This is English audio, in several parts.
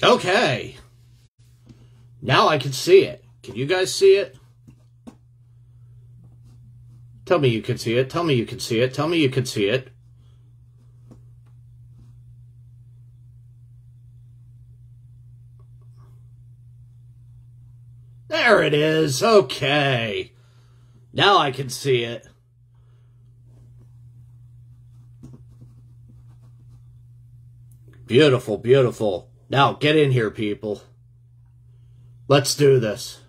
Okay. Now I can see it. Can you guys see it? Tell me you can see it. Tell me you can see it. Tell me you can see it. There it is. Okay. Now I can see it. Beautiful, beautiful. Now get in here, people. Let's do this.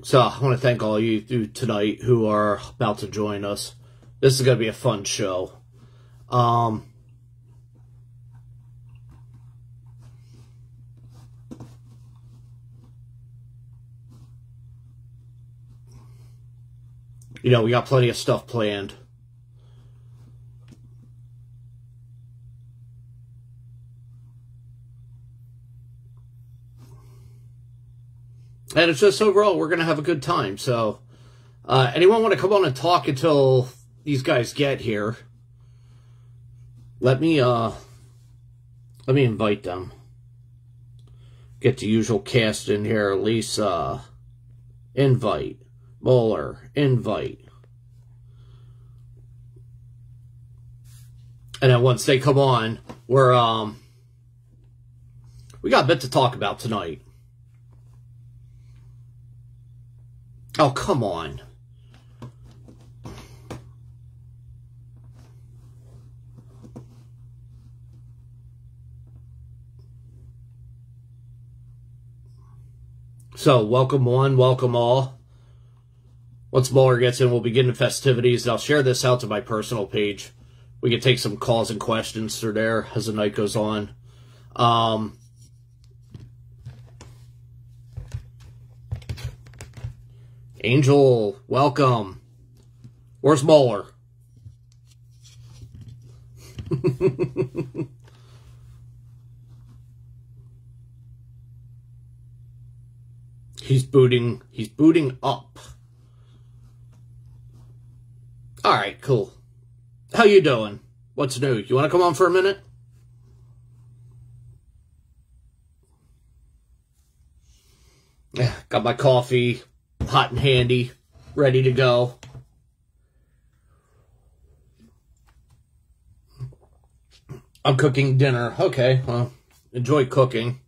So I want to thank all you tonight who are about to join us. This is going to be a fun show. You know, we got plenty of stuff planned. And it's just overall, we're going to have a good time. So, anyone want to come on and talk until these guys get here? Let me invite them. Get the usual cast in here. Lisa, invite. Mohler, invite. And then once they come on, we got a bit to talk about tonight. Oh, come on. So, welcome one, welcome all. Once Mohler gets in, we'll begin the festivities. I'll share this out to my personal page. We can take some calls and questions through there as the night goes on. Angel, welcome. Where's Mohler? He's booting up. All right, cool. How you doing? What's new? You want to come on for a minute? Yeah, got my coffee, hot and handy, ready to go. I'm cooking dinner. Okay, well, enjoy cooking.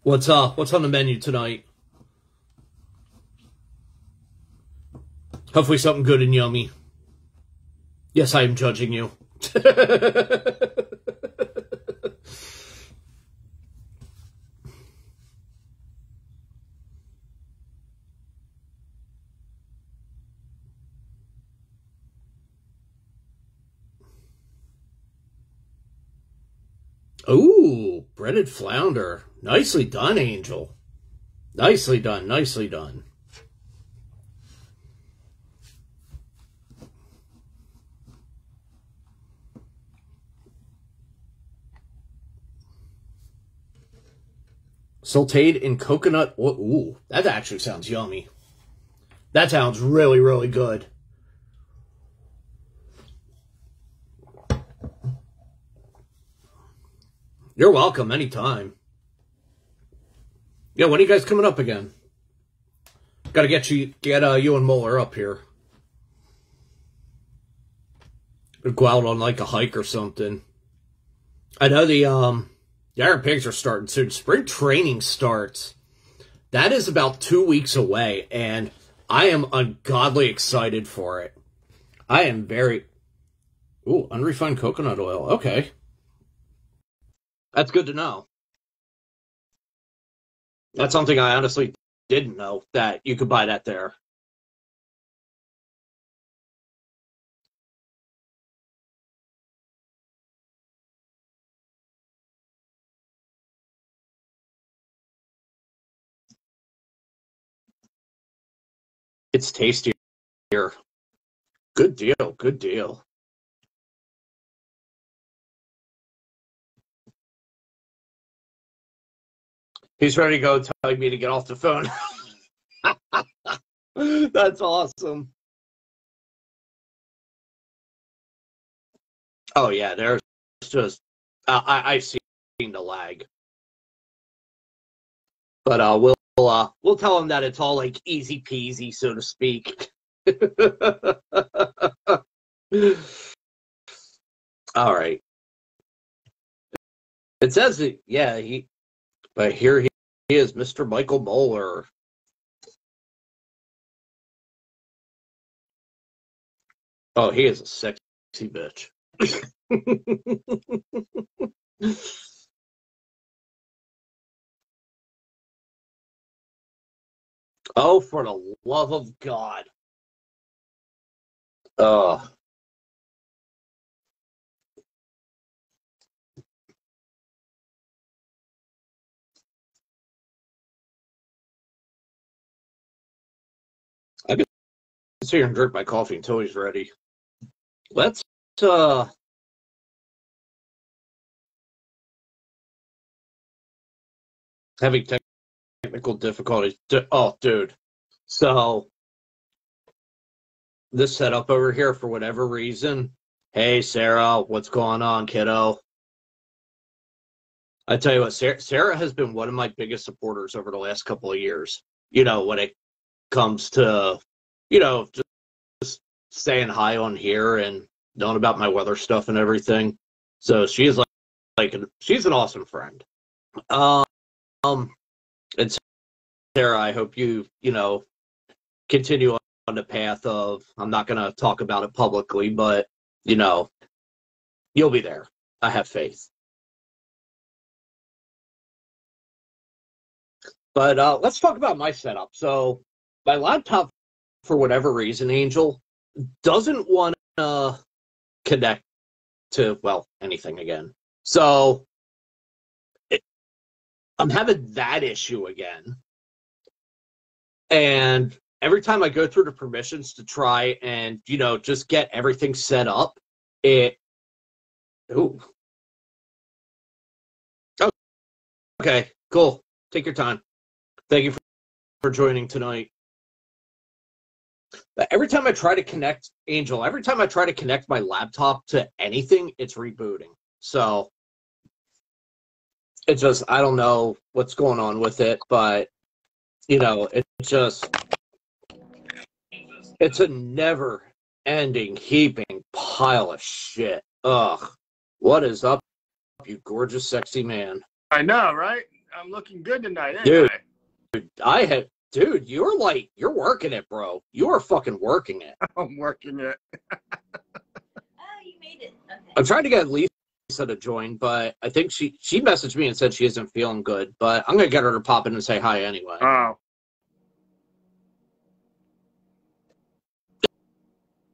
What's up? What's on the menu tonight? Hopefully something good and yummy. Yes, I am judging you. Ooh, breaded flounder. Nicely done, Angel. Nicely done, nicely done. Sauteed in coconut oil. Ooh, that actually sounds yummy. That sounds really, really good. You're welcome anytime. Yeah, when are you guys coming up again? Got to get you and Mohler up here. Go out on like a hike or something. I know the Iron Pigs are starting soon. Spring training starts. That is about 2 weeks away, and I am ungodly excited for it. I am very... Ooh, unrefined coconut oil. Okay. That's good to know. That's something I honestly didn't know, that you could buy that there. It's tastier. Good deal, good deal. He's ready to go telling me to get off the phone. That's awesome. Oh yeah, there's just I've seen the lag, but we'll tell them that it's all like easy peasy, so to speak. All right. It says that, yeah, but here he is, Mr. Michael Mohler. Oh, he is a sexy bitch. Oh, for the love of God. Oh. I can sit here and drink my coffee until he's ready. Let's having technical difficulties. Oh, dude. So this setup over here, for whatever reason. Hey, Sarah, what's going on, kiddo? I tell you what, Sarah has been one of my biggest supporters over the last couple of years. You know, when it comes to, just saying hi on here and knowing about my weather stuff and everything. So she's she's an awesome friend. Um, and Sarah, I hope you continue on the path of, I'm not going to talk about it publicly, but, you'll be there. I have faith. But let's talk about my setup. So my laptop, for whatever reason, Angel, doesn't want to connect to, well, anything again. So I'm having that issue again. And every time I go through the permissions to try and, just get everything set up, ooh. Oh, okay, cool. Take your time. Thank you for joining tonight. But every time I try to connect, Angel, every time I try to connect my laptop to anything, it's rebooting. So it's just, I don't know what's going on with it, but, it's a never-ending, heaping pile of shit. Ugh. What is up, you gorgeous, sexy man? I know, right? I'm looking good tonight, ain't I? Dude, you're working it, bro. You are fucking working it. I'm working it. You made it. Okay. I'm trying to get Lisa to join, but I think she messaged me and said she isn't feeling good, but I'm going to get her to pop in and say hi anyway. Oh.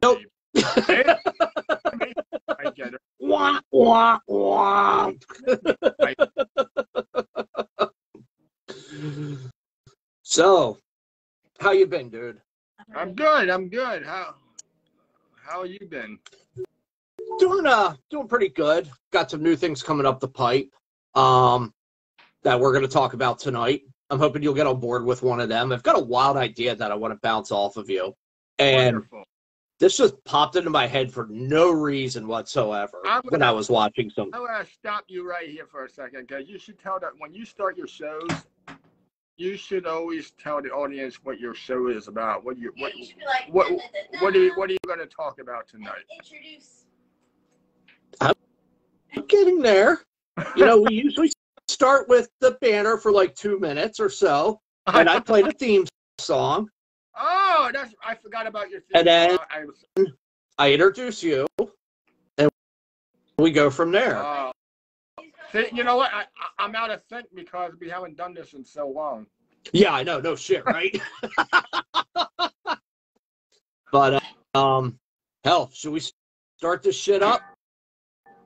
Nope. I get it. Wah, wah, wah. So, how you been, dude? I'm good. How you been? Doing pretty good. Got some new things coming up the pipe that we're going to talk about tonight. I'm hoping you'll get on board with one of them. I've got a wild idea that I want to bounce off of you. And wonderful. This just popped into my head for no reason whatsoever when I was watching something. I want to stop you right here for a second, because you should tell that when you start your shows, you should always tell the audience what your show is about. What are you going to talk about tonight? Introduce. I'm getting there. We usually start with the banner for like 2 minutes or so, and I play the theme song. Oh, I forgot about your theme. And then I introduce you, and we go from there. See, you know what? I'm out of sync because we haven't done this in so long. Yeah, I know. No shit, right? But, hell, should we start this shit up?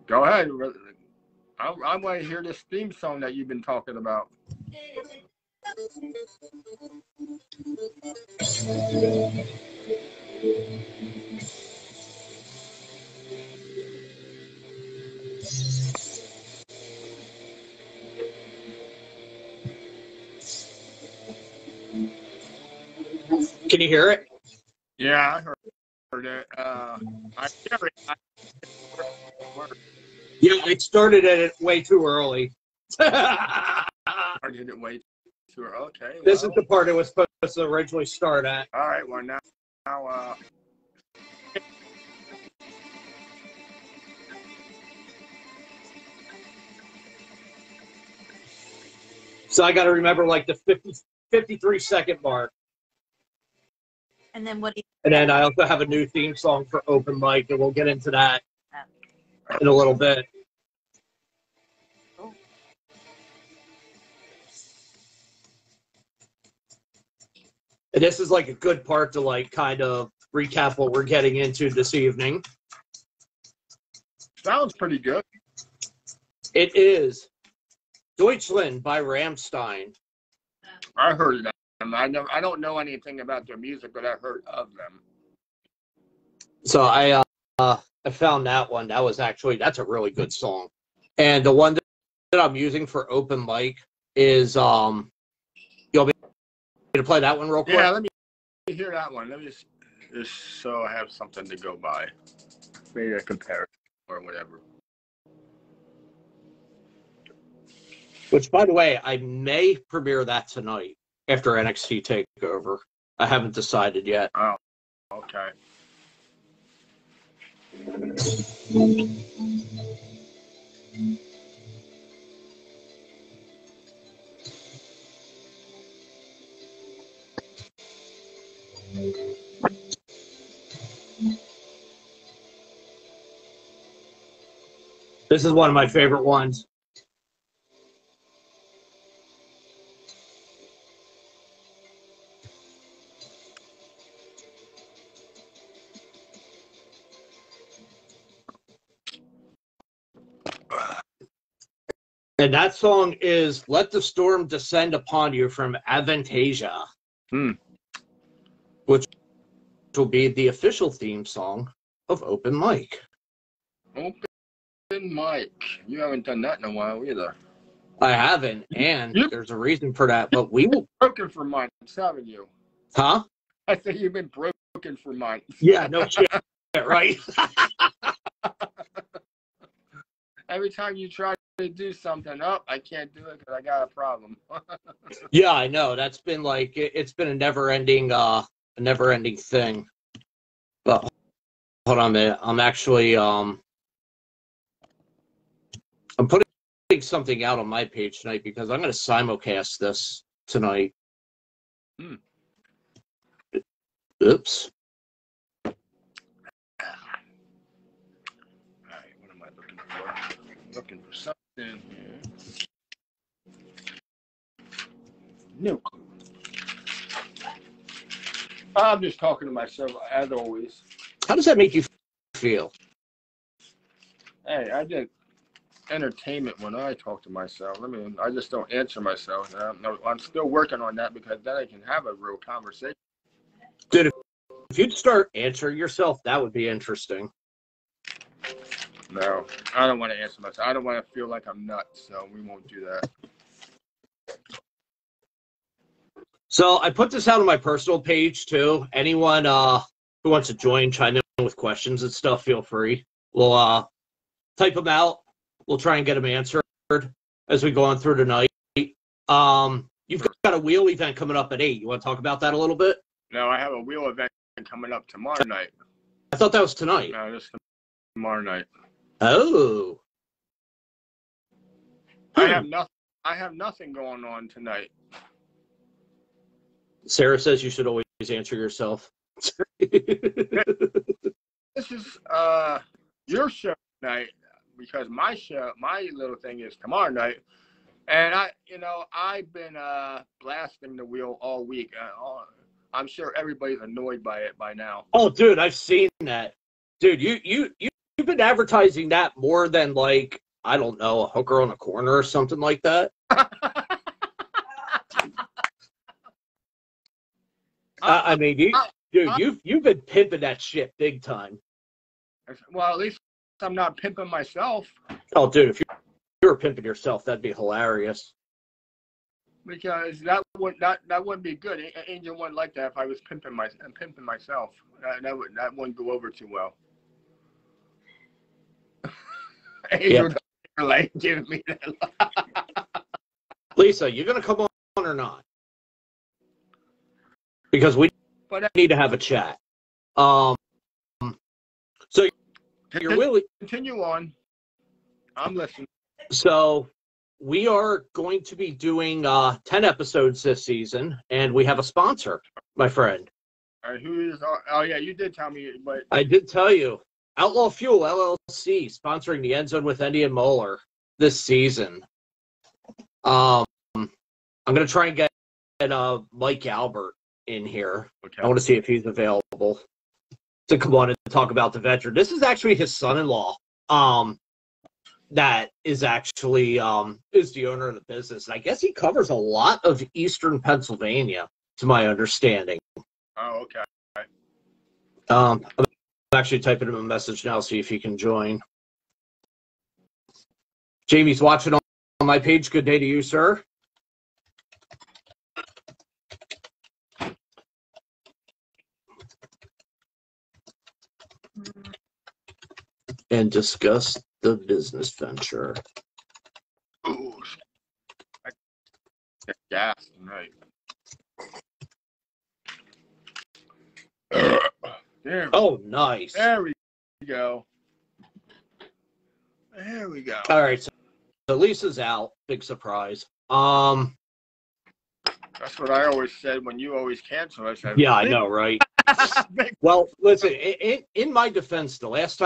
Go ahead. I want to hear this theme song that you've been talking about. Can you hear it? Yeah, I heard it. I hear it. Yeah, I started it way too early. I did it way too early. Okay. This is the part it was supposed to originally start at. All right. Well, now So I got to remember like the 53-second mark. And then what do you? And then I also have a new theme song for open mic, and we'll get into that in a little bit. And this is like a good part to like kind of recap what we're getting into this evening. sounds pretty good. It is Deutschland by Rammstein. I heard that. I don't know anything about their music, but I heard of them. So I found that one. That's a really good song. And the one that I'm using for open mic is you want me to play that one real quick? Yeah, let me hear that one. Let me just so I have something to go by. Maybe a comparison or whatever. Which, by the way, I may premiere that tonight after NXT TakeOver. I haven't decided yet. Oh, okay. This is one of my favorite ones. And that song is Let the Storm Descend Upon You from Avantasia, which will be the official theme song of Open Mic. Open mic. You haven't done that in a while either. I haven't, and there's a reason for that, but we will... Broken for months, haven't you? Huh? I think you've been broken for months. Yeah, no shit, right? Every time you try to do something, I can't do it because I got a problem. Yeah, I know. That's been like, it's been a never-ending thing. But hold on a minute. I'm actually, I'm putting something out on my page tonight because I'm going to simulcast this tonight. Oops. All right, what am I looking for? I'm looking for something here. No clue. I'm just talking to myself as always. How does that make you feel? Hey, I did entertainment when I talk to myself. I mean, I just don't answer myself. I'm still working on that because then I can have a real conversation. Dude, if you'd start answering yourself, that would be interesting. No, I don't want to answer myself. I don't want to feel like I'm nuts, so we won't do that. So I put this out on my personal page too. Anyone who wants to join, chime in with questions and stuff, feel free. We'll type them out. We'll try and get them answered as we go on through tonight. You've got a wheel event coming up at 8. You want to talk about that a little bit? No, I have a wheel event coming up tomorrow night. I thought that was tonight. No, this is tomorrow night. Oh. I have nothing going on tonight. Sarah says you should always answer yourself. This is your show tonight because my little thing is tomorrow night, and I've been blasting the wheel all week. I'm sure everybody's annoyed by it by now. Oh, dude, I've seen that. Dude, you've been advertising that more than like, I don't know, a hooker on a corner or something like that. I mean, you've been pimping that shit big time. Well, at least I'm not pimping myself. Oh, dude, if you were pimping yourself, that'd be hilarious. because that wouldn't be good. Angel wouldn't like that if I was pimping myself. That wouldn't go over too well. Angel doesn't like giving me that. Lisa, you gonna come on or not? Because we need to have a chat. So you're really continue on. I'm listening. So we are going to be doing 10 episodes this season, and we have a sponsor, my friend. Who is? Oh yeah, you did tell me, but I did tell you, Outlaw Fuel LLC sponsoring the End Zone with Endy and Mohler this season. I'm going to try and get Mike Albert in here. Okay. I want to see if he's available to come on and talk about the veteran. This is actually his son-in-law. That is actually is the owner of the business. And I guess he covers a lot of eastern Pennsylvania, to my understanding. Oh, okay. I'm actually typing him a message now, see if he can join. Jamie's watching on my page. Good day to you, sir. And discuss the business venture. Ooh. Gas tonight. Oh, nice. There we go. There we go. All right, so Lisa's out. Big surprise. That's what I always said when you always cancel. I said, yeah, I know, right? Well, listen. In my defense, the last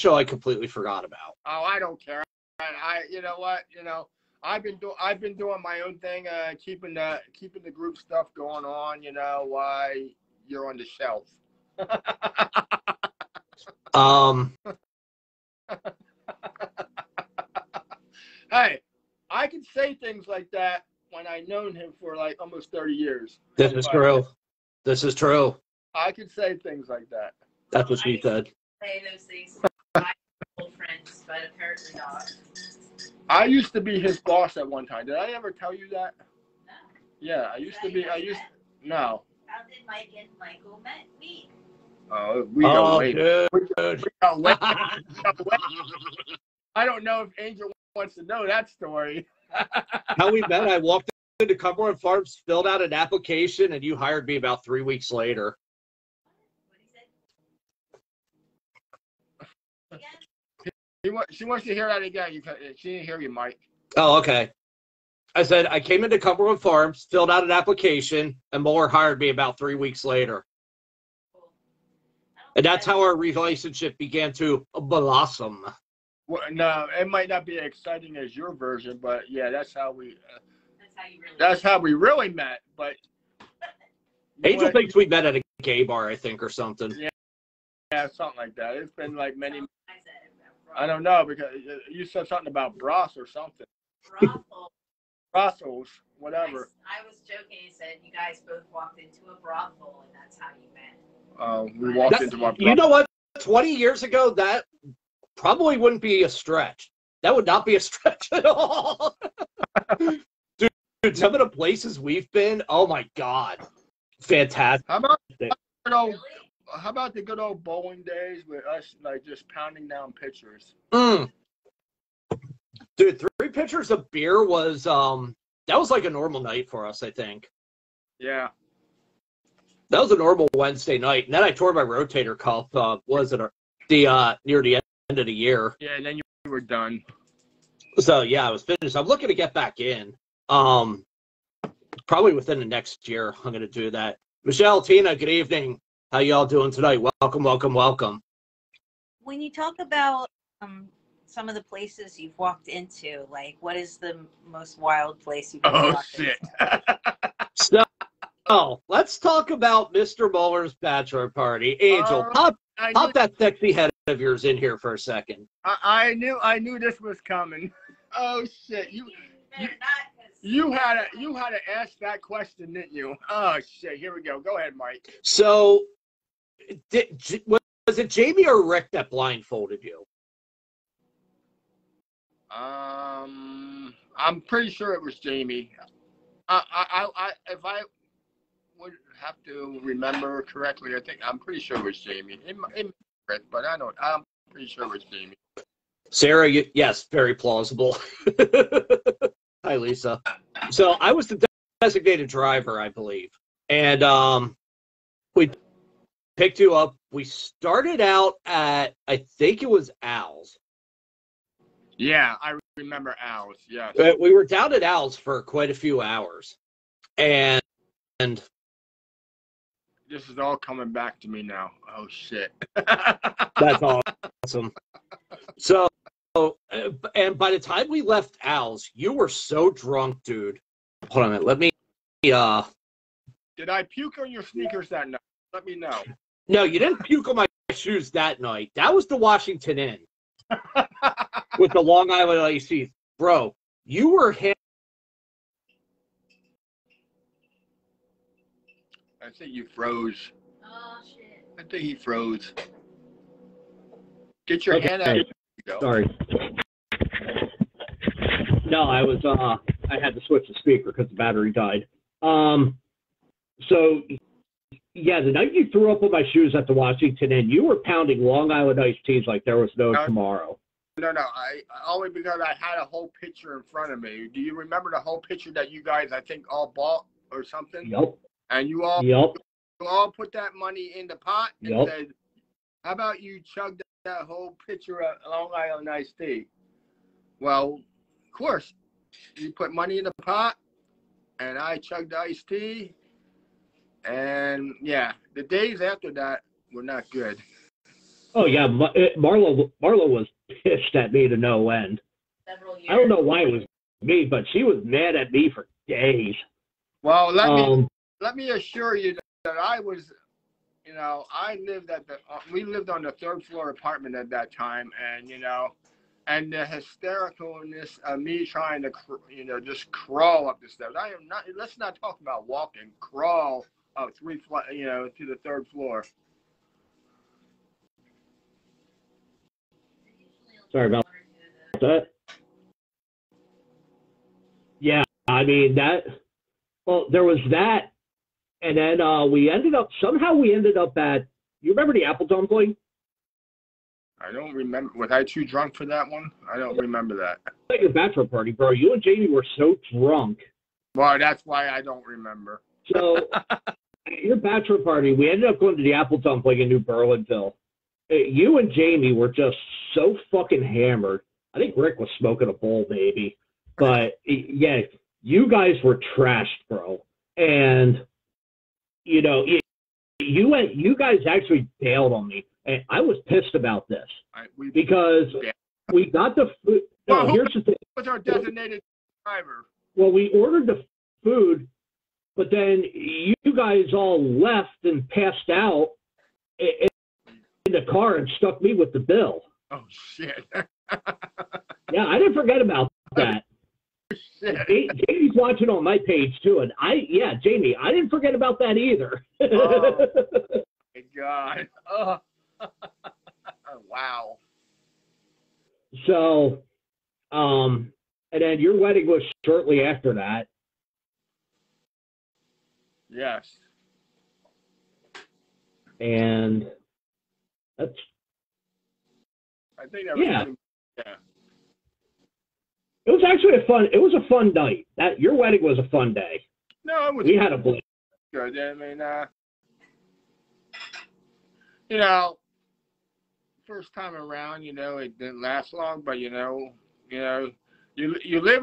show I completely forgot about. Oh, I don't care. You know what? I've been doing my own thing, keeping the group stuff going on. While you're on the shelf. Hey, I can say things like that when I've known him for like almost 30 years. This is true. This is true. I can say things like that. That's what she said. Say those things to my old friends, but apparently not. I used to be his boss at one time. Did I ever tell you that? No. Yeah, No. How did Mike and Michael meet? Oh, we go way. Dude. We go way. I don't know if Angel wants to know that story. How we met, I walked into Cumberland Farms, filled out an application, and you hired me about 3 weeks later. What did he say? She wants to hear that again. She didn't hear you, Mike. Oh, okay. I said, I came into Cumberland Farms, filled out an application, and Mohler hired me about 3 weeks later. And that's how our relationship began to blossom. Well, no, it might not be as exciting as your version, but yeah, that's how we really met. But Angel thinks we met at a gay bar, I think, or something. Yeah, something like that. It's been like many. I don't know, because you said something about bras or something. Brothels, whatever. I was joking and said you guys both walked into a brothel, and that's how you met. We walked into my. You know what? 20 years ago, that probably wouldn't be a stretch. That would not be a stretch at all. Dude, some of the places we've been, oh my God. Fantastic. How about the good old bowling days with us like just pounding down pitchers? Dude, 3 pitchers of beer was that was like a normal night for us, I think. Yeah. That was a normal Wednesday night. And then I tore my rotator cuff, was it near the end of the year. Yeah, and then you were done. So yeah, I was finished. I'm looking to get back in. Probably within the next year, I'm gonna do that. Michelle, Tina, good evening. How y'all doing tonight? Welcome, welcome, welcome. When you talk about some of the places you've walked into, like what is the most wild place you've ever walked into? So, let's talk about Mr. Mohler's bachelor party. Angel, pop that sexy head of yours in here for a second. I knew this was coming. Oh shit! You had to ask that question, didn't you? Oh shit! Here we go. Go ahead, Mike. So, was it Jamie or Rick that blindfolded you? I'm pretty sure it was Jamie. If I would have to remember correctly, I'm pretty sure it was Jamie. But I'm pretty sure it was Jamie. Sarah, yes, very plausible. Hi, Lisa. So I was the designated driver, I believe. And we picked you up. We started out at, I think it was Al's. Yeah, I remember Al's, yes. We were down at Al's for quite a few hours. And this is all coming back to me now. Oh, shit. That's awesome. So, and by the time we left Al's, you were so drunk, dude. Hold on a minute. Let me, Did I puke on your sneakers that night? Let me know. No, you didn't puke on my shoes that night. That was the Washington Inn with the Long Island iced tea. Bro, you were hit. I think you froze. Oh, shit. I think he froze. Get your hand out. Sorry. No, I was, I had to switch the speaker because the battery died. So, yeah, the night you threw up on my shoes at the Washington Inn, you were pounding Long Island iced teas like there was no tomorrow. No, I only because I had a whole picture in front of me. Do you remember the whole picture that you guys, I think, all bought or something? Yep. And you all put that money in the pot and said, how about you chug that whole pitcher of Long Island iced tea? Well, of course, you put money in the pot, and I chugged the iced tea. And, yeah, the days after that were not good. Oh, yeah, Marlo was pissed at me to no end. Several years. I don't know why it was me, but she was mad at me for days. Well, let me assure you that I was, we lived on the third floor apartment at that time, and, and the hystericalness of me trying to, just crawl up the steps. Let's not talk about walking, crawl up to the third floor. Sorry about that. Yeah, I mean, there was that, and then we ended up at, you remember the apple dumpling? I don't remember. Was I too drunk for that one? I don't remember that. Like a bachelor party, bro. You and Jamie were so drunk. Well, that's why I don't remember. So, your bachelor party, we ended up going to the apple dumpling in New Berlinville. You and Jamie were just so fucking hammered. I think Rick was smoking a bowl, maybe. But, yeah, you guys were trashed, bro. And, you guys actually bailed on me. And I was pissed about this. Because we got the food. No, here's the thing. Who was our designated driver? Well, we ordered the food, but then you guys all left and passed out in the car and stuck me with the bill. Oh, shit. Yeah, I didn't forget about that. Jamie's watching on my page, too. And Jamie, I didn't forget about that either. Oh, my God. Oh. Wow. So, and then your wedding was shortly after that. Yes. And that's. I think that was. Yeah. Yeah. It was actually a fun night. Your wedding was a fun day. No, it was. We had a blast. Good. I mean, first time around, it didn't last long, but you live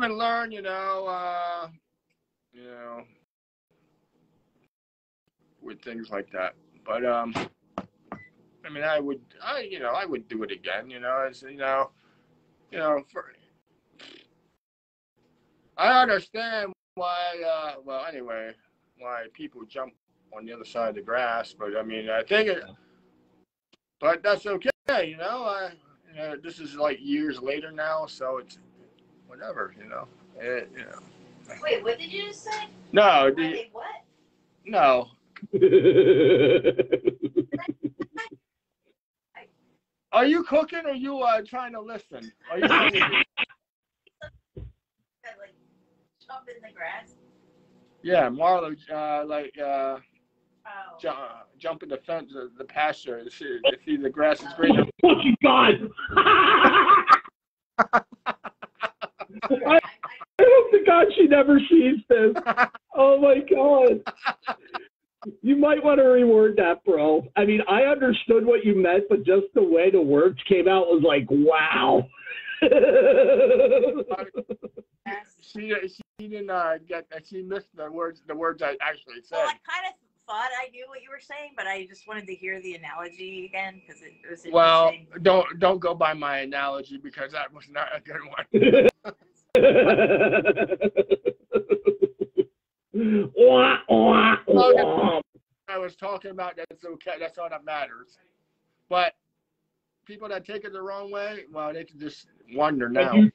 and learn, with things like that. But I mean, I would do it again, I understand why why people jump on the other side of the grass, but I mean, I think but that's okay, this is like years later now, so it's whatever, Wait, what did you just say? No, Wait, what? No. Are you cooking or are you trying to listen? Are you trying to Like, jump in the grass? Yeah, Marlo, Oh. jumping the fence, the pasture, to see the grass is greener. Oh, fucking God! I hope to God she never sees this. Oh, my God. You might want to reword that, bro. I mean, I understood what you meant, but just the way the words came out was like, wow. She didn't she missed the words I actually said. Well, I kind of thought I knew what you were saying, but I just wanted to hear the analogy again because it was interesting. Well, don't go by my analogy because that was not a good one. I was talking about that's okay. That's all that matters. But people that take it the wrong way, well, they can just wonder now. When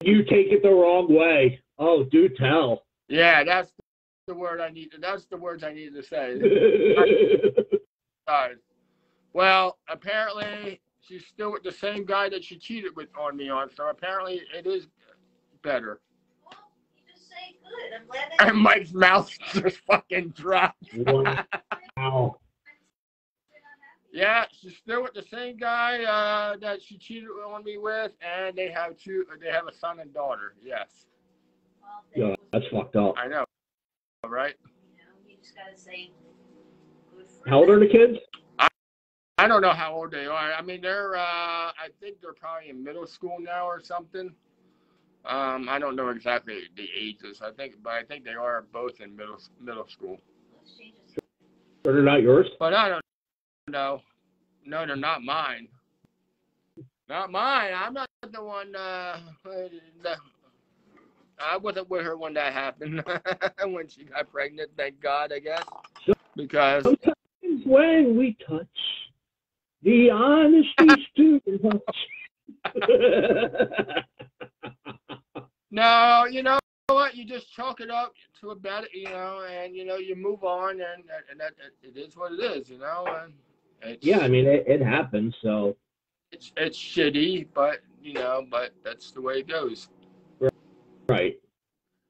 you take it the wrong way, oh, do tell. Yeah, that's the word I need. That's the words I need to say. Well, apparently she's still with the same guy that she cheated on me on. So apparently it is better. Well, you just say good. I'm glad that. And Mike's mouth just fucking dropped. Wow. Yeah, she's still with the same guy that she cheated on me with, and they have a son and daughter. Yes. Yeah, that's fucked up. I know, right? You just gotta say good for How old are the kids? I don't know how old they are. I mean, I think they're probably in middle school now or something. I don't know exactly the ages. I think they are both in middle school. Or they're not yours? But I don't know. No, they're not mine. Not mine. I'm not the one. I wasn't with her when that happened. When she got pregnant, thank God, I guess. Because sometimes when we touch, the honesty's too much. No, you know what? You just chalk it up to a better, and you move on, and that it is what it is, and yeah, I mean it happens, so it's shitty, but that's the way it goes. Right.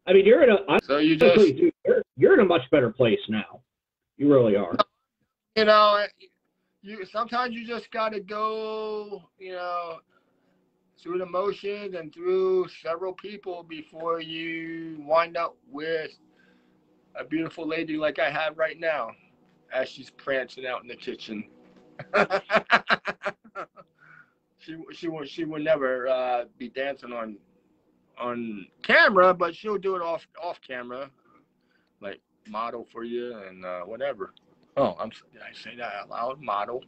I mean, you're in a. So you're in a much better place now. You really are. You sometimes you just gotta go, through the motions and through several people before you wind up with a beautiful lady like I have right now, as she's prancing out in the kitchen. She will never be dancing on camera, but she'll do it off camera, like model for you and whatever. Oh, did I say that out loud? Model.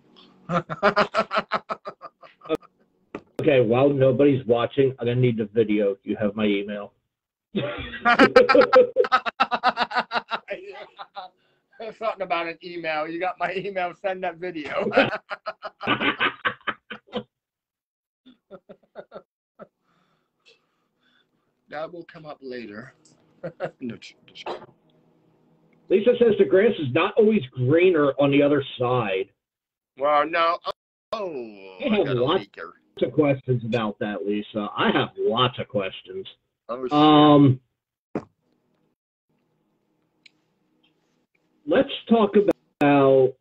Okay, while nobody's watching, I'm gonna need the video. You have my email. Something about an email. You got my email. Send that video. That will come up later. No, Lisa says the grass is not always greener on the other side. Well, no. Oh, I have lots of questions about that, Lisa. I have lots of questions. Oh, let's talk about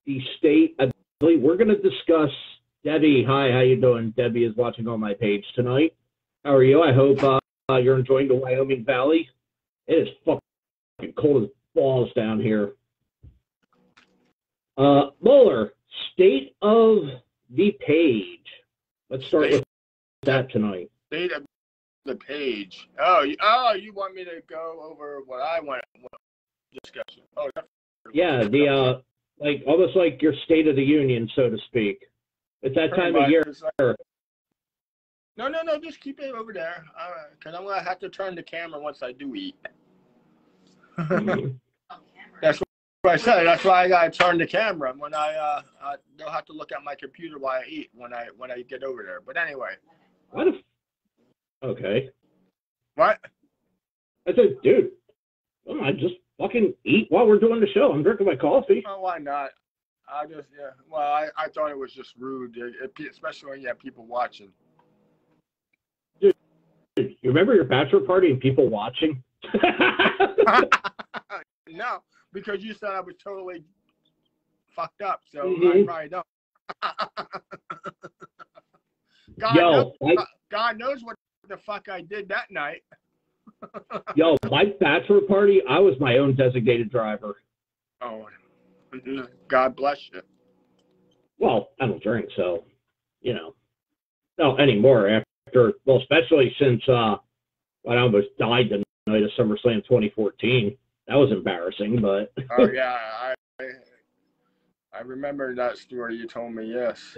the state. I believe we're going to discuss Debbie. Hi, how you doing? Debbie is watching on my page tonight. How are you? I hope you're enjoying the Wyoming Valley. It is fucking cold as balls down here. Mohler, state of the page. Let's start with that tonight. State of the page. Oh, you want me to go over what I want discussion? Oh, yeah, the like almost like your State of the Union, so to speak. It's that time of year. No, just keep it over there. Because I'm gonna have to turn the camera once I do eat. That's what I said. That's why I gotta turn the camera when they'll have to look at my computer while I eat when I get over there. But anyway. Okay. What? I said, dude, come on, just fucking eat while we're doing the show. I'm drinking my coffee. Oh, why not? Well, I thought it was just rude, especially when you have people watching. Dude, you remember your bachelor party and people watching? No, because you said I was totally fucked up, so I Mhm. probably don't. God knows what the fuck I did that night. Yo, my bachelor party, I was my own designated driver. Oh, God bless you. Well, I don't drink, so, you know. Not anymore after, well, especially since I almost died the night of SummerSlam 2014. That was embarrassing, but. Oh, yeah, I remember that story you told me, yes.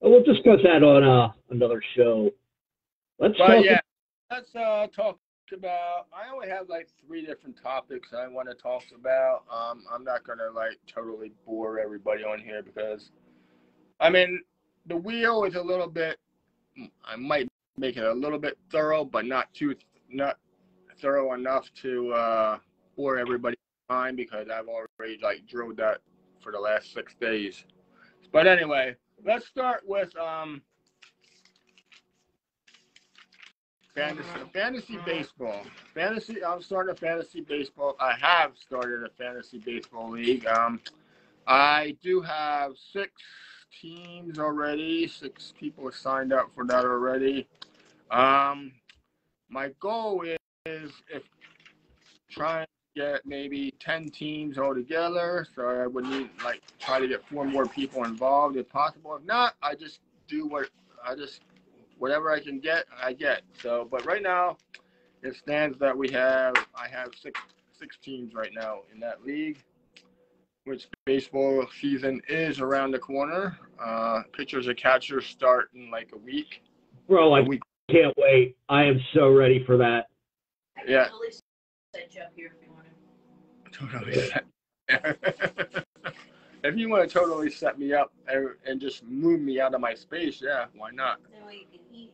We'll discuss that on another show. Let's talk about. I only have like 3 different topics I want to talk about. I'm not gonna like totally bore everybody on here because, I mean, the wheel is a little bit. I might make it a little bit thorough, but not thorough enough to bore everybody time because I've already like drilled that for the last 6 days. But anyway, let's start with fantasy baseball. I'm starting a fantasy baseball. I have started a fantasy baseball league. I do have 6 teams already. 6 people have signed up for that already. My goal is if trying to get maybe 10 teams all together. So I would need like try to get 4 more people involved if possible. If not, I just do whatever I can get, I get. So, but right now, it stands that I have six teams right now in that league, which baseball season is around the corner. Pitchers and catchers start in like a week. Bro, I can't wait. I am so ready for that. Yeah. Set you up here if you want Totally. If you want to totally set me up and just move me out of my space, yeah, why not? That way you can eat.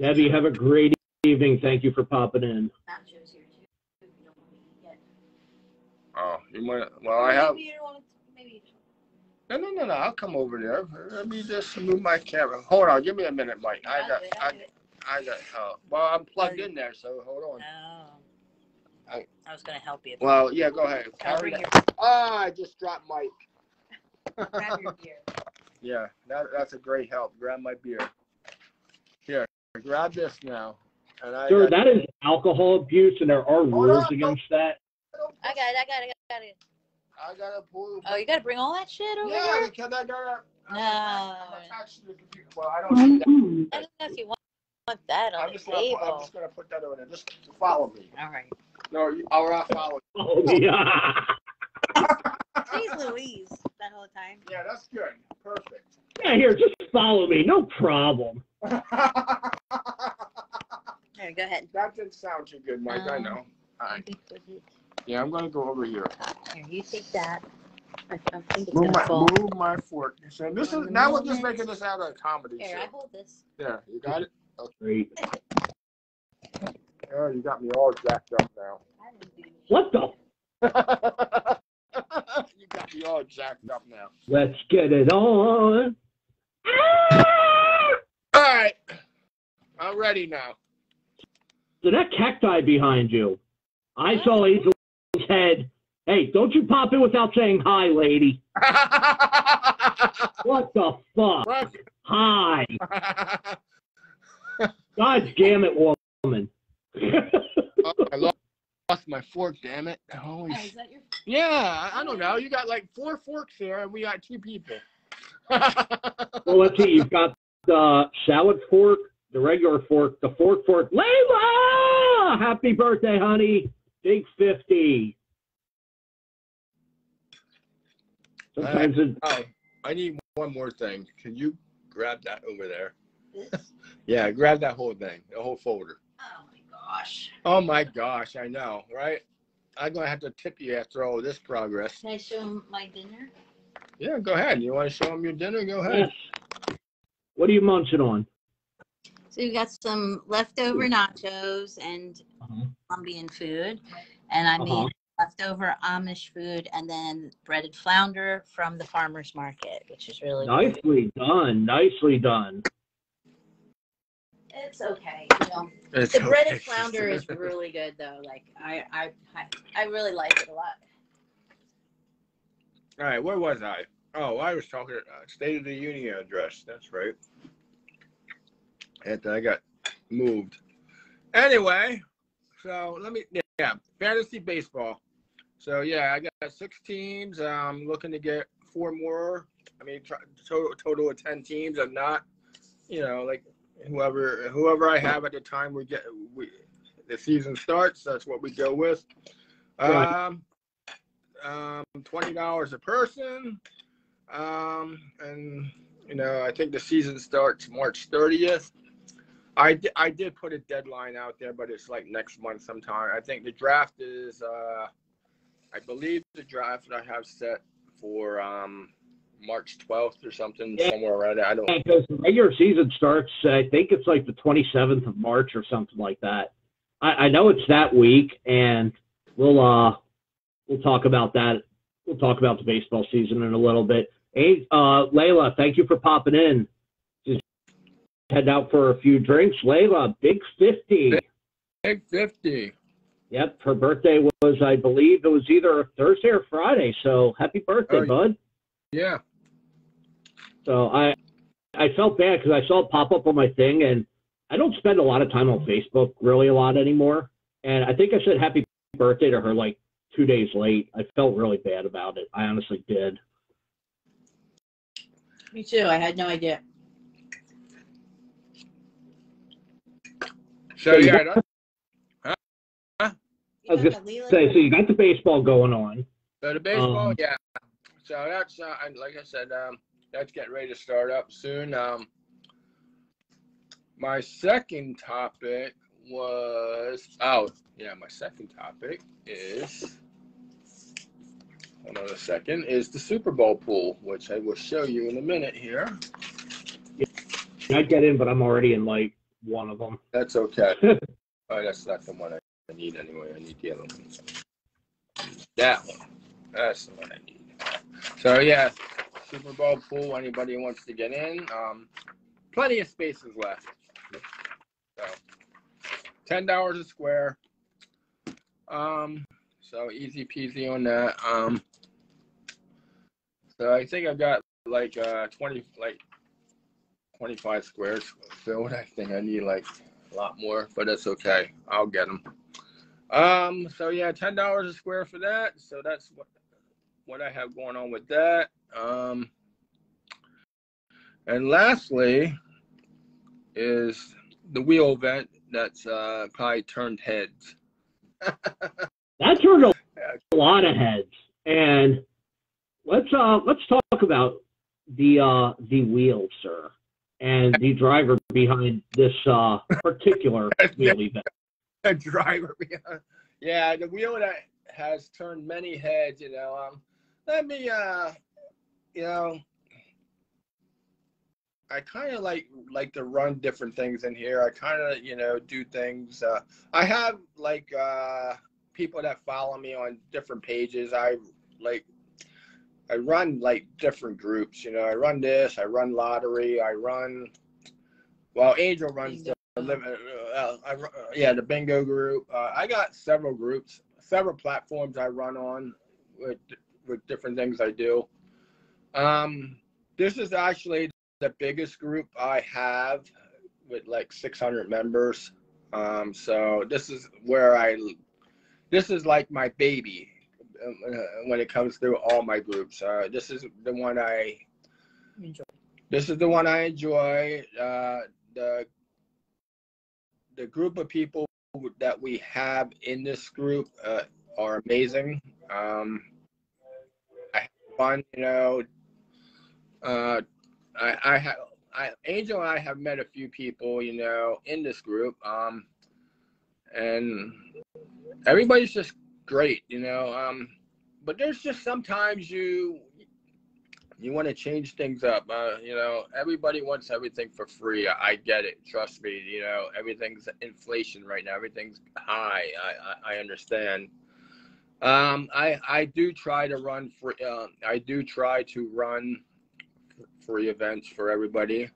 Debbie, have a great evening. Thank you for popping in. Nachos here too, if you don't want to eat yet. Oh, you want? Well, I have. Maybe you don't want to. Maybe. No. I'll come over there. Let me just move my camera. Hold on, give me a minute, Mike. I got. Well, I'm plugged in there, so hold on. Oh. I was going to help you. Well, yeah, go ahead. Carry that. I just dropped Mike. Grab your beer. Yeah, that's a great help. Grab my beer. Here, grab this now. And Sir, that is alcohol abuse, and there are rules against that. I got it. I gotta pull. Oh, you got to bring all that shit over Yeah, here? because I gotta. No. I'm attached to the computer. Well, I don't need that. I don't know if you want that on the table. I'm just gonna put that over there. Just follow me. All right. No, I'll follow you. Oh, yeah. Jeez Louise, that whole time. Yeah, that's good. Perfect. Yeah, here, just follow me. No problem. There, go ahead. That didn't sound too good, Mike. I know. All right. Yeah, I'm gonna go over here. Here, you take that. I think it's Move gonna fall. my fork. So this is now we're just making this out of a comedy Here, show. I hold this. There, you got it. Great. Oh, you got me all jacked up now. I didn't do What the? You got me all jacked up now. Let's get it on. All right, I'm ready now. So that cacti behind you, I saw Angel's head. Hey, don't you pop in without saying hi, lady. What the fuck? What? Hi. God damn it, woman. Oh, I lost my fork, damn it. Holy Is that your? yeah, I don't know. You got like 4 forks here, and we got 2 people. Well, let's see. You've got the salad fork, the regular fork, the fork. Layla! Happy birthday, honey. Big 50. Sometimes I need one more thing. Can you grab that over there? This? Yeah, grab that whole thing, the whole folder. Oh my gosh. Oh my gosh, I know, right? I'm going to have to tip you after all this progress. Can I show him my dinner? Yeah, go ahead. You want to show them your dinner? Go ahead. yes. What are you munching on? So we got some leftover nachos and Colombian food, and I made leftover Amish food and then breaded flounder from the farmer's market, which is really good. Nicely done. Nicely done. It's okay. It's The breaded okay. flounder is really good though. Like I really like it a lot. All right, where was I? Oh, I was talking State of the Union address. That's right. And I got moved. Anyway, so fantasy baseball. So yeah, I got 6 teams. I'm looking to get 4 more. I mean, total of 10 teams. I'm not, like whoever I have at the time the season starts. That's what we go with. $20 a person. And I think the season starts March 30th. I did put a deadline out there, but it's like next month sometime. I think the draft is, I believe the draft I have set for March 12th or something, somewhere around there. I don't. Because the regular season starts, I think it's like the 27th of March or something like that. I know it's that week, and we'll talk about that. We'll talk about the baseball season in a little bit. Hey, Layla, thank you for popping in. Just head out for a few drinks. Layla, big 50. Big 50. Yep, her birthday was, I believe, it was either Thursday or Friday. So happy birthday, bud. Yeah. So I felt bad because I saw it pop up on my thing, and I don't spend a lot of time on Facebook, really a lot anymore. And I think I said happy birthday to her like 2 days late. I felt really bad about it. I honestly did. Me too. I had no idea. So yeah. I was going to say, so you got the baseball going on. So the baseball, yeah. So that's like I said, that's getting ready to start up soon. My second topic was my second topic is, hold on a second, is the Super Bowl pool, which I will show you in a minute here. I get in, but I'm already in like one of them. That's okay. Oh, that's not the one I need anyway. I need the other one. That one. That's the one I need. So yeah, Super Bowl pool. Anybody who wants to get in? Plenty of spaces left. So $10 a square. So easy peasy on that. So I think I've got like 25 squares filled. I think I need like a lot more, but that's okay. I'll get them. So yeah, $10 a square for that. So that's what I have going on with that. And lastly is the wheel event that's probably turned heads. That turned a lot of heads. And let's talk about the wheel, sir, and the driver behind this particular wheel event. The driver behind, yeah, the wheel that has turned many heads. Let me, I kind of like to run different things in here. I kind of, do things. I have like people that follow me on different pages. I run like different groups. I run this. I run lottery. Angel runs the bingo group. I got several groups, several platforms I run on with different things I do. This is actually the biggest group I have with like 600 members. So this is like my baby when it comes through all my groups. This is the one I enjoy. This is the one I enjoy. The group of people that we have in this group are amazing. I have fun, Angel and I have met a few people, in this group, and everybody's just great, but there's just sometimes you want to change things up. Everybody wants everything for free. I get it. Trust me. Everything's inflation right now. Everything's high. I understand. I do try to run free. I do try to run free events for everybody.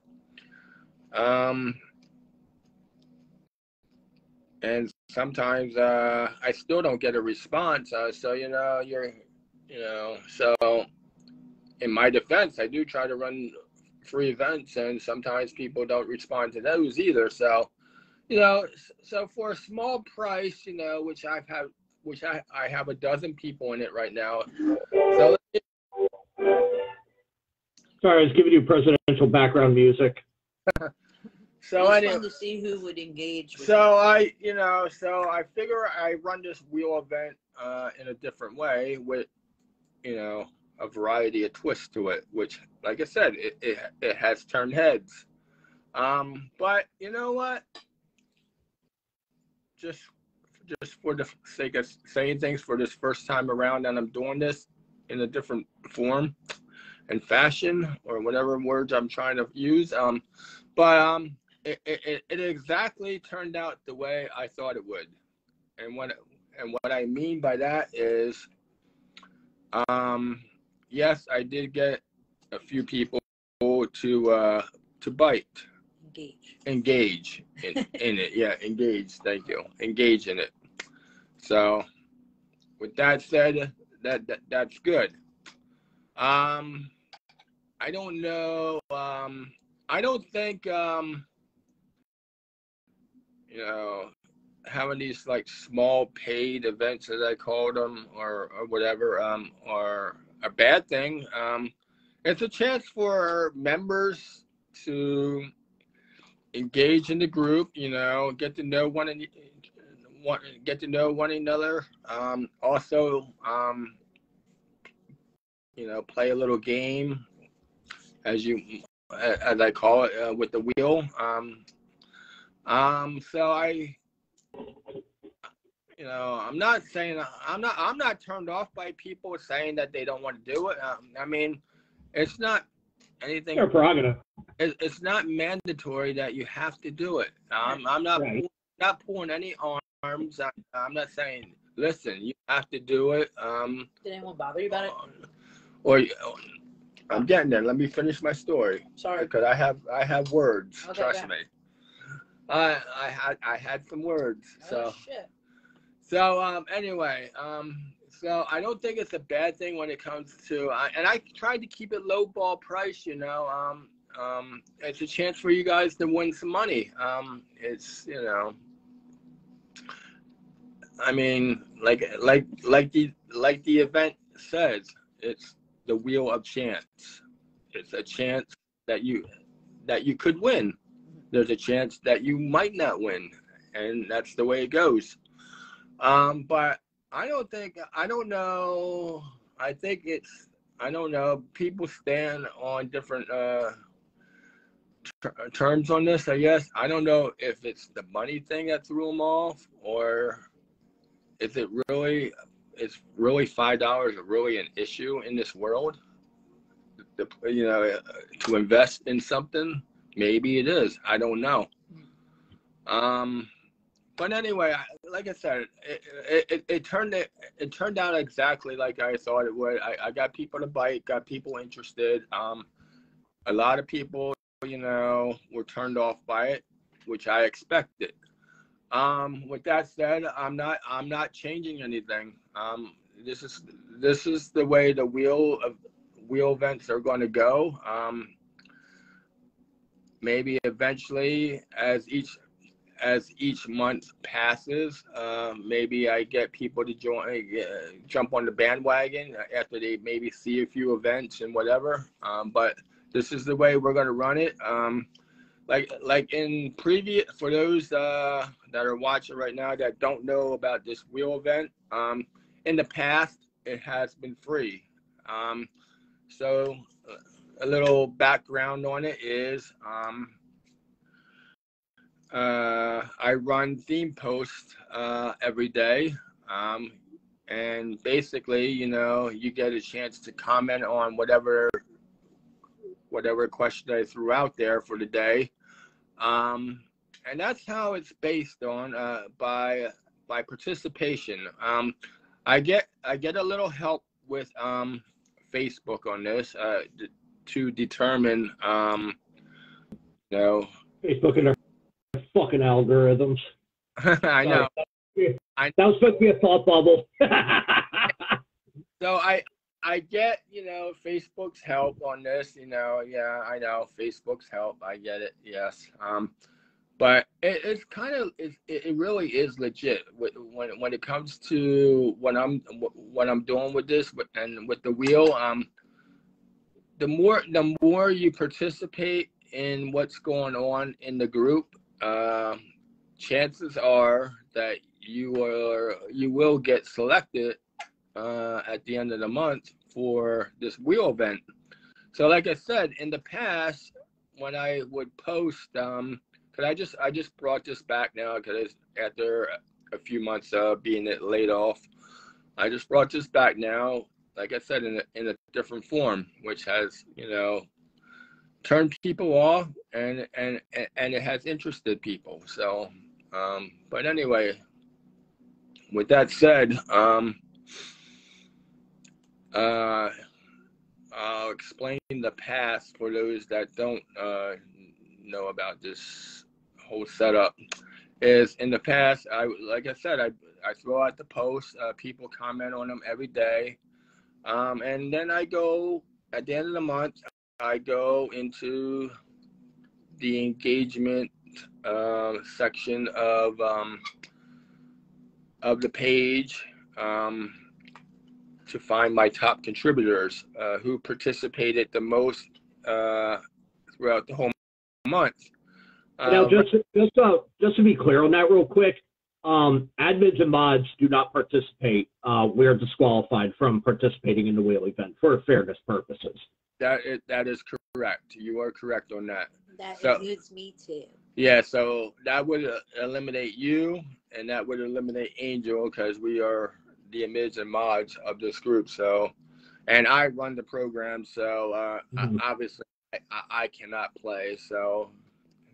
and sometimes I still don't get a response. So so in my defense, I do try to run free events, and sometimes people don't respond to those either. So so for a small price, which I have a dozen people in it right now. So sorry, I was giving you presidential background music. So I just wanted to see who would engage with I figure I run this wheel event in a different way with, a variety of twists to it, which, like I said, it has turned heads. But you know what? Just for the sake of saying things for this first time around, and I'm doing this in a different form and fashion, or whatever words I'm trying to use. It exactly turned out the way I thought it would, and what I mean by that is, yes, I did get a few people to bite, engage in it. Yeah, engage. Thank you. Engage in it. So, with that said, that's good. I don't know. I don't think having these like small paid events, as I call them, or whatever, are a bad thing. It's a chance for members to engage in the group, get to know one another. Also, play a little game, as I call it, with the wheel. So I'm not saying I'm not turned off by people saying that they don't want to do it. I mean, it's not anything. Their prerogative. It's not mandatory that you have to do it. I'm not right. not pulling any arms. I'm not saying, listen, you have to do it. Did anyone bother you about it? Or I'm getting there. Let me finish my story. Sorry, because I have words. Okay, trust me. I had some words. Oh, shit. So anyway, so I don't think it's a bad thing when it comes to, and I tried to keep it low ball price. It's a chance for you guys to win some money. It's I mean, like the event says, it's the wheel of chance. It's a chance that you could win. There's a chance that you might not win, and that's the way it goes. But I don't know. I think I don't know. People stand on different terms on this, I guess. I don't know if it's the money thing that threw them off, or is it really $5 really an issue in this world? To invest in something, maybe it is. I don't know. But anyway, like I said, it turned out exactly like I thought it would. I got people to bite, got people interested. A lot of people, were turned off by it, which I expected. With that said, I'm not changing anything. This is the way the wheel events are going to go. Maybe eventually, as each month passes, maybe I get people to jump on the bandwagon after they maybe see a few events and whatever. But this is the way we're going to run it. Like in previous, for those that are watching right now that don't know about this wheel event, in the past it has been free. So a little background on it is, I run theme posts every day, and basically, you get a chance to comment on whatever question I threw out there for the day, and that's how it's based on, by participation. I get a little help with Facebook on this to determine, Facebook and their fucking algorithms. I know. That was supposed to be a thought bubble. So I get, Facebook's help on this, yeah, I know Facebook's help. I get it. Yes. But it's kind of, it really is legit when it comes to what I'm doing with this and with the wheel. The more you participate in what's going on in the group, chances are that you will get selected at the end of the month for this wheel event. So like I said, in the past, when I would post, because I just brought this back now because after a few months of being laid off, I just brought this back now, like I said, in a different form, which has, turned people off and it has interested people. So, but anyway, with that said, I'll explain the past for those that don't know about this whole setup. Is in the past, like I said, I throw out the posts, people comment on them every day, and then I go at the end of the month. I go into the engagement section of the page. To find my top contributors who participated the most throughout the whole month. Now, just to be clear on that real quick, admins and mods do not participate. We're disqualified from participating in the wheel event for fairness purposes. That is correct. You are correct on that. That includes me too. Yeah, so that would eliminate you, and that would eliminate Angel because we are the admins and mods of this group. So, and I run the program, so obviously I cannot play, so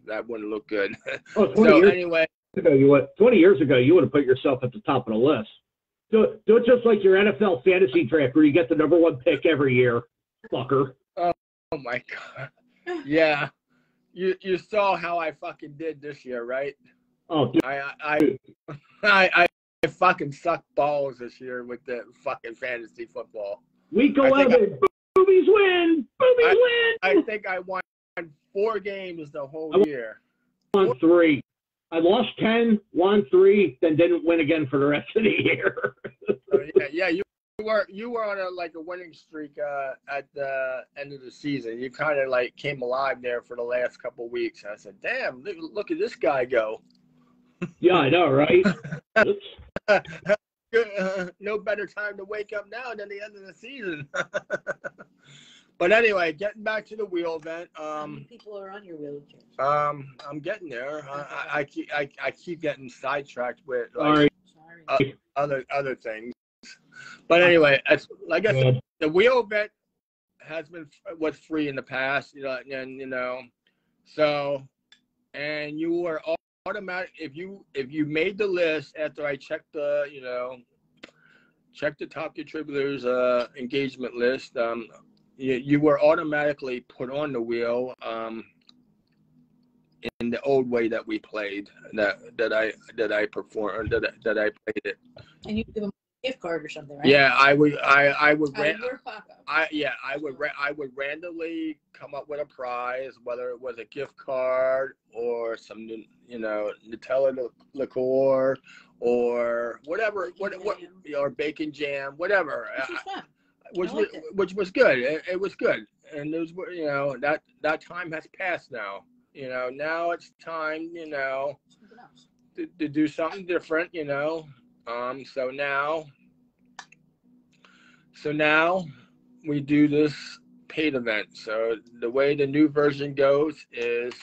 that wouldn't look good. Oh, so anyway, 20 years ago, you would have put yourself at the top of the list. Do it just like your NFL fantasy draft, where you get the #1 pick every year, fucker. Oh my God, yeah. You saw how I fucking did this year, right? Oh, dude. I fucking suck balls this year with the fucking fantasy football. We go out and boobies win. Boobies win. I think I won 4 games the whole year. I won 3. I lost 10, won 3, then didn't win again for the rest of the year. Yeah. You were on a winning streak at the end of the season. You kind of came alive there for the last couple of weeks. I said, "Damn, look at this guy go." Yeah, I know, right? No better time to wake up now than the end of the season. But anyway, getting back to the wheel event. How many people are on your wheelchair? I'm getting there. I keep getting sidetracked with other things. But anyway, like I said, the wheel event was free in the past, and so, and you were automatic if you made the list after I checked the top contributors engagement list, you were automatically put on the wheel in the old way that we played that I performed that I played it. And you give them a gift card or something, right? Yeah, I would I would randomly come up with a prize, whether it was a gift card or some Nutella liqueur or whatever, or bacon jam, whatever. Which was good. It was good, and there was that time has passed now. Now it's time to do something different. So now we do this paid event. So the way the new version goes is,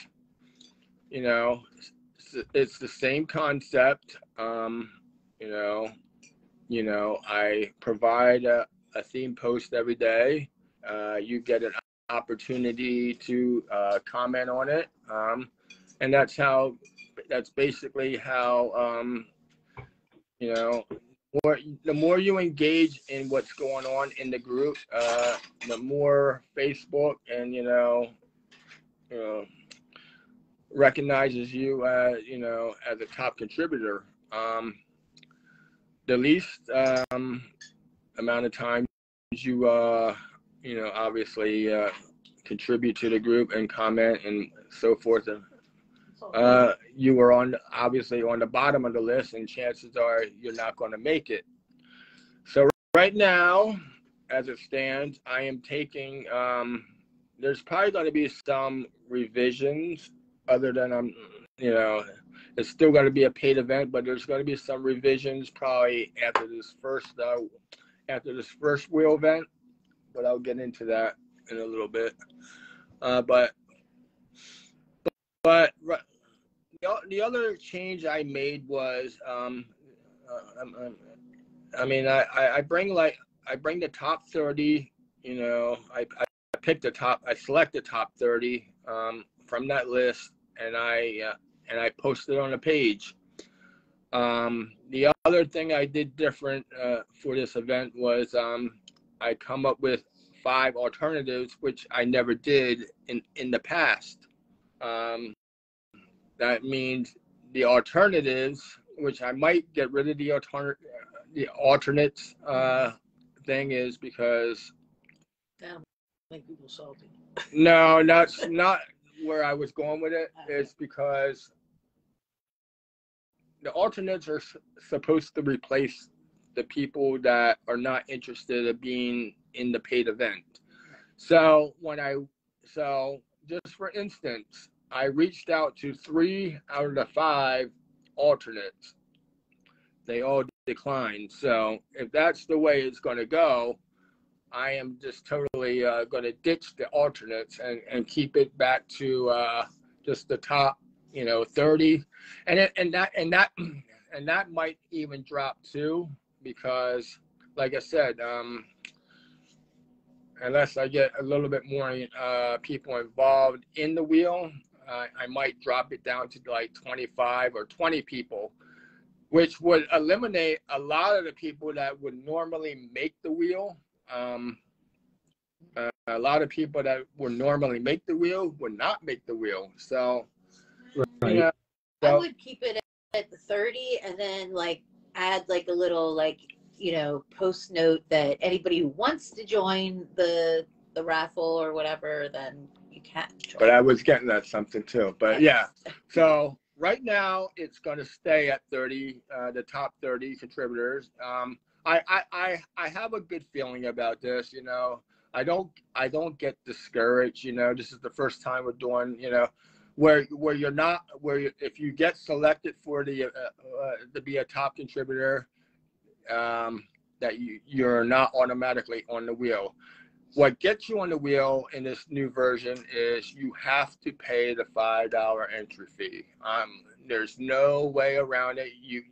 it's the same concept. I provide a theme post every day. You get an opportunity to comment on it. And that's basically how, the more you engage in what's going on in the group, the more Facebook and recognizes you, you know, as a top contributor. The least amount of time you, you know, obviously contribute to the group and comment and so forth. You were obviously on the bottom of the list, and chances are you're not going to make it. So right now, as it stands, I am taking, there's probably going to be some revisions other than you know, it's still going to be a paid event, but there's going to be some revisions probably after this first wheel event, but I'll get into that in a little bit. But the other change I made was, I mean, I bring the top 30, you know, I select the top 30 from that list, and I post it on the page. The other thing I did different for this event was I come up with 5 alternatives, which I never did in the past. That means the alternatives, which I might get rid of the alternates thing, is because make people salty. No, that's not where I was going with it. It's because the alternates are supposed to replace the people that are not interested in being in the paid event. So just for instance, I reached out to 3 out of the 5 alternates. They all declined. So if that's the way it's going to go, I am just totally going to ditch the alternates and keep it back to just the top, you know, 30, and that might even drop too, because like I said, unless I get a little bit more people involved in the wheel, I might drop it down to like 25 or 20 people, which would eliminate a lot of the people that would normally make the wheel. A lot of people that would normally make the wheel would not make the wheel. So, right. You know, I would keep it at the 30 and then like add like a little like, you know, post note that anybody who wants to join the raffle or whatever, then you can join. But I was getting at something too. But yeah, so right now it's going to stay at 30, the top 30 contributors. I have a good feeling about this. You know, I don't get discouraged. You know, this is the first time we're doing, you know, where you're not, if you get selected for the to be a top contributor, that you're not automatically on the wheel. What gets you on the wheel in this new version is you have to pay the $5 entry fee. There's no way around it. You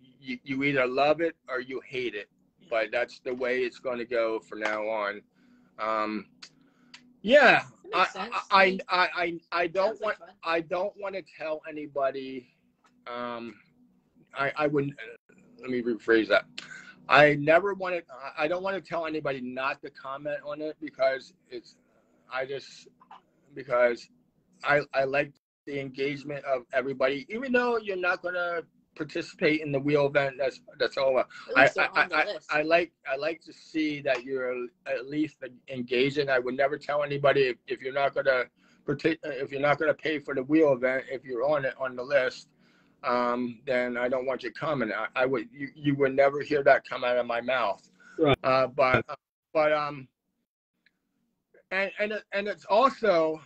either love it or you hate it, but that's the way it's going to go from now on. Yeah, I don't want to tell anybody. I wouldn't. Let me rephrase that. I don't want to tell anybody not to comment on it because I like the engagement of everybody, even though you're not going to participate in the wheel event. That's all. I like to see that you're at least engaging. I would never tell anybody if you're not going to pay for the wheel event, if you're on the list, then I don't want you coming. You would never hear that come out of my mouth. Right. But it's also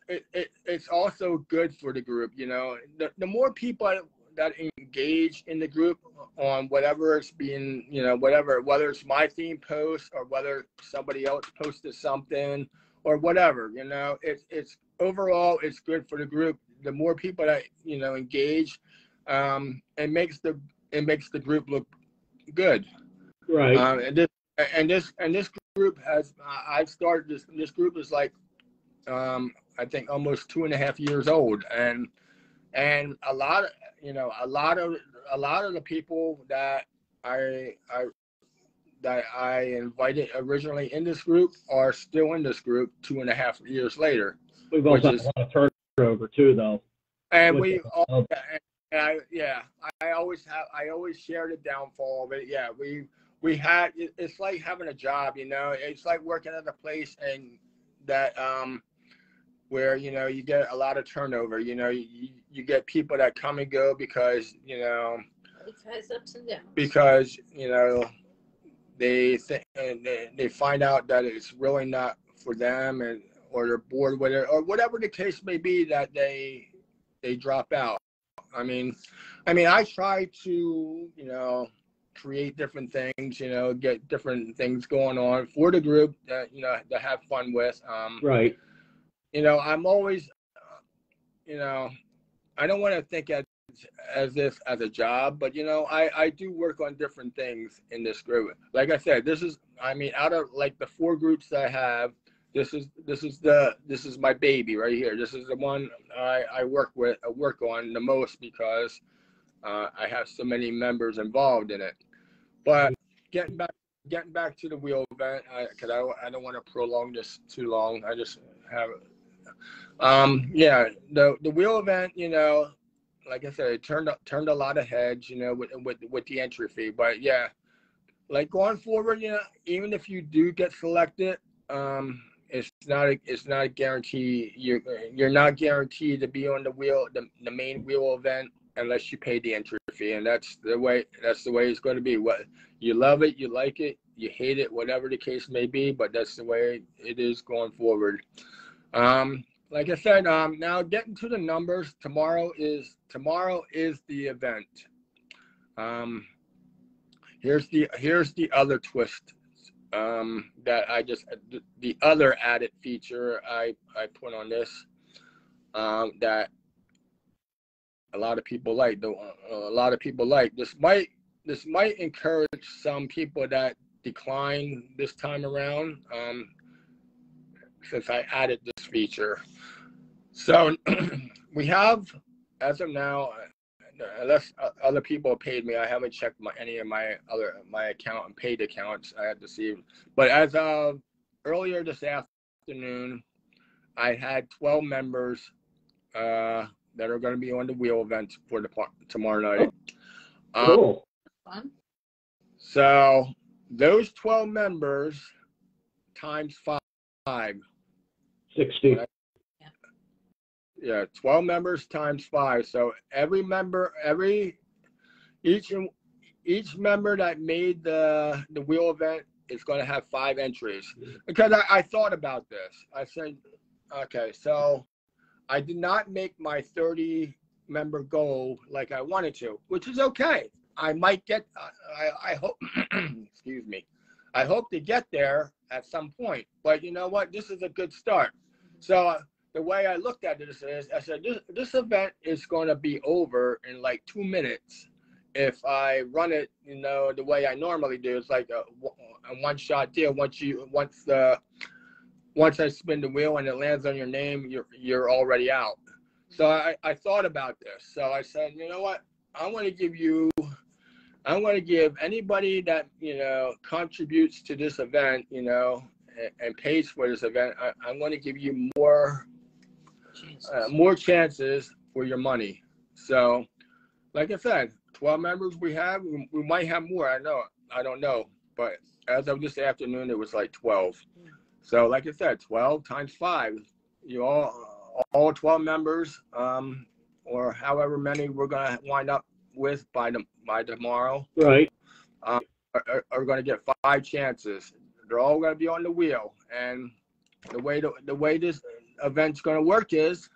it's also good for the group. You know, the more people that engage in the group on whatever it's being, you know, whether it's my theme post or whether somebody else posted something or whatever, you know, it's overall it's good for the group. The more people that, you know, engage, it makes the group look good. Right. And this group has I've started this group is like I think almost 2.5 years old, and a lot of the people that I invited originally in this group are still in this group 2.5 years later. We've also had a lot of turnover too, though. And we, I always share the downfall of it. Yeah, we had, it's like having a job, you know, it's like working at a place and that, where, you know, you get a lot of turnover, you know, you get people that come and go because, you know, Life has ups and downs. because, you know, they find out that it's really not for them, and or they're bored with it, or whatever the case may be, that they drop out. I mean, I try to, you know, create different things, you know, get different things going on for the group that, you know, to have fun with. Right. You know, I'm always, you know, I don't want to think as if as a job, but, you know, I do work on different things in this group. Like I said, this is, I mean, out of like the 4 groups that I have, this is my baby right here. This is the one I work on the most because I have so many members involved in it. But getting back to the wheel event, because I don't want to prolong this too long. I just have the wheel event, you know, like I said, it turned a lot of heads, you know, with the entry fee. But yeah, like going forward, you know, even if you do get selected, it's not a guarantee. You're not guaranteed to be on the main wheel event unless you pay the entry fee, and that's the way it's going to be. What you love it, you like it, you hate it, whatever the case may be, but that's the way it is going forward. Like I said, now getting to the numbers, tomorrow is the event. Here's the other twist. That the other added feature I put on this, that a lot of people like. This might encourage some people that decline this time around, since I added this feature. So we have, as of now, unless other people have paid me, I haven't checked any of my account and paid accounts. I had to see, but as of earlier this afternoon, I had 12 members that are going to be on the wheel event for tomorrow night. Cool. Fun. So those 12 members times 5. 60. Yeah, 12 members times 5. So each member that made the wheel event is going to have 5 entries. Because I thought about this. I said, okay, so I did not make my 30 member goal like I wanted to, which is okay. I might get, I hope, excuse me, I hope to get there at some point. But you know what? This is a good start. So the way I looked at this is, I said, this event is going to be over in like 2 minutes if I run it, you know, the way I normally do. It's like a one-shot deal. Once I spin the wheel and it lands on your name, you're already out. So I thought about this. So I said, you know what? I want to give anybody that, you know, contributes to this event, you know, and pays for this event. I'm going to give you more chances for your money. So, like I said, 12 members we have. We might have more. I don't know. But as of this afternoon, it was like 12. So, like I said, 12 times 5. You all 12 members, or however many we're going to wind up with by tomorrow. Right. Are going to get 5 chances. They're all going to be on the wheel, and the way this event's going to work is,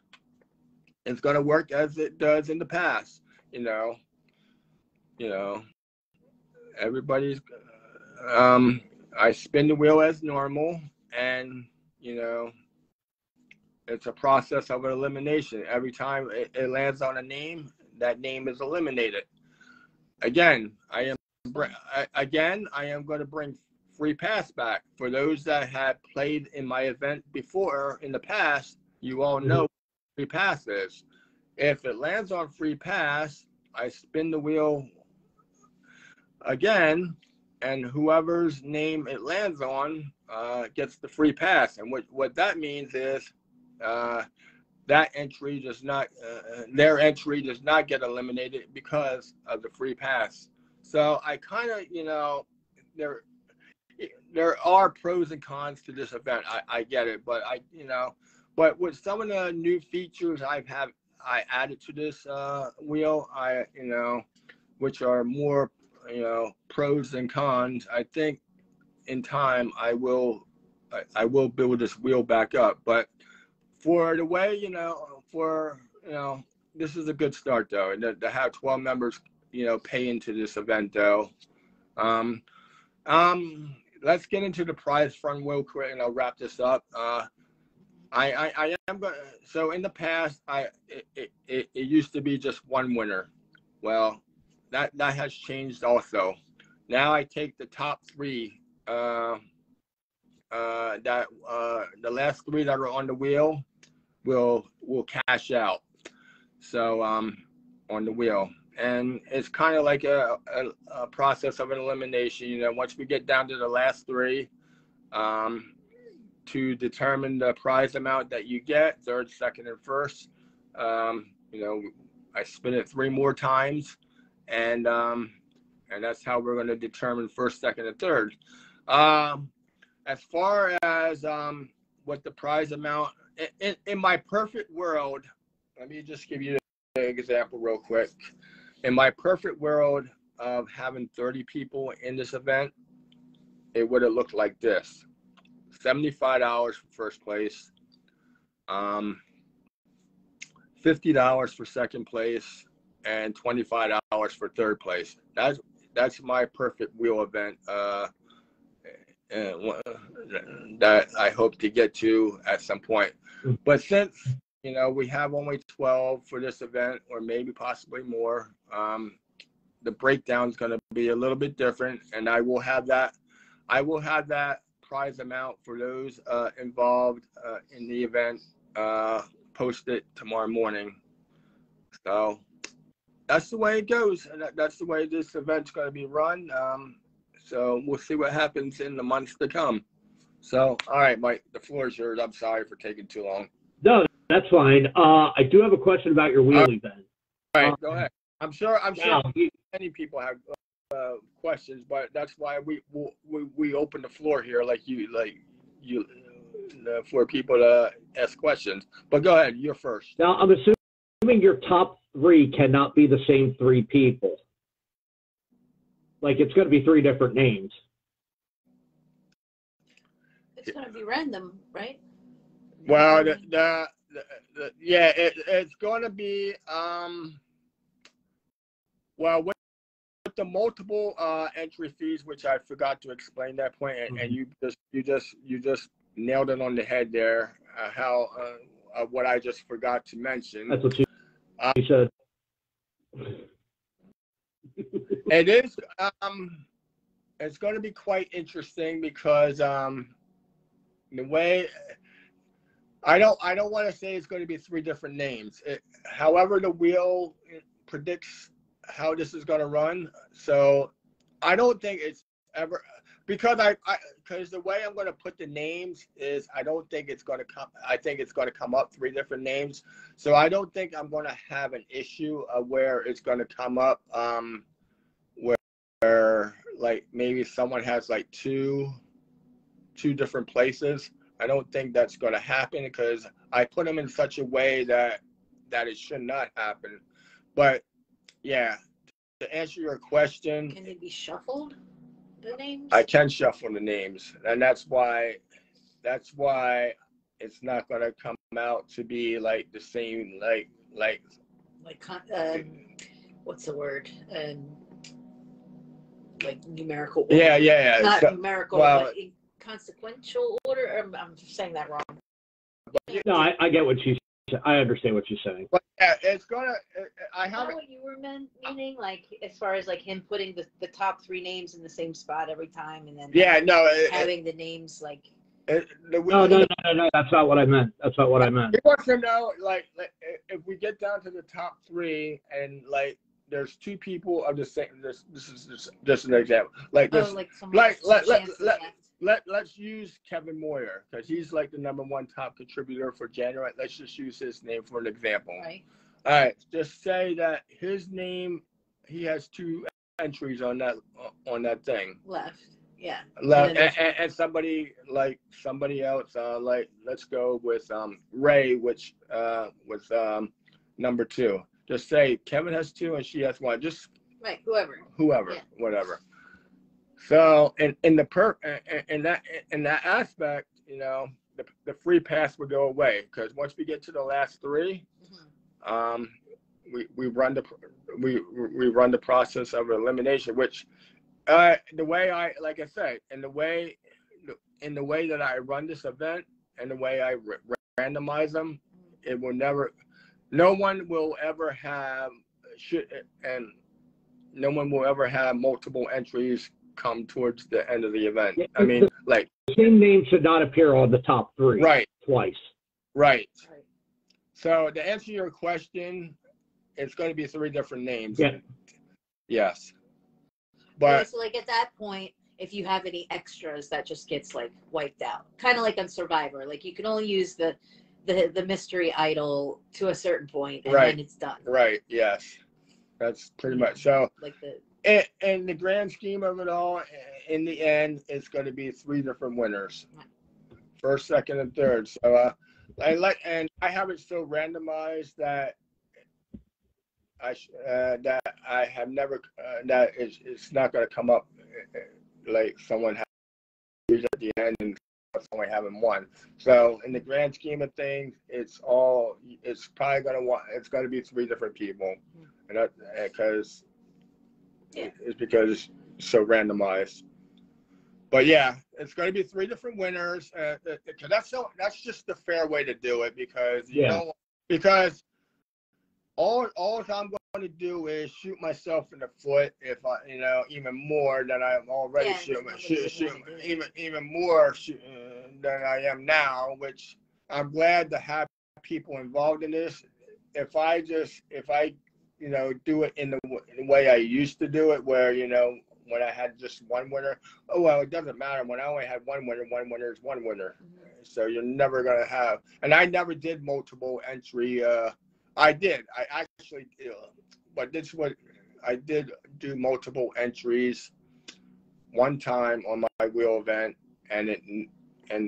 it's going to work as it does in the past. You know, everybody's. I spin the wheel as normal, and you know, it's a process of elimination. Every time it lands on a name, that name is eliminated. Again, I am going to bring free pass back for those that have played in my event before in the past. You all know what free pass is. If it lands on free pass, I spin the wheel again, and whoever's name it lands on gets the free pass. And what that means is that entry does not, their entry does not get eliminated because of the free pass. So I kind of, you know, there are pros and cons to this event. I get it, but but with some of the new features I added to this wheel, which are more, pros and cons. I think in time I will build this wheel back up. But for the way, this is a good start though, and to have 12 members, pay into this event though. Let's get into the prize fund real quick, and I'll wrap this up. I am going. So in the past, it used to be just one winner. Well, that has changed also. Now I take the top three. The last three that are on the wheel will cash out. So on the wheel. And it's kind of like a process of an elimination. Once we get down to the last three, to determine the prize amount that you get, third, second, and first, I spin it 3 more times, and that's how we're going to determine first, second, and third. As far as what the prize amount, in my perfect world, let me just give you an example real quick. In my perfect world of having 30 people in this event, it would have looked like this. $75 for first place, $50 for second place, and $25 for third place. That's my perfect wheel event that I hope to get to at some point. But since we have only 12 for this event, or maybe possibly more, the breakdown is going to be a little bit different, and I will have that prize amount for those involved in the event posted tomorrow morning. So that's the way it goes, and that's the way this event's going to be run. So we'll see what happens in the months to come. So, all right, Mike, the floor is yours. I'm sorry for taking too long. No, that's fine. I do have a question about your wheel event. All right, go ahead. I'm sure many people have questions, but that's why we open the floor here, for people to ask questions. But go ahead, you're first. Now, I'm assuming your top 3 cannot be the same 3 people. Like, it's going to be 3 different names. It's going to be random, right? Well, it's going to be with the multiple entry fees, which I forgot to explain that point, and you just nailed it on the head there. What I just forgot to mention. That's what you said. It is. It's going to be quite interesting because the way. I don't want to say it's going to be 3 different names. However, the wheel predicts how this is going to run. So I don't think it's ever, because the way I'm going to put the names is, I don't think it's going to come. I think it's going to come up 3 different names. So I don't think I'm going to have an issue of where it's going to come up, where like maybe someone has like two different places. I don't think that's going to happen because I put them in such a way that it should not happen. But yeah, to answer your question, Can they be shuffled, the names? I can shuffle the names, and that's why it's not going to come out to be like the same, like what's the word? Like numerical order. Yeah. Not so, numerical, well, but in consequential order. I'm saying that wrong. No, I get what she's. I understand what she's saying. But yeah, it's gonna. Is that what you were meaning? Like as far as like him putting the top 3 names in the same spot every time, and then having the names like. No. That's not what I meant. That's not what I meant. He wants to know, like if we get down to the top 3, and like there's 2 people of the same. This is an example. Like this. let's use Kevin Moyer because he's like the #1 top contributor for January. Let's just use his name for an example. Right. All right, just say that his name, he has 2 entries on that thing. Left. Yeah. Left, and somebody else, like let's go with Ray, which was #2. Just say Kevin has 2 and she has 1. Just right. Whoever, yeah. Whatever. So in that aspect, you know, the free pass would go away because once we get to the last 3, we run the process of elimination, which the way I like I said, in the way that I run this event and the way I randomize them, it will never, no one will ever have multiple entries come towards the end of the event. I mean, like the same name should not appear on the top 3 twice. Right. So to answer your question, it's going to be 3 different names. Yeah. Yes. But so like at that point, if you have any extras, that just gets like wiped out. Kind of like on Survivor, like you can only use the mystery idol to a certain point, and then it's done. Right. Yes. That's pretty much so. Like in the grand scheme of it all, in the end, it's going to be 3 different winners, first, second, and third. So I have it so randomized that I have never that it's not going to come up like someone has at the end and only having 1. So in the grand scheme of things, it's probably going to be 3 different people, and that because it's because it's so randomized. But yeah, it's going to be 3 different winners. Because that's just the fair way to do it. Because all I'm going to do is shoot myself in the foot if I, even more than I'm already even more than I am now. Which I'm glad to have people involved in this. If I do it in the way I used to do it, where when I had just 1 winner, oh well, it doesn't matter. When I only had 1 winner, 1 winner is 1 winner. So you're never gonna have. And I never did multiple entry. I did. I actually, but this what I did do multiple entries one time on my wheel event, and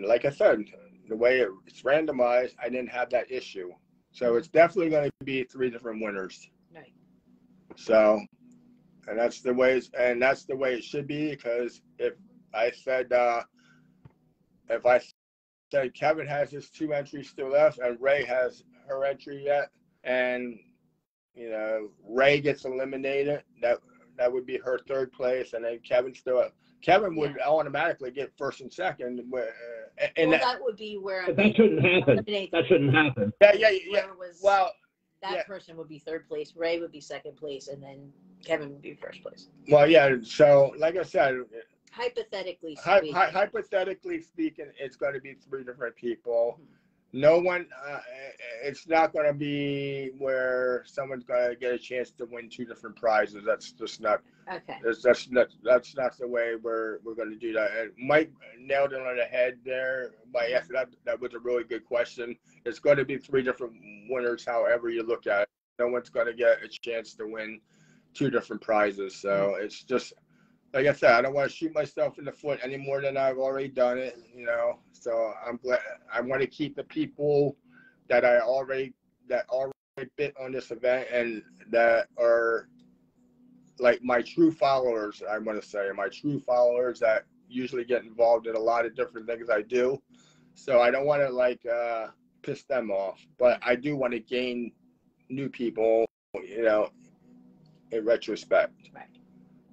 like I said, the way it's randomized, I didn't have that issue. So it's definitely going to be 3 different winners. Right. So, and that's the way it should be, because if I said Kevin has his 2 entries still left and Ray has her entry yet, and Ray gets eliminated, that would be her 3rd place, and then Kevin would automatically get 1st and 2nd. And that would be where that shouldn't happen. That shouldn't happen. Yeah. Well, that person would be 3rd place, Ray would be 2nd place, and then Kevin would be 1st place. Well, yeah. So, like I said, hypothetically speaking, it's going to be 3 different people. No one. It's not going to be where someone's going to get a chance to win 2 different prizes. That's just not. Okay. That's not the way we're going to do that. And Mike nailed it on the head there by asking that was a really good question. It's going to be 3 different winners, however you look at it. No one's going to get a chance to win 2 different prizes. So it's just, like I said, I don't want to shoot myself in the foot any more than I've already done it, So I'm glad. I want to keep the people that already bit on this event and that are like my true followers. I want to say my true followers that usually get involved in a lot of different things I do. So I don't want to piss them off, but I do want to gain new people, in retrospect. Right.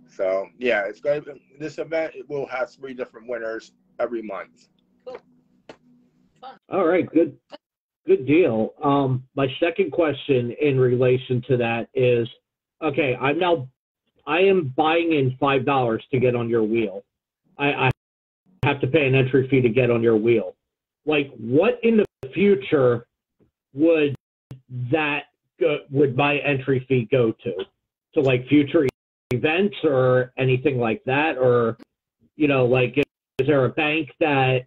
So yeah, it's going to this event. It will have 3 different winners every month. Cool. Fun. All right, good deal. My second question in relation to that is, okay, I am buying in $5 to get on your wheel. I have to pay an entry fee to get on your wheel. Like, what in the future would my entry fee go to? Like future events or anything like that, or there a bank that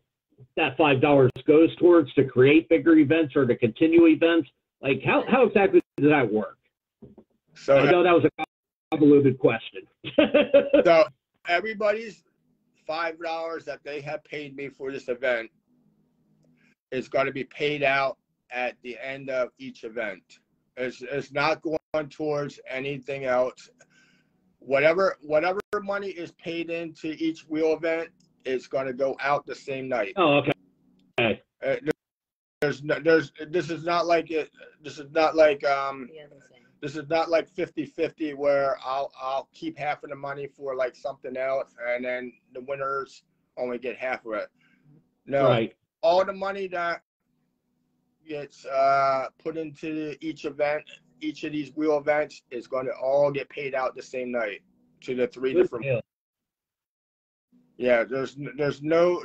$5 goes towards to create bigger events or to continue events? Like, how exactly does that work? So I know that was a convoluted question. So everybody's $5 that they have paid me for this event is going to be paid out at the end of each event. It's not going towards anything else. Whatever money is paid into each wheel event is going to go out the same night. Oh, okay. Okay. This is not like 50-50 where I'll keep half of the money for like something else and then the winners only get half of it. No, Right. All the money that gets put into each event, each of these wheel events is going to all get paid out the same night to the three Good different. deal. Yeah, there's no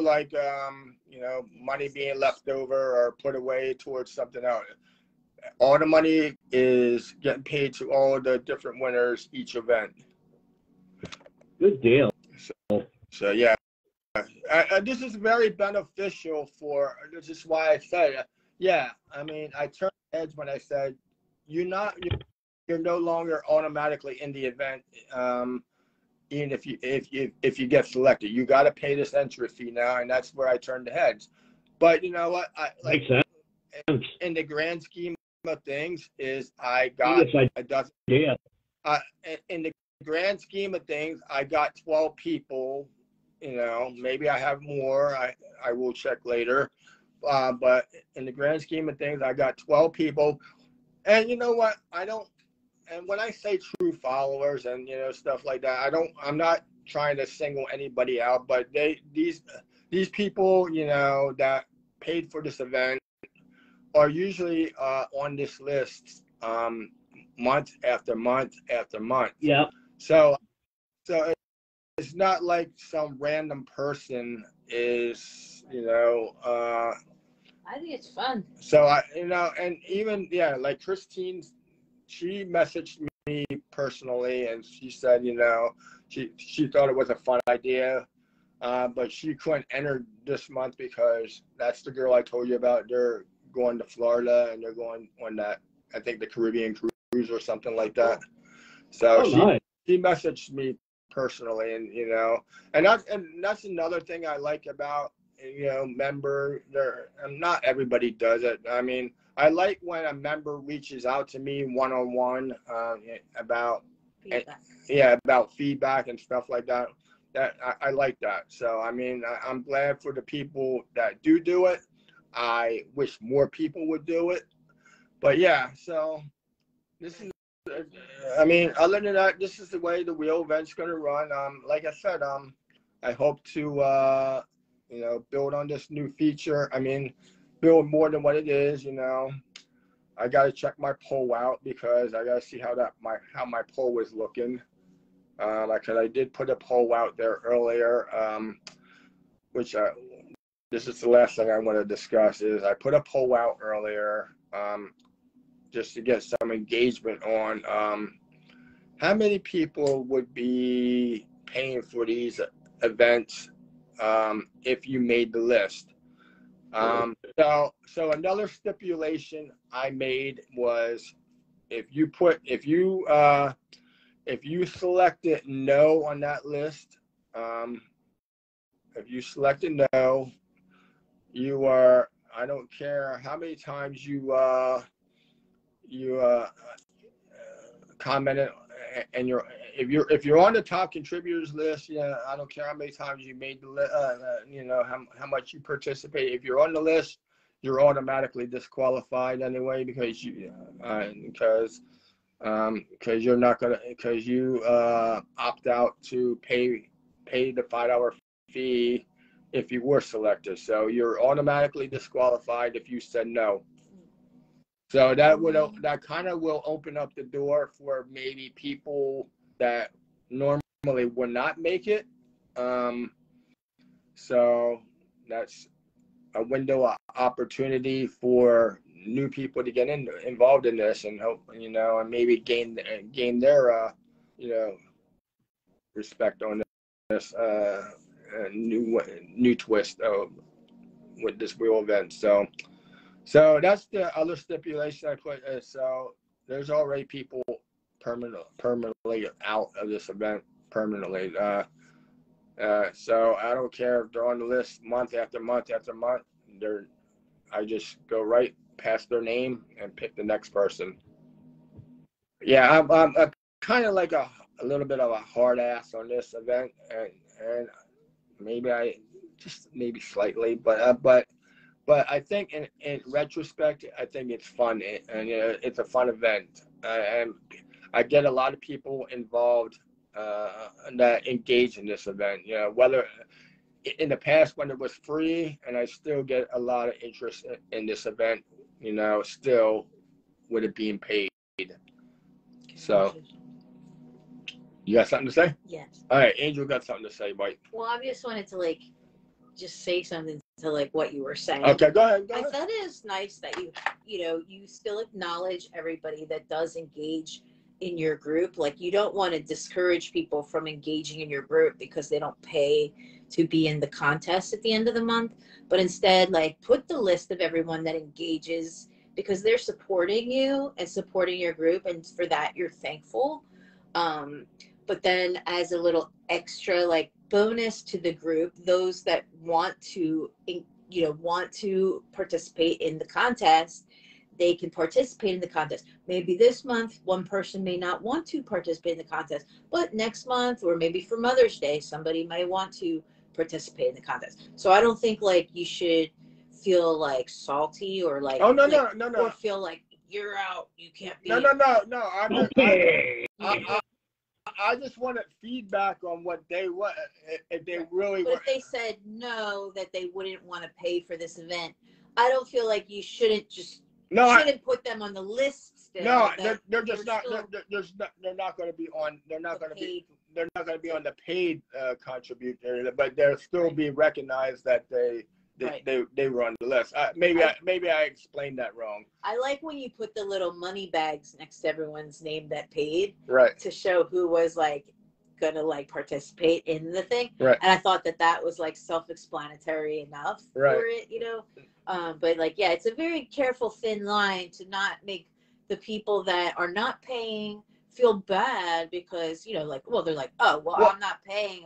like money being left over or put away towards something else. All the money is getting paid to all the different winners each event. Good deal. So yeah, this is very beneficial for. This is why I said, yeah. I mean, I turned heads when I said you're no longer automatically in the event. Even if you get selected, you got to pay this entry fee now, and that's where I turned the heads. But you know what? Makes sense. In the grand scheme of things, is I got a dozen. Yeah. In the grand scheme of things, I got 12 people. You know, maybe I have more. I will check later. But in the grand scheme of things, I got 12 people. And you know what? And when I say true followers and stuff like that, I'm not trying to single anybody out, but these people that paid for this event are usually on this list month after month after month. Yeah. So it's not like some random person is I think it's fun. So and even like Christine. She messaged me personally, and she said, she thought it was a fun idea, but she couldn't enter this month because that's the girl I told you about. They're going to Florida, and they're going on that, I think, the Caribbean cruise or something like that. So she messaged me personally, and that's another thing I like about member. Not everybody does it. I mean, I like when a member reaches out to me one-on-one about Feedback. About feedback and stuff like that. That I like that. So I mean, I'm glad for the people that do it. I wish more people would do it. But yeah, so this is. I mean, other than that, this is the way the wheel event's going to run. Like I said, I hope to build on this new feature. I mean, build more than what it is. I got to check my poll out because I got to see how my poll was looking. Because I did put a poll out there earlier, which this is the last thing I want to discuss. Is I put a poll out earlier just to get some engagement on how many people would be paying for these events if you made the list. So another stipulation I made was if you selected no on that list, if you selected no, you are, I don't care how many times you commented, and if you're on the top contributors list, I don't care how many times you made the list, how much you participate. If you're on the list, you're automatically disqualified anyway because you opt out to pay the $5 fee if you were selected. So you're automatically disqualified if you said no. So that kind of will open up the door for maybe people that normally would not make it. So that's a window of opportunity for new people to get involved in this and hope, and maybe gain their, respect on this, new twist with this wheel event. So that's the other stipulation I put. So there's already people permanently out of this event permanently. So I don't care if they're on the list month after month after month. I just go right past their name and pick the next person. Yeah, I'm kind of like a little bit of a hard ass on this event, and maybe slightly, but I think in retrospect, I think it's fun, and it's a fun event, and I get a lot of people involved that engage in this event. Whether in the past when it was free, and I still get a lot of interest in this event, still with it being paid. So, you got something to say? Yes. All right, Angel got something to say, Mike. Well, I just wanted to just say something to what you were saying. Okay, go ahead. I thought it was nice that you still acknowledge everybody that does engage in your group. Like, you don't want to discourage people from engaging in your group because they don't pay to be in the contest at the end of the month, but instead put the list of everyone that engages because they're supporting you and supporting your group, and for that you're thankful. But then as a little extra bonus to the group, those that want to participate in the contest, they can participate in the contest. Maybe this month one person may not want to participate in the contest, but next month, or maybe for Mother's Day, somebody might want to participate in the contest. So I don't think you should feel salty or no, or feel like you're out, you can't be. No. I just wanted feedback on what they want. If they really But if they said no, that they wouldn't want to pay for this event, I don't feel like you shouldn't put them on the list still. No, they're just not. They're not going to be on. They're not going to be. They're not going to be on the paid contributor, but they'll still be recognized that they were on the list. Maybe I explained that wrong. I like when you put the little money bags next to everyone's name that paid, right, to show who was gonna participate in the thing. Right. And I thought that was self-explanatory enough for it, but it's a very careful thin line to not make the people that are not paying feel bad because they're I'm not paying,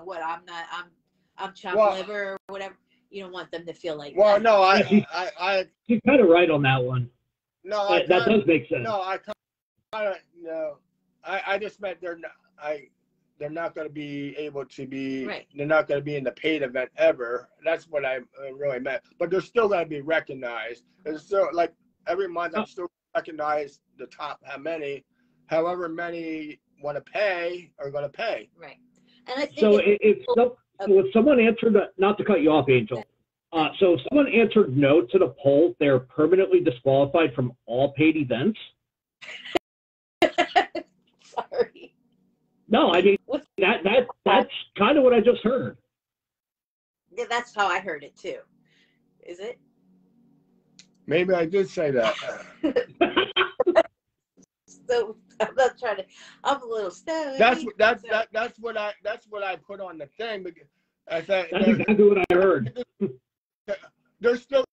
I'm chopped liver or whatever. You don't want them to feel like that. No, you're kind of right on that one. No, that does make sense. No, I just meant they're not going to be able to be. Right. They're not going to be in the paid event ever. That's what I really meant. But they're still going to be recognized. It's still every month I'm still recognize the top however many want to pay are going to pay. Right. And I think so if someone answered, not to cut you off, Angel, so if someone answered no to the poll, they're permanently disqualified from all paid events? Sorry. No, I mean, that's kind of what I just heard. Yeah, that's how I heard it too. Is it? Maybe I did say that. So I'm not trying to. I'm a little stoned. That's what I put on the thing. Because I said that's exactly what I heard. They're still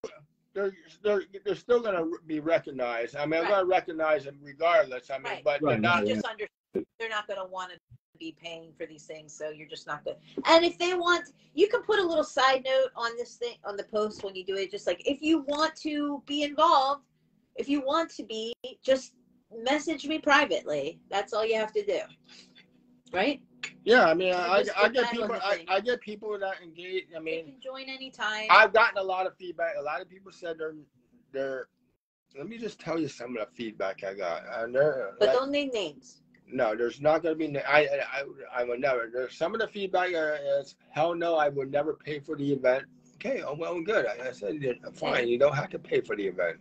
going to be recognized. I mean, I'm going to recognize them regardless. I mean, but they're not. They're not going to want to be paying for these things, so you're just not good. And if they want, you can put a little side note on this thing on the post when you do it. Just if you want to be involved, if you want to be, just message me privately. That's all you have to do, right? Yeah, I mean, I get people. I get people that engage. I mean, you can join anytime. I've gotten a lot of feedback. A lot of people said they're. Let me just tell you some of the feedback I got. But don't name names. No, there's not going to be. I would never. There's some of the feedback is hell no. I would never pay for the event. Okay, oh, well, good. I said, fine, you don't have to pay for the event.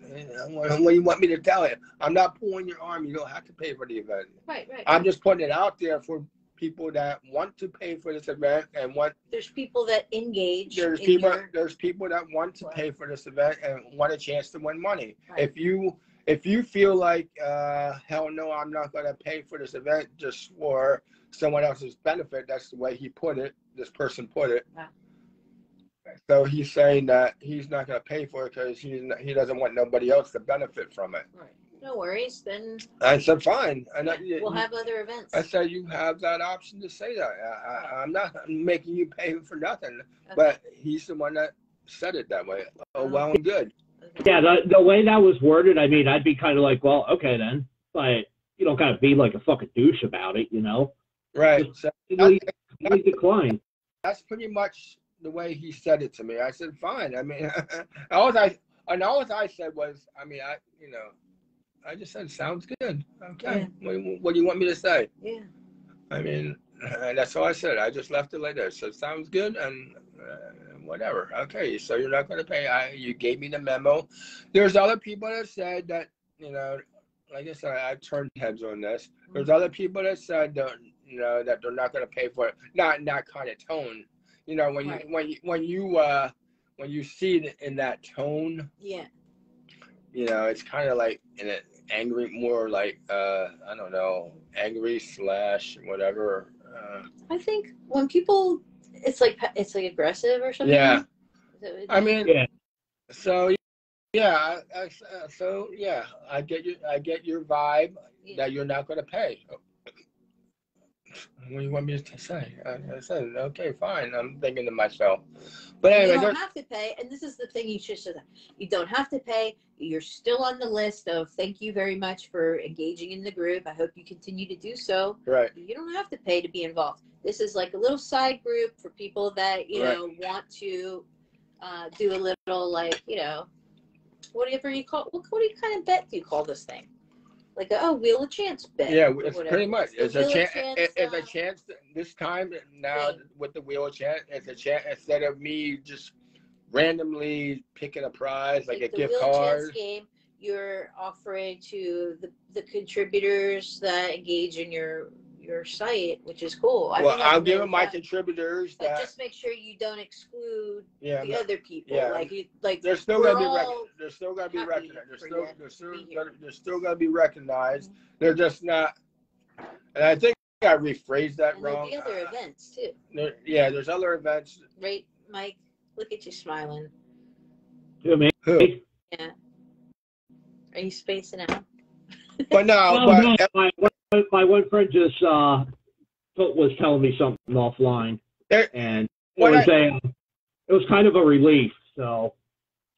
What do you want me to tell you? I'm not pulling your arm. You don't have to pay for the event. Right. I'm just putting it out there for people that want to pay for this event and want. There's people that engage. There's people that want to pay for this event and want a chance to win money. Right. If you feel like, hell no, I'm not going to pay for this event just for someone else's benefit, that's the way he put it, this person put it. So he's saying that he's not going to pay for it because he doesn't want nobody else to benefit from it. Right. No worries. Then I said, fine. And we'll have other events. I said, you have that option to say that. I'm not making you pay for nothing. Okay. But he's the one that said it that way. Oh, well and good. Okay. Yeah, the way that was worded, I mean, I'd be kind of like, well, okay then. But you don't got to be like a fucking douche about it, you know? Right. Just So completely decline. that's pretty much the way he said it to me. I said, fine. I mean, all I said was, I mean, I just said, sounds good. Okay. Yeah. What do you want me to say? Yeah. I mean, that's all I said. I just left it like that. So sounds good and whatever. Okay, so you're not going to pay. You gave me the memo. There's other people that said that, like I said, I turned heads on this. There's other people that said that, that they're not going to pay for it. Not in that kind of tone. When you see it in that tone. Yeah. It's kind of like in an angry, more like I don't know, angry / whatever. I think when people, it's like aggressive or something. Yeah. I I mean, Yeah. so yeah, I get your vibe that you're not going to pay. What do you want me to say? I said, okay, fine. I'm thinking to myself. But anyway, you don't have to pay, and this is the thing you should say. You don't have to pay. You're still on the list of thank you very much for engaging in the group. I hope you continue to do so. Right. You don't have to pay to be involved. This is like a little side group for people that Right. want to do a little whatever you call. What kind of bet do you call this thing? Like Wheel of Chance bet. Yeah, it's pretty much. It's a chance. It's a chance. chance this time now with the Wheel of Chance. It's a chance instead of me just randomly picking a prize like a gift Wheel of card. Chance game, you're offering to the contributors that engage in your site, which is cool. Well, I'm giving my contributors but that. Just make sure you don't exclude Yeah, the other people. yeah. Like They're still we're gonna be all they're still gonna be happy recognized. for you to be here. They're still gonna be recognized. They're just not. And I think I rephrased that and wrong. there'll be other events too. There's other events. Right, Mike? Look at you smiling. Who, me? Who? Yeah. Are you spacing out? But no, No, but my one friend just was telling me something offline, and it was kind of a relief. So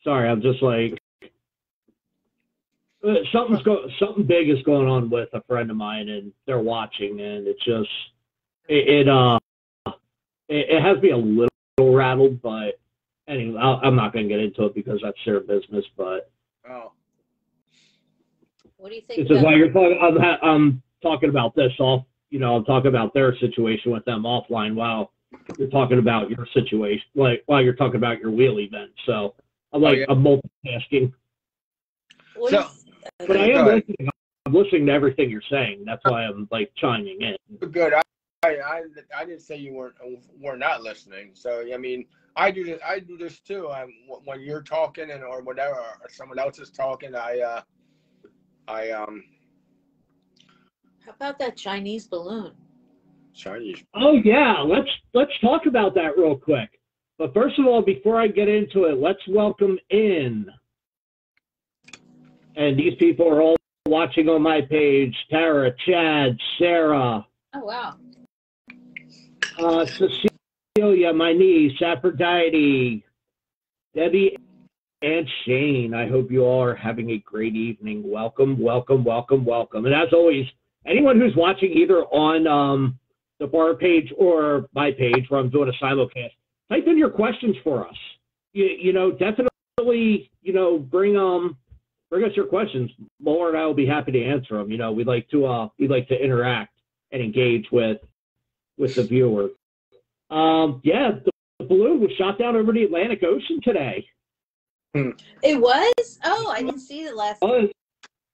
sorry, I'm just like something big is going on with a friend of mine, and they're watching, and it just it has me a little rattled, but anyway, I'm not going to get into it because that's their business. But What do you think? this is why you're talking. I'm talking about this off. I'm talking about their situation with them offline while you're talking about your situation, like while you're talking about your wheel event. So I'm I'm multitasking. But I am listening. I'm listening to everything you're saying. That's why I'm like chiming in. Good. I didn't say you were not listening. So I mean, I do this too. When you're talking or whatever, or someone else is talking, I How about that Chinese balloon? Chinese. Oh yeah, let's talk about that real quick. But first of all, before I get into it, let's welcome in. And these people are all watching on my page: Tara, Chad, Sarah. Oh wow. Cecilia, my niece, Aphrodite, Debbie, and Shane. I hope you all are having a great evening. Welcome, welcome, welcome, welcome. And as always, anyone who's watching either on the bar page or my page where I'm doing a simulcast, type in your questions for us. Definitely, bring us your questions. Laura and I will be happy to answer them. We like to interact and engage with the viewer. The balloon was shot down over the Atlantic Ocean today. It was? Oh, I didn't see the last.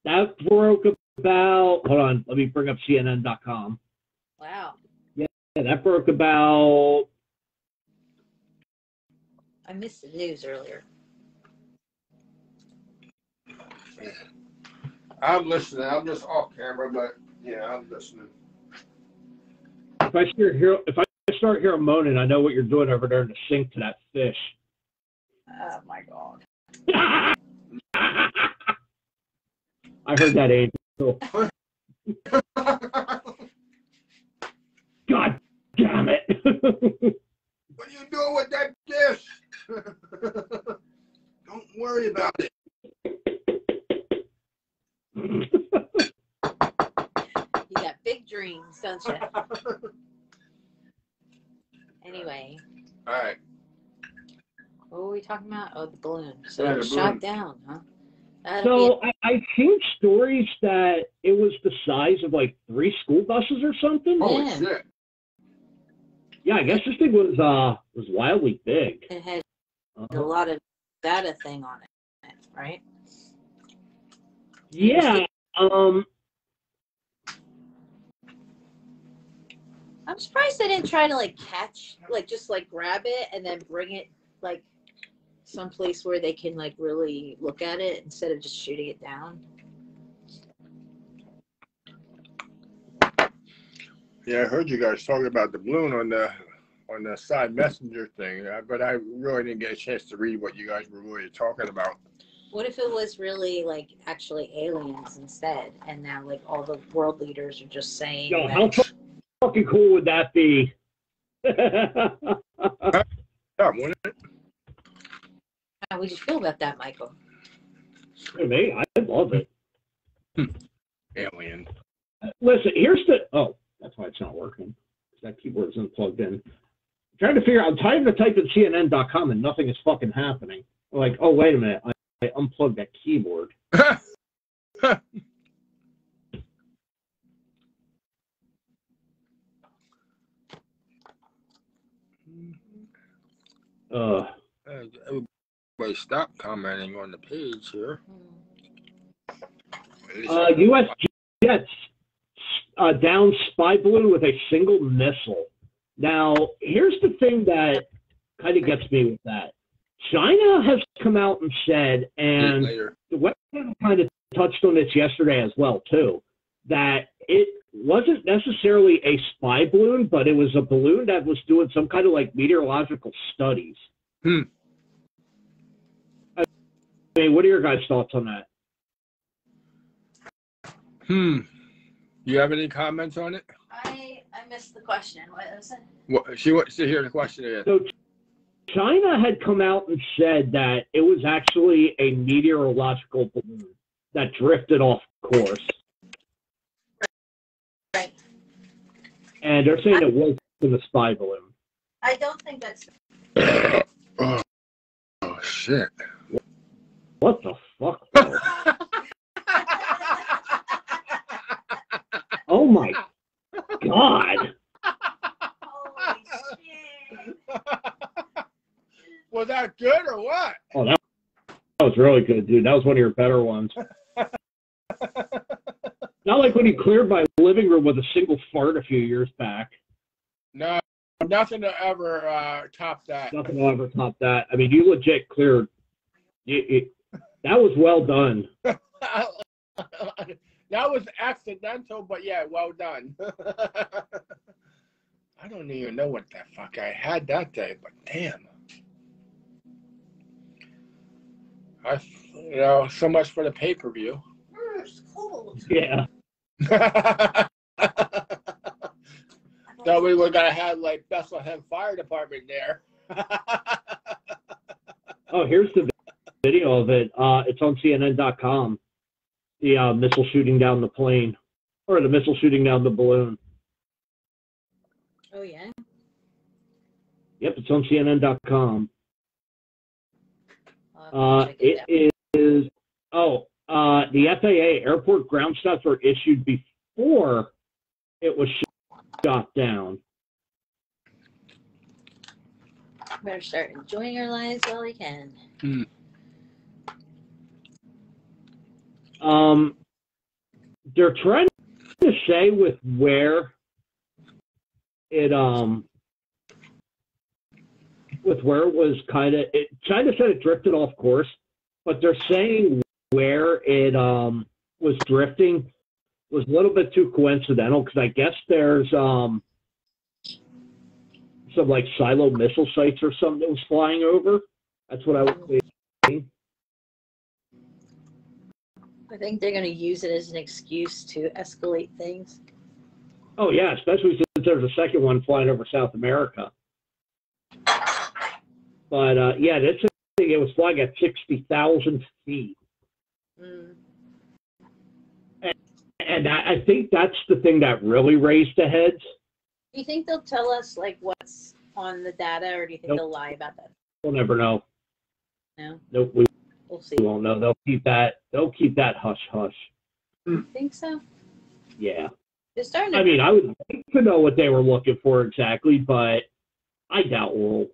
That broke about. Hold on, let me bring up CNN.com. Wow. Yeah, that broke about. I missed the news earlier. I'm listening. I'm just off camera, but yeah, I'm listening. If I start hearing moaning, I know what you're doing over there in the sink to that fish. Oh my God. I heard that, Angel. God damn it. What are you doing with that dish? Don't worry about it. You got big dreams, don't you? Anyway. All right. What were we talking about? Oh, the balloon. So Yeah, it the was balloon. shot down, huh? So I've seen stories that it was the size of like 3 school buses or something. Holy Yeah. shit. Yeah, I guess this thing was wildly big. It had a lot of data thing on it, right? Yeah. I'm surprised they didn't try to like catch, like just like grab it and then bring it like someplace where they can like really look at it instead of just shooting it down. Yeah, I heard you guys talking about the balloon on the side messenger thing, but I really didn't get a chance to read what you guys were really talking about. What if it was really like actually aliens instead, and now like all the world leaders are just saying, Yo, that, how fucking cool would that be? Yeah, wouldn't it? how would you feel about that, Michael? Me, I love it. Alien. Listen, here's the. Oh, that's why it's not working. That keyboard isn't plugged in. I'm trying to figure out. I'm trying to type in CNN.com and nothing is fucking happening. I'm like, oh, wait a minute. I unplugged that keyboard. Everybody stop commenting on the page here. U.S. jets down spy balloon with a single missile. Now, here's the thing that kind of gets me with that. China has come out and said, and the website kind of touched on this yesterday as well, too, that it wasn't necessarily a spy balloon, but it was a balloon that was doing some kind of like meteorological studies. I mean, what are your guys' thoughts on that? Do you have any comments on it? I missed the question. What was it? What, she wants to hear the question again. So China had come out and said that it was actually a meteorological balloon that drifted off course. Right. And they're saying it wasn't a spy balloon. I don't think that's. Oh shit. What the fuck, bro? Oh my God. Holy shit. Was that good or what? Oh, that was really good, dude. That was one of your better ones. Not like when you cleared my living room with a single fart a few years back. No, nothing to ever top that. Nothing will ever top that. I mean, you legit cleared. That was well done. That was accidental, but yeah, well done. I don't even know what the fuck I had that day, but damn. So much for the pay-per-view. It's cold. Yeah. Thought we were gonna have like Bethlehem Fire Department there. Oh, here's the video of it. It's on CNN.com. The missile shooting down the plane, or the missile shooting down the balloon. Oh yeah. Yep, it's on CNN.com. It is. Oh, the FAA airport ground stops were issued before it was shot down. Better start enjoying our lives while we can. They're trying to say with where it was kind of, China said it drifted off course, but they're saying where it was drifting was a little bit too coincidental, because I guess there's some like silo missile sites or something that was flying over. That's what I would say. I think they're going to use it as an excuse to escalate things. Oh, yeah, especially since there's a second one flying over South America. But, yeah, it was flying at 60,000 feet. Mm. And I think that's the thing that really raised the heads. Do you think they'll tell us like what's on the data, or do you think Nope. they'll lie about that? We'll never know. No, Nope, we'll see. we won't know. They'll keep that hush hush. You think so? Yeah. They're starting to. I mean, I would like to know what they were looking for exactly, but I doubt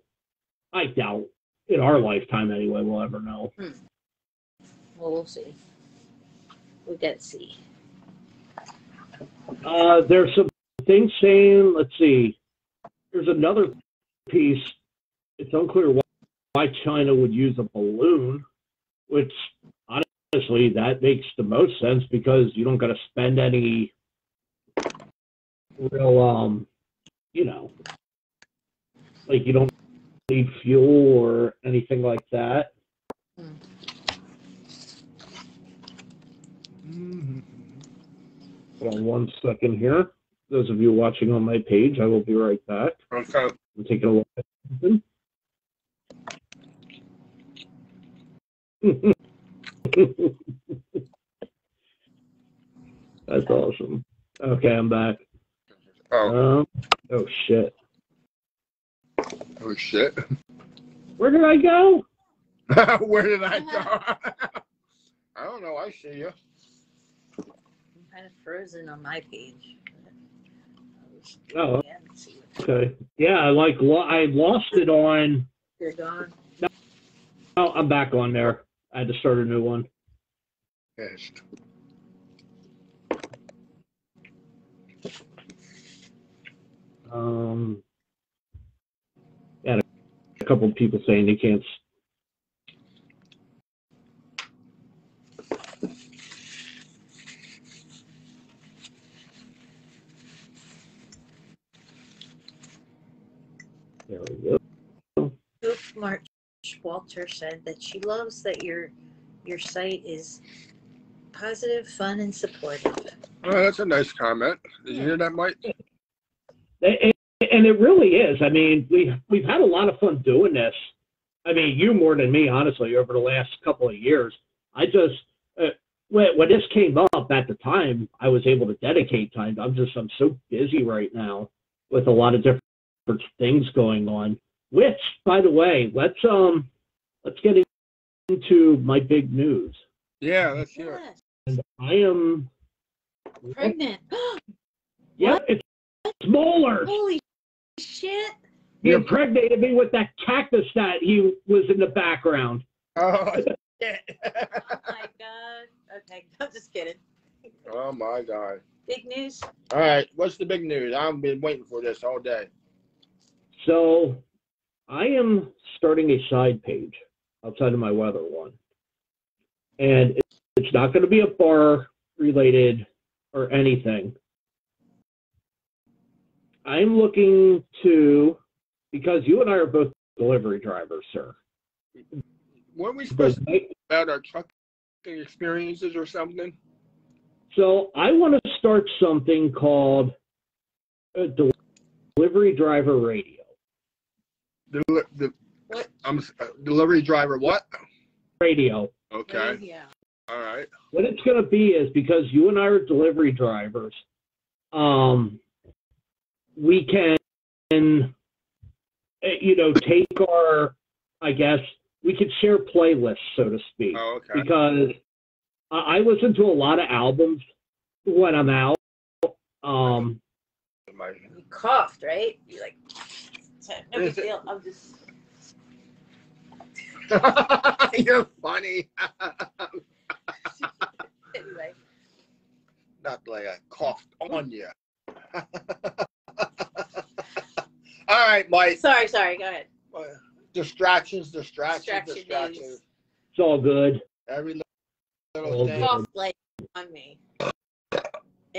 in our lifetime anyway we'll ever know. Well, we'll see. We'll get to see. There's some things saying, let's see, there's another piece. It's unclear why China would use a balloon, which honestly, that makes the most sense because you don't got to spend any real, like you don't need fuel or anything like that. Hold on 1 second here. Those of you watching on my page, I will be right back. Okay. I'm taking a look at something. That's awesome. Okay, I'm back. Oh. Oh shit. Oh shit. Where did I go? Where did I go? I don't know. I see you. I'm kind of frozen on my page. Oh, okay. Yeah, I lost it on. You're gone. No, I'm back on there. I had to start a new one. Yes. Yeah, a couple of people saying they can't. There we go. Oof, March Walter said that she loves that your site is positive, fun, and supportive. Oh, that's a nice comment. Did you hear that, Mike? And it really is. I mean, we've had a lot of fun doing this. I mean, you more than me, honestly, over the last couple of years. I just when this came up at the time, I was able to dedicate time. I'm so busy right now with a lot of different things going on. Which, by the way, let's get into my big news. Yeah, let's hear it. Yes. And I am Pregnant. Yep, it's Mohler. Holy shit. He impregnated me with that cactus that he was in the background. Oh, shit. Oh my god. Okay, I'm just kidding. Oh my god. Big news. All right, what's the big news? I've been waiting for this all day. So I am starting a side page outside of my weather one. And it's not going to be a bar related or anything. I'm looking to, because you and I are both delivery drivers, sir. Weren't we supposed to talk about our trucking experiences or something? So I want to start something called a delivery driver radio. Delivery driver what? Radio. Okay. Yeah. All right. What it's going to be is because you and I are delivery drivers, we can, take our, I guess, we could share playlists, so to speak. Oh, okay. Because I listen to a lot of albums when I'm out. You coughed, right? You like, no big deal. I'm just. You're funny. Anyway. Not like I coughed on you. All right, Mike. Sorry. Go ahead. Distractions. Distraction news. It's all good. Every little All thing. good. Coughed like on me, and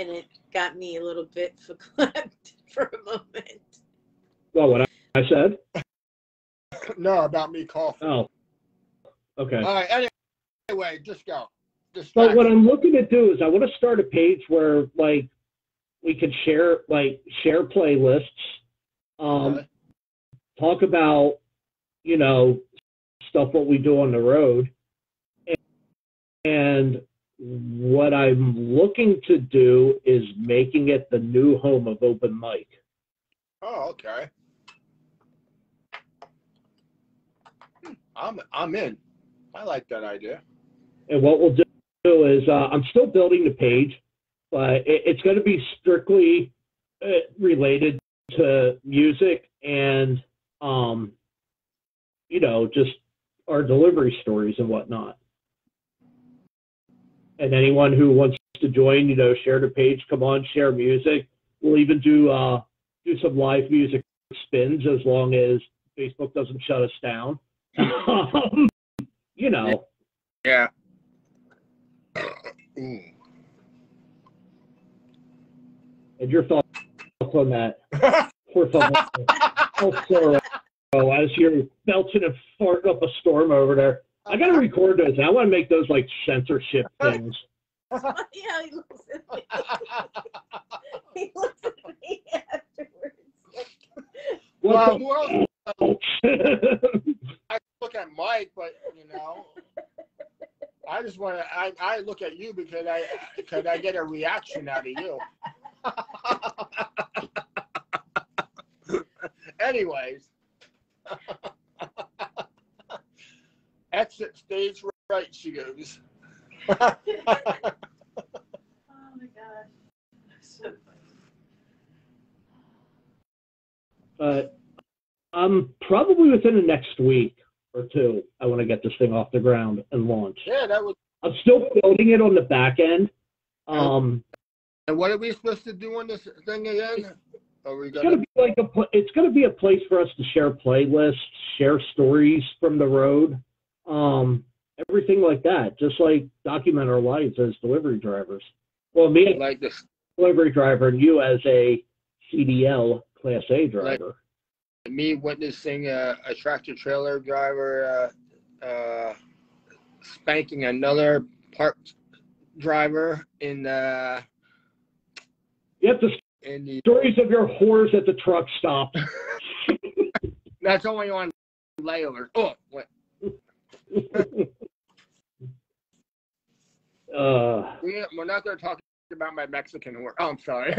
it got me a little bit verklempt for a moment. Well, what I said? No, about me coughing. Oh, Okay. All right. Anyway, just go. But what I'm looking to do is I want to start a page where like we could share playlists, talk about, you know, stuff what we do on the road, and what I'm looking to do is making it the new home of open mic. Oh, okay. I'm in. I like that idea. And what we'll do is I'm still building the page, but it's going to be strictly related to music and, you know, just our delivery stories and whatnot. And anyone who wants to join, you know, share the page, come on, share music. We'll even do some live music spins as long as Facebook doesn't shut us down. You know. Yeah. And your thoughts on that? Poor fellow. As you're belching and farting up a storm over there. I got to record those. I want to make those like censorship things. Yeah, he looks at me. He looks at me afterwards. Well, I look at Mike, but you know, I just want to. I look at you because I get a reaction out of you. Anyways, exit stage right. She goes. Oh my god. So But probably within the next week or two, I want to get this thing off the ground and launch. Yeah, that was. I'm still building it on the back end. And what are we supposed to do on this thing again? Are we It's gonna be a place for us to share playlists, share stories from the road, everything like that. Just like document our lives as delivery drivers. Well, me like this delivery driver, and you as a CDL Class A driver. Like me witnessing a tractor trailer driver spanking another parked driver in the. You have to. In the stories of your whores at the truck stop. That's only on layover. Oh, what? We're not going to talk about my Mexican whore. Oh, I'm sorry.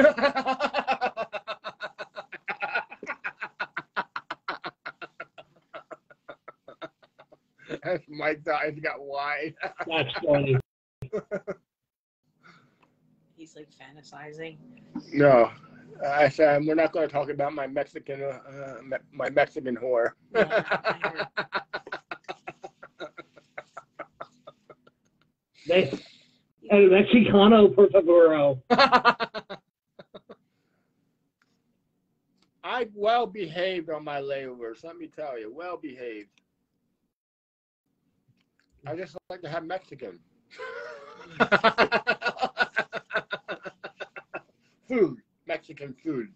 Mike's eyes got wide. That's funny. he's like fantasizing. No, I said we're not going to talk about my Mexican whore. Yeah, El Mexicano, por favor. I well behaved on my layovers. Let me tell you, well behaved. I just like to have Mexican food, Mexican food.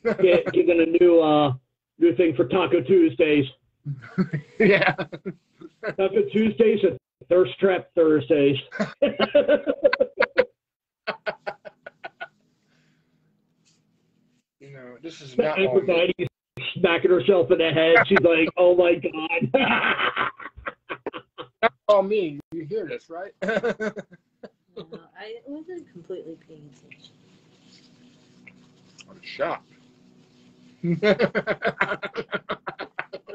Given a new thing for Taco Tuesdays. Yeah. Taco Tuesdays and Thirst Trap Thursdays. You know, this is not. Everybody's smacking herself in the head. She's like, "Oh my god." Not all me. You hear this, right? No, I wasn't completely paying attention. I'm shocked. But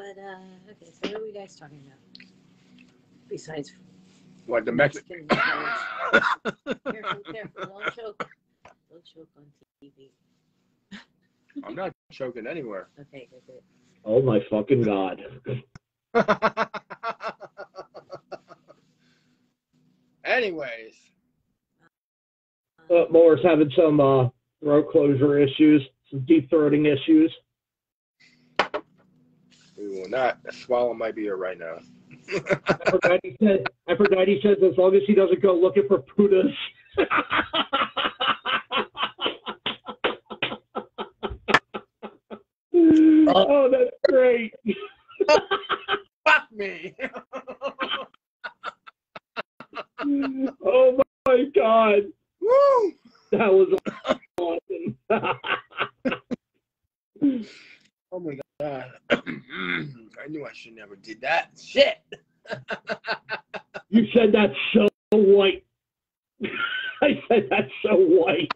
okay, so what are we guys talking about? Besides What, the Mexican? Careful, don't choke. Don't choke on TV. I'm not choking anywhere. Okay, good. Oh my fucking god. Anyways. Mohler's having some throat closure issues, some deep throating issues. We will not swallow my beer right now. I forgot he says as long as he doesn't go looking for putas. Oh, that's great. Fuck me. Oh my God. Woo! That was awesome. Oh my God. I knew I should never did that. Shit. You said that's so white. I said that's so white.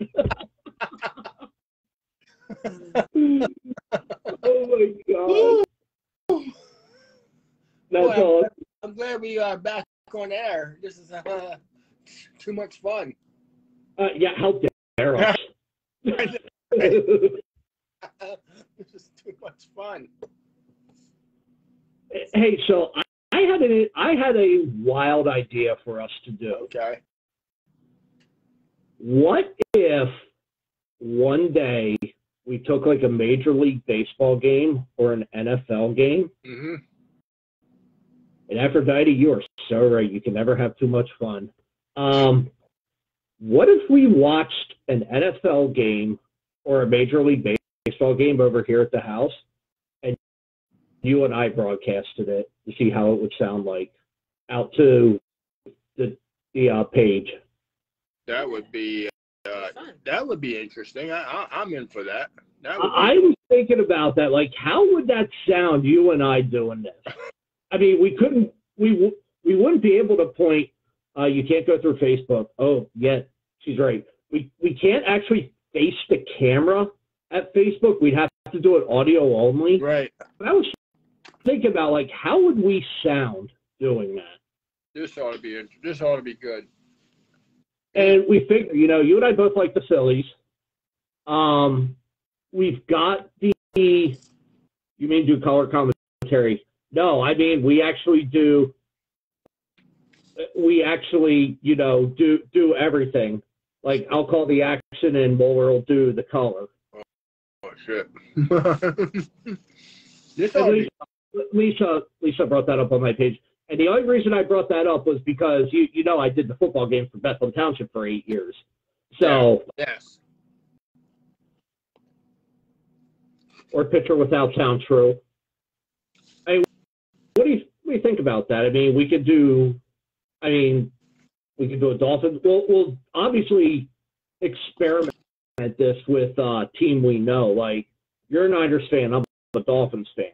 Oh my God. That's Boy, awesome. I'm glad we are back on air. This is too much fun. Yeah, how dare us? This is too much fun. Hey, so I had a wild idea for us to do. Okay. What if one day we took like a Major League Baseball game or an NFL game? Mm-hmm. And Aphrodite, you are so right. You can never have too much fun. What if we watched an NFL game or a Major League Baseball game over here at the house, and you and I broadcasted it to see how it would sound like out to the page? That would be interesting. I'm in for that. I was thinking about that. Like, how would that sound? You and I doing this? I mean, we wouldn't be able to point. You can't go through Facebook. Oh, yeah, she's right. We can't actually face the camera at Facebook. We'd have to do it audio only. Right. But I was thinking about, like, how would we sound doing that? This ought to be good. And we figure, you and I both like the Phillies. We've got you mean do color commentary? No, I mean, we actually do, do everything. Like, I'll call the action and Mohler will do the color. Oh shit. This ought to be... Lisa brought that up on my page. And the only reason I brought that up was because, I did the football game for Bethlehem Township for 8 years. So, yes. Or picture without sound true. What do you think about that? I mean, we could do a Dolphins. We'll obviously experiment this with a team we know. Like, you're a Niners fan, I'm a Dolphins fan.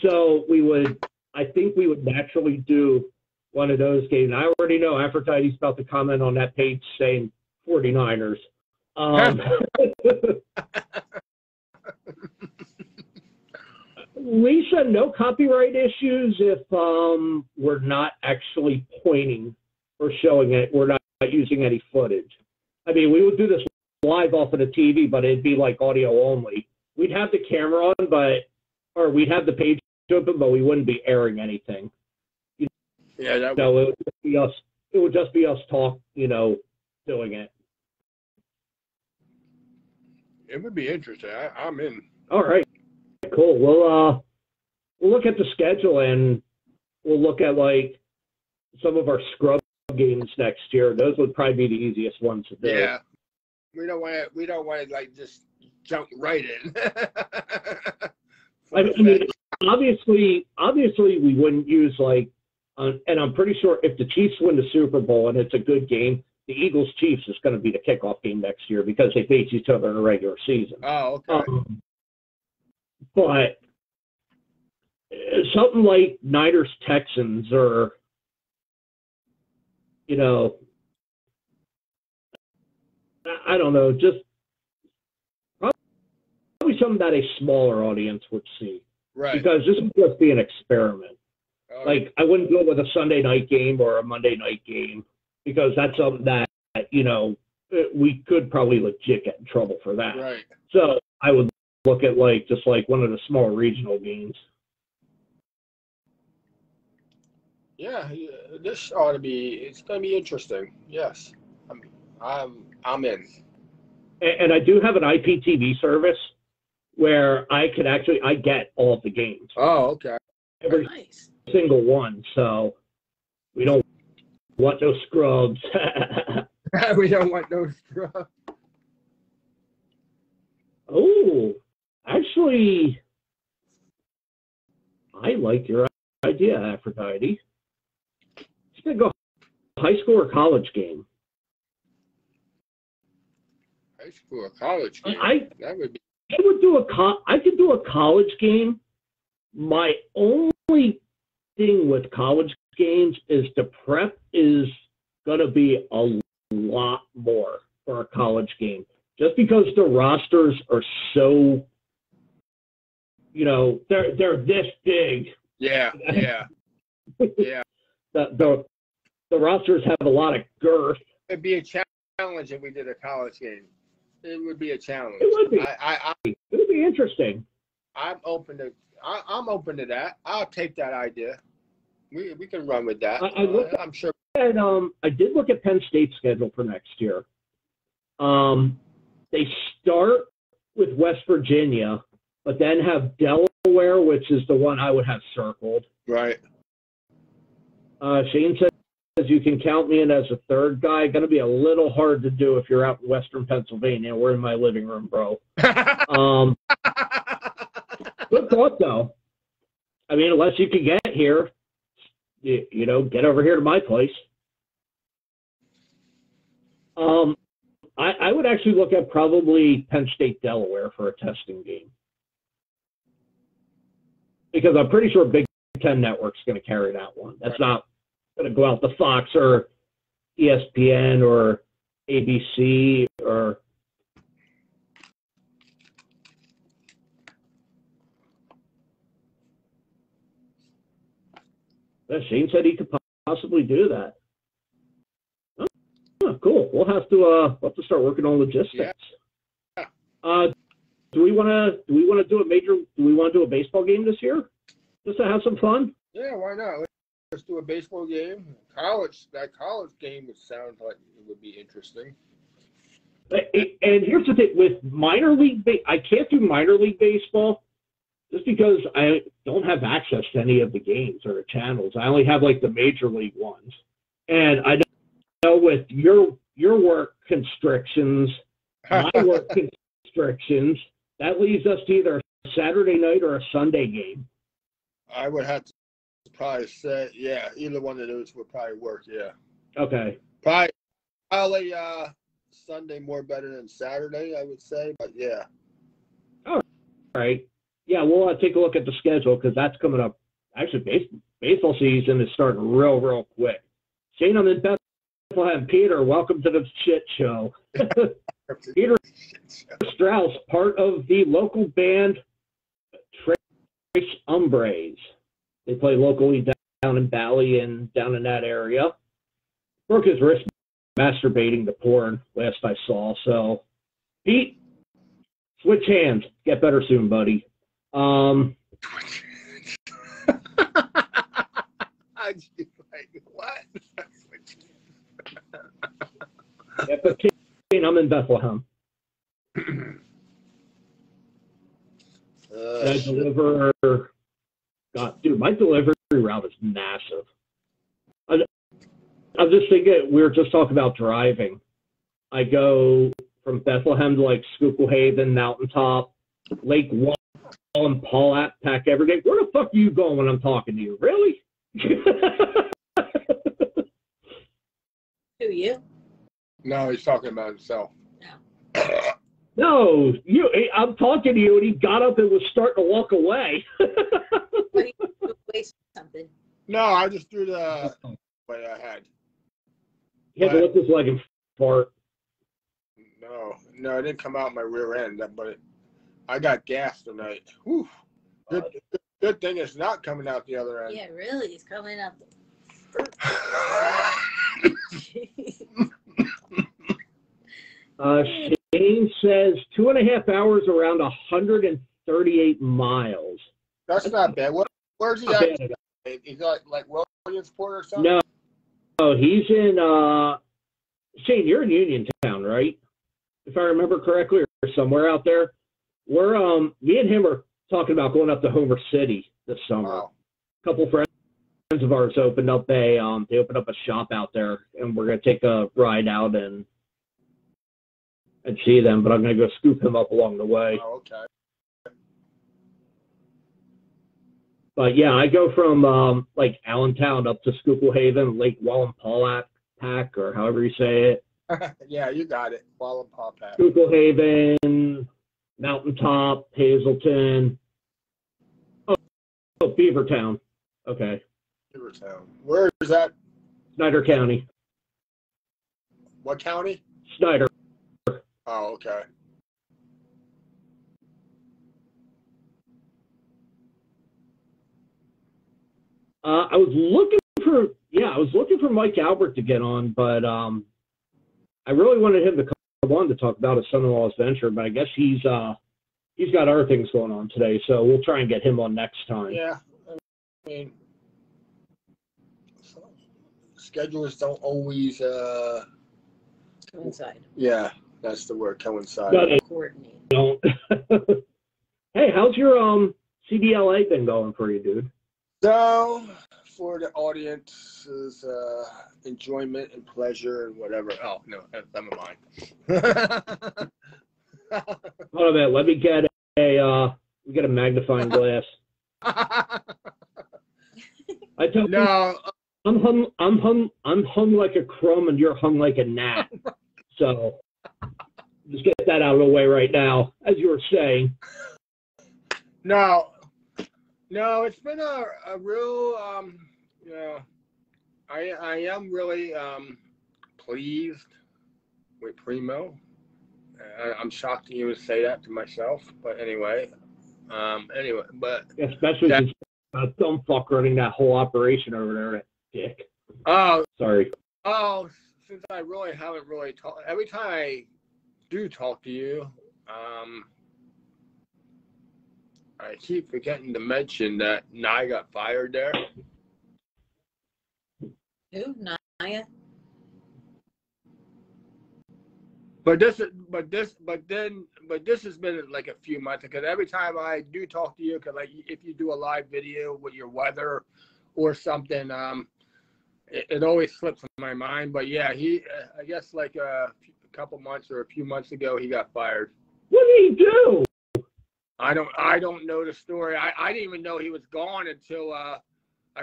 So I think we would naturally do one of those games. I already know Aphrodite's about to comment on that page saying 49ers. Lisa, no copyright issues if we're not actually pointing or showing it. We're not using any footage. I mean, we would do this live off of the TV, but it'd be like audio only. We'd have the camera on, or we'd have the page open, but we wouldn't be airing anything. Yeah, that would... No, it would just be us. It would just be us doing it. It would be interesting. I'm in. All right. Cool. We'll look at the schedule and we'll look at like some of our scrub games next year. Those would probably be the easiest ones to do. Yeah. We don't want to like just jump right in. I mean, obviously we wouldn't use like, and I'm pretty sure if the Chiefs win the Super Bowl and it's a good game, the Eagles-Chiefs is going to be the kickoff game next year because they face each other in the regular season. Oh, okay. But something like Niners-Texans or, I don't know, just probably something that a smaller audience would see. Right. Because this would just be an experiment. Right. Like, I wouldn't go with a Sunday night game or a Monday night game because that's something that, we could probably legit get in trouble for that. Right. So I would look at just one of the small regional games. Yeah, this ought to be. It's going to be interesting. Yes, I'm in. And I do have an IPTV service where I get all of the games. Oh, okay. Every Nice. single one. So we don't want no scrubs. We don't want those scrubs. Oh, actually, I like your idea, Aphrodite. Just gonna go high school or college game? High school or college game? That would be. I could do a college game. My only thing with college games is the prep is going to be a lot more for a college game, just because the rosters are so, they're this big. Yeah. Yeah. The rosters have a lot of girth. It'd be a challenge if we did a college game. It would be a challenge. It would be. It would be interesting. I'm open to that. I'll take that idea. We can run with that. I'm sure. And I did look at Penn State's schedule for next year. They start with West Virginia, but then have Delaware, which is the one I would have circled. Right. Shane says you can count me in as a third guy. Going to be a little hard to do if you're out in Western Pennsylvania. We're in my living room, bro. Good thought, though. I mean, unless you can get here, get over here to my place. I would actually look at probably Penn State, Delaware for a testing game. Because I'm pretty sure Big Ten Network's going to carry that one. That's not going to go out to Fox or ESPN or ABC or... Shane said he could possibly do that. Oh, cool. We'll have to start working on logistics. Yeah. Do we want to do a baseball game this year? Just to have some fun? Yeah, why not? Let's do a baseball game. That college game would sound like it would be interesting. And here's the thing with minor league, I can't do minor league baseball just because I don't have access to any of the games or the channels. I only have like the major league ones, and I know with your work constrictions, my work constrictions, that leaves us to either a Saturday night or a Sunday game. I would have to probably say, yeah, either one of those would probably work. Yeah. Okay. Probably Sunday more better than Saturday, I would say, but yeah. All right. Yeah, we'll take a look at the schedule because that's coming up. Actually, baseball season is starting real quick. Shane, I'm in Bethlehem. Peter, welcome to the shit show. Peter Strauss, part of the local band Tres Hombres. They play locally down in Bali and down in that area. Broke his wrist masturbating to porn last I saw. So, Pete, switch hands. Get better soon, buddy. I just like, what? Yeah, but I'm in Bethlehem. I deliver. God, dude, my delivery route is massive. I'm just thinking, we were just talking about driving. I go from Bethlehem to like Schuylkill Haven, Mountaintop, Lake and Paul pack every day. Where the fuck are you going when I'm talking to you? Really? Who, you? No, he's talking about himself. No, I'm talking to you, and he got up and was starting to walk away. But he waste something. No, I just threw the way I had. He had to lift his leg and fart. No, it didn't come out my rear end, but I got gas tonight. Whew. Good thing it's not coming out the other end. Yeah, really, it's coming out Shane says 2.5 hours around 138 miles. That's not bad. Where's he at? He's like Williamsport or something? No, he's in Shane, you're in Uniontown, right? If I remember correctly, or somewhere out there. We're me and him are talking about going up to Homer City this summer. Wow. A couple friends of ours opened up they opened up a shop out there, and we're gonna take a ride out and see them. But I'm gonna go scoop him up along the way. Oh, okay. But yeah, I go from like Allentown up to Schuylkill Haven, Lake Wallenpaupack, Pack, or however you say it. Yeah, you got it. Wallenpaupack. Schuylkill Haven, Mountaintop, Hazleton. Oh, Beavertown. Okay. Beavertown. Where is that? Snyder County. What county? Snyder. Oh, okay. I was looking for Mike Albert to get on, but I really wanted him to come on to talk about his son-in-law's venture, but I guess he's got other things going on today, so we'll try and get him on next time. Yeah, I mean, schedules don't always Coincide. Yeah, that's the word, coincide. Coordinate. Don't. Hey, how's your CDLA thing going for you, dude? So, for the audience's enjoyment and pleasure and whatever. Oh, no, never mind. Hold on a minute. Let me get a magnifying glass. I tell you, No. I'm hung like a crumb and you're hung like a gnat. So just get that out of the way right now, as you were saying. No, it's been a real, I am really pleased with Primo. I'm shocked to even say that to myself, but anyway, but especially since a dumb fuck running that whole operation over there, that dick. Oh, sorry. Oh, since I really haven't really talked, every time I do talk to you, I keep forgetting to mention that Nye got fired there. Who? Naya? But this has been like a few months, because every time I do talk to you, because like if you do a live video with your weather or something, it always slips in my mind. But yeah, he I guess like a couple months or a few months ago he got fired. What did he do? I don't know the story. I didn't even know he was gone until I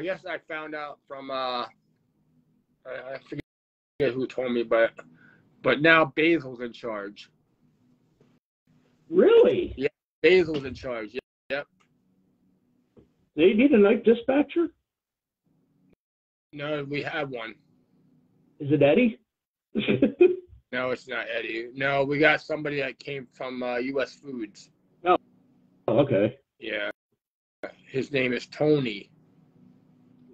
guess I found out from I forget who told me, but now Basil's in charge. Really? Yeah, Basil's in charge. Yep. They need a night dispatcher? No, we have one. Is it Eddie? No, it's not Eddie. No, we got somebody that came from U.S. Foods. Oh, okay. Yeah. His name is Tony.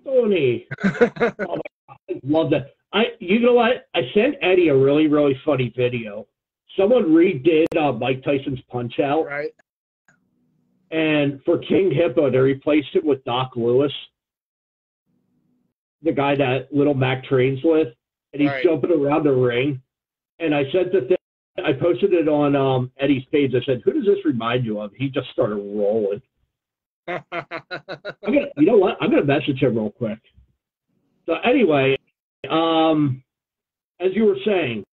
Tony. Oh my God, I love that. You know what? I sent Eddie a really, really funny video. Someone redid Mike Tyson's Punch Out. Right. And for King Hippo, they replaced it with Doc Lewis, the guy that Little Mac trains with. And he's jumping around the ring. And I sent the thing. I posted it on Eddie's page. I said, "Who does this remind you of?" He just started rolling. You know what? I'm gonna message him real quick. So anyway, as you were saying.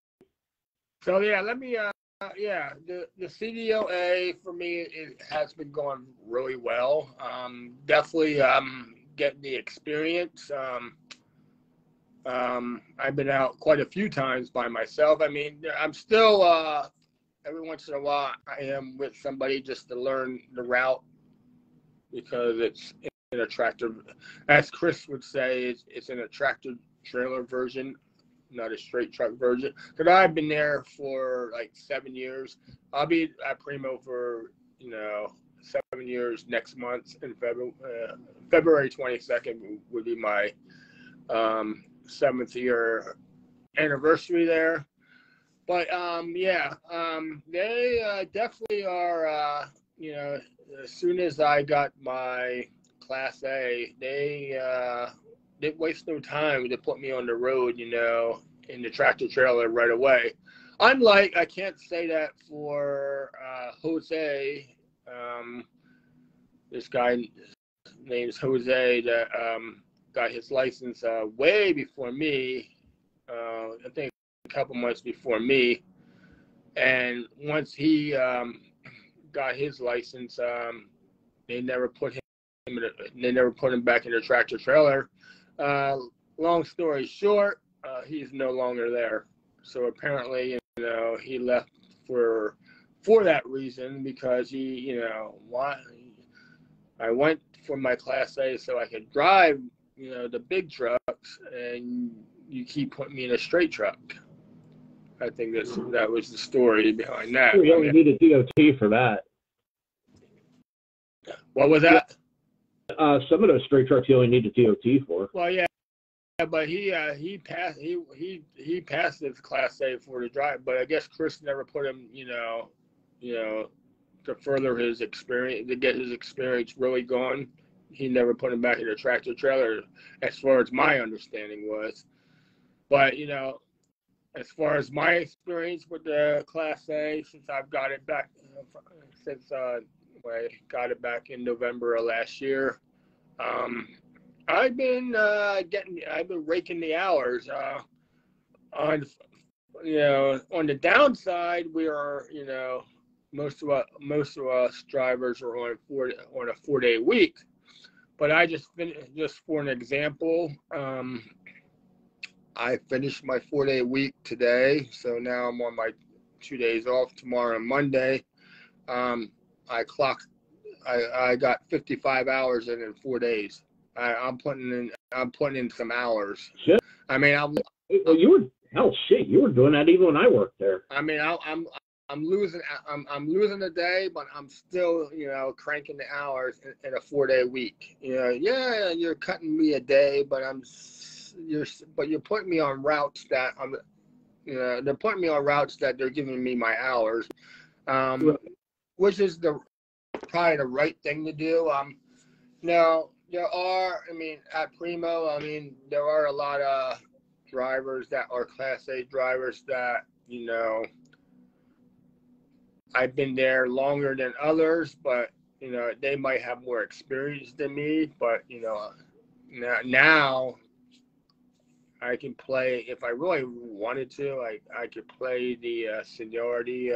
So yeah, let me. The CDLA for me, it has been going really well. Definitely getting the experience. I've been out quite a few times by myself. I mean, I'm still every once in a while I am with somebody just to learn the route, because it's in a tractor, as Chris would say, it's in a tractor trailer version, not a straight truck version. Because I've been there for like 7 years. I'll be at Primo for 7 years next month in February 22nd would be my 7th year anniversary there. But they definitely are. As soon as I got my Class A, they didn't waste no time to put me on the road, in the tractor trailer right away. Unlike, I can't say that for Jose. This guy named Jose that got his license way before me. I think a couple months before me. And once he got his license, they never put him back in the tractor trailer. Long story short, he's no longer there. So apparently, he left for that reason, because why? I went for my Class A so I could drive, the big trucks, and you keep putting me in a straight truck. I think that was the story behind that. We only need a DOT for that. What was that? Some of those straight trucks you only need a DOT for. Well, yeah, but he passed his Class A for the drive, but I guess Chris never put him, to further his experience, to get his experience really going. He never put him back in a tractor trailer, as far as my understanding was. But as far as my experience with the Class A, since I've got it back, I got it back in November of last year, I've been raking the hours. On the downside, we are, most of us drivers are on a 4-day week. But I just for an example, I finished my 4-day week today, so now I'm on my 2 days off, tomorrow and Monday. I got 55 hours in 4 days. I'm putting in some hours. Shit. I mean, you were doing that even when I worked there. I mean, I'm losing a day, but I'm still, cranking the hours in a 4-day week. Yeah, you're cutting me a day, but you're putting me on routes that they're putting me on routes that they're giving me my hours, which is probably the right thing to do. Now there are, at Primo, there are a lot of drivers that are Class A drivers that, I've been there longer than others, but they might have more experience than me. But now I can play, if I really wanted to. I could play the seniority,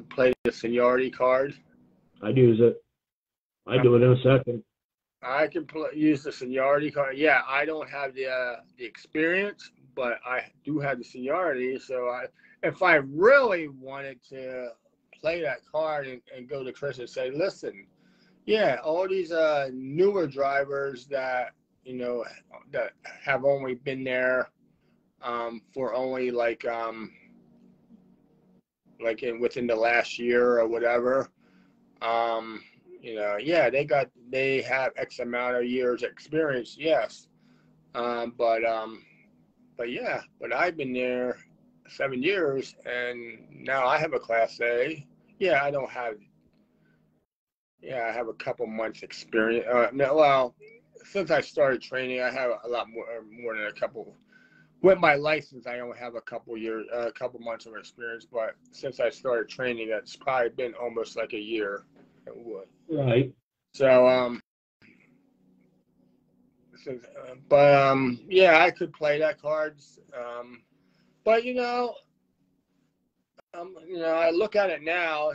play the seniority card. I'd use it. I do it in a second. I can use the seniority card. Yeah, I don't have the experience, but I do have the seniority. So if I really wanted to play that card and go to Chris and say, listen, yeah, all these newer drivers that that have only been there for only within the last year or whatever, yeah, they have X amount of years experience, yes, but I've been there 7 years, and now I have a Class A. Yeah, I have a couple months experience. Since I started training, I have a lot more than a couple. With my license, I only have a couple months of experience. But since I started training, that's probably been almost like a year. Right. So, yeah, I could play that cards. But I look at it now.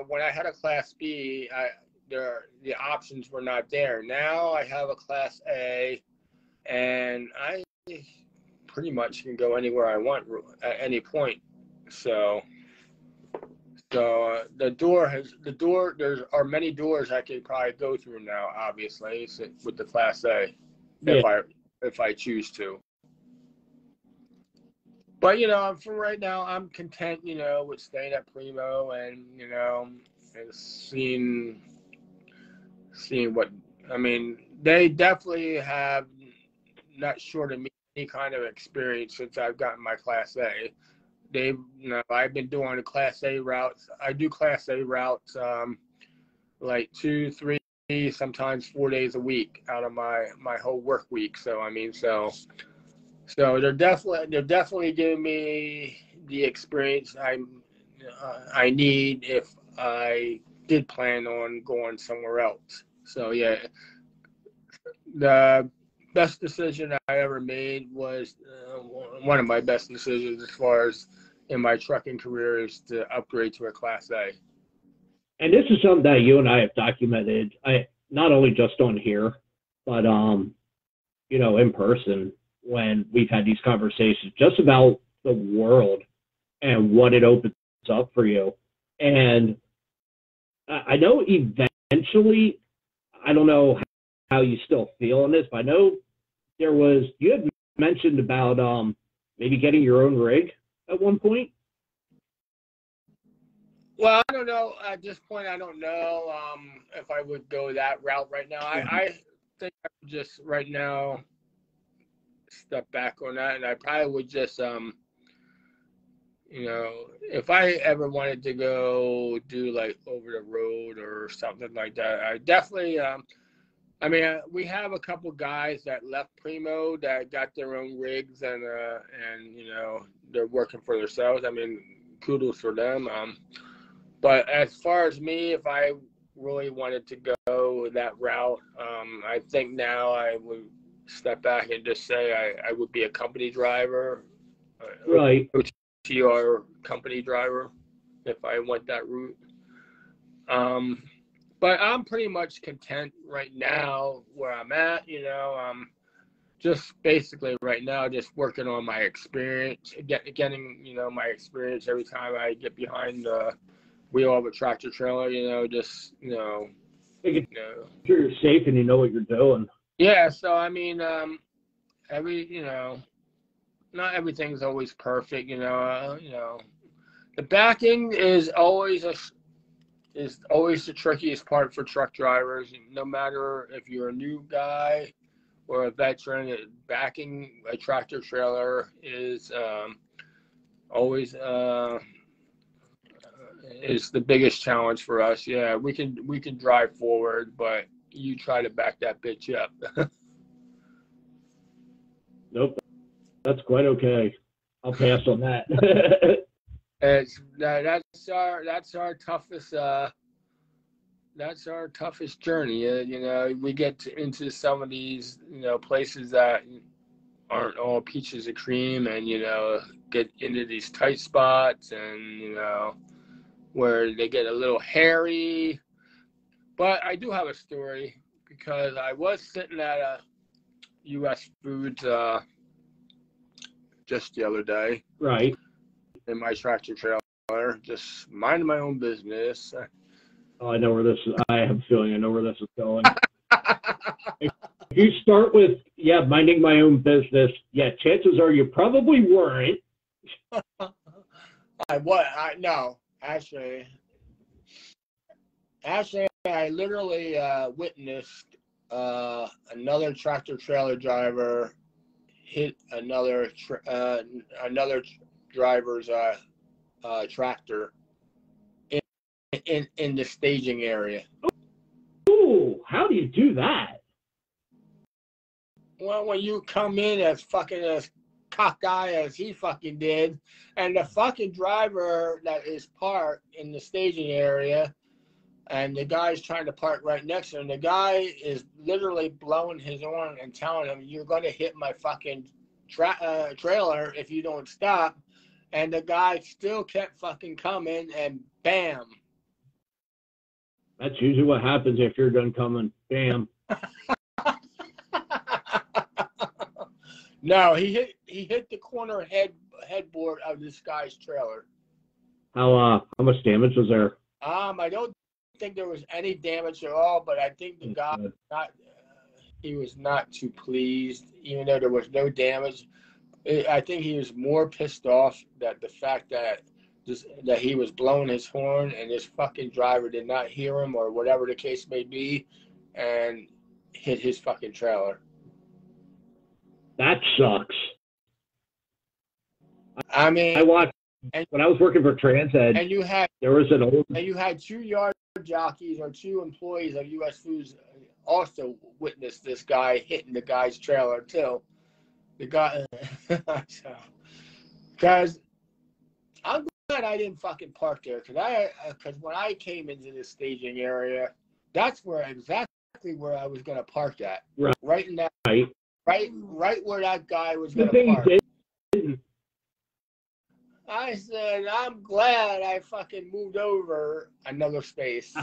When I had a Class B, the options were not there. Now I have a Class A, and I pretty much can go anywhere I want at any point. So there are many doors I could probably go through now, obviously, with the Class A, if I choose to. But for right now, I'm content, with staying at Primo and and seeing what they definitely have not short of me any kind of experience since I've gotten my Class A. I've been doing the Class A routes. I do Class A routes like 2, 3, sometimes 4 days a week out of my whole work week. So So they're definitely giving me the experience I need if I did plan on going somewhere else. So yeah, the best decision I ever made was one of my best decisions as far as in my trucking career is to upgrade to a Class A. And this is something that you and I have documented. Not only just on here, but in person. when we've had these conversations, just about the world and what it opens up for you. And I know eventually, I don't know how you still feel on this, but I know you had mentioned about maybe getting your own rig at one point. Well, I don't know. At this point, I don't know if I would go that route right now. I think I would just right now step back on that, and I probably would just, if I ever wanted to go do like over the road or something like that, I definitely, we have a couple guys that left Primo that got their own rigs and they're working for themselves. I mean, kudos for them. But as far as me, if I really wanted to go that route, I think now I would step back and just say I would be a company driver, right? OTR company driver, if I went that route. But I'm pretty much content right now where I'm at. Just basically right now, just working on my experience, getting my experience every time I get behind the wheel of a tractor trailer. Making sure you're safe and you know what you're doing. Yeah. So not everything's always perfect. The backing is always the trickiest part for truck drivers. No matter if you're a new guy or a veteran, backing a tractor trailer is always is the biggest challenge for us. Yeah, we can drive forward, but you try to back that bitch up. Nope, that's quite okay. I'll pass on that. That's our toughest journey. We get into some of these places that aren't all peaches and cream, and get into these tight spots, and where they get a little hairy. But I do have a story, because I was sitting at a U.S. Foods just the other day, right, in my tractor trailer, just minding my own business. Oh, I know where this is. I have a feeling I know where this is going. If you start with, minding my own business, chances are you probably weren't. No, actually, I literally witnessed another tractor trailer driver hit another driver's tractor in the staging area. Ooh, how do you do that? Well, when you come in as cockeyed as he fucking did, and the fucking driver that is parked in the staging area, and the guy's trying to park right next to him, the guy is literally blowing his horn and telling him, "You're going to hit my fucking trailer if you don't stop." And the guy still kept fucking coming, and bam. That's usually what happens after you're done coming. Bam. No, he hit the corner headboard of this guy's trailer. How much damage was there? I don't think there was any damage at all, but I think the guy he was not too pleased, even though there was no damage. I think he was more pissed off that the fact that he was blowing his horn and this fucking driver did not hear him, or whatever the case may be, and hit his fucking trailer. That sucks. I mean, I watched when I was working for Transed, and you had two yard jockeys or two employees of U.S. Foods also witnessed this guy hitting the guy's trailer too. The guy, because I'm glad I didn't fucking park there, because when I came into this staging area, that's exactly where I was gonna park at, right in that, right where that guy was gonna park. I said, I'm glad I fucking moved over another space.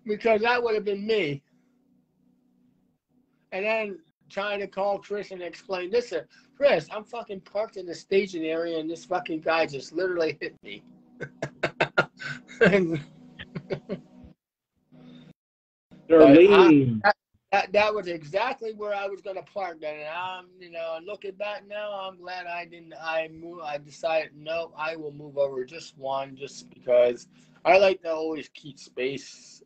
Because that would have been me. and then trying to call Chris and explain, listen, Chris, I'm fucking parked in the staging area and this fucking guy just literally hit me. That was exactly where I was going to park. And I'm, looking back now, I'm glad I didn't. I decided, no, I will move over just one, just because I like to always keep space.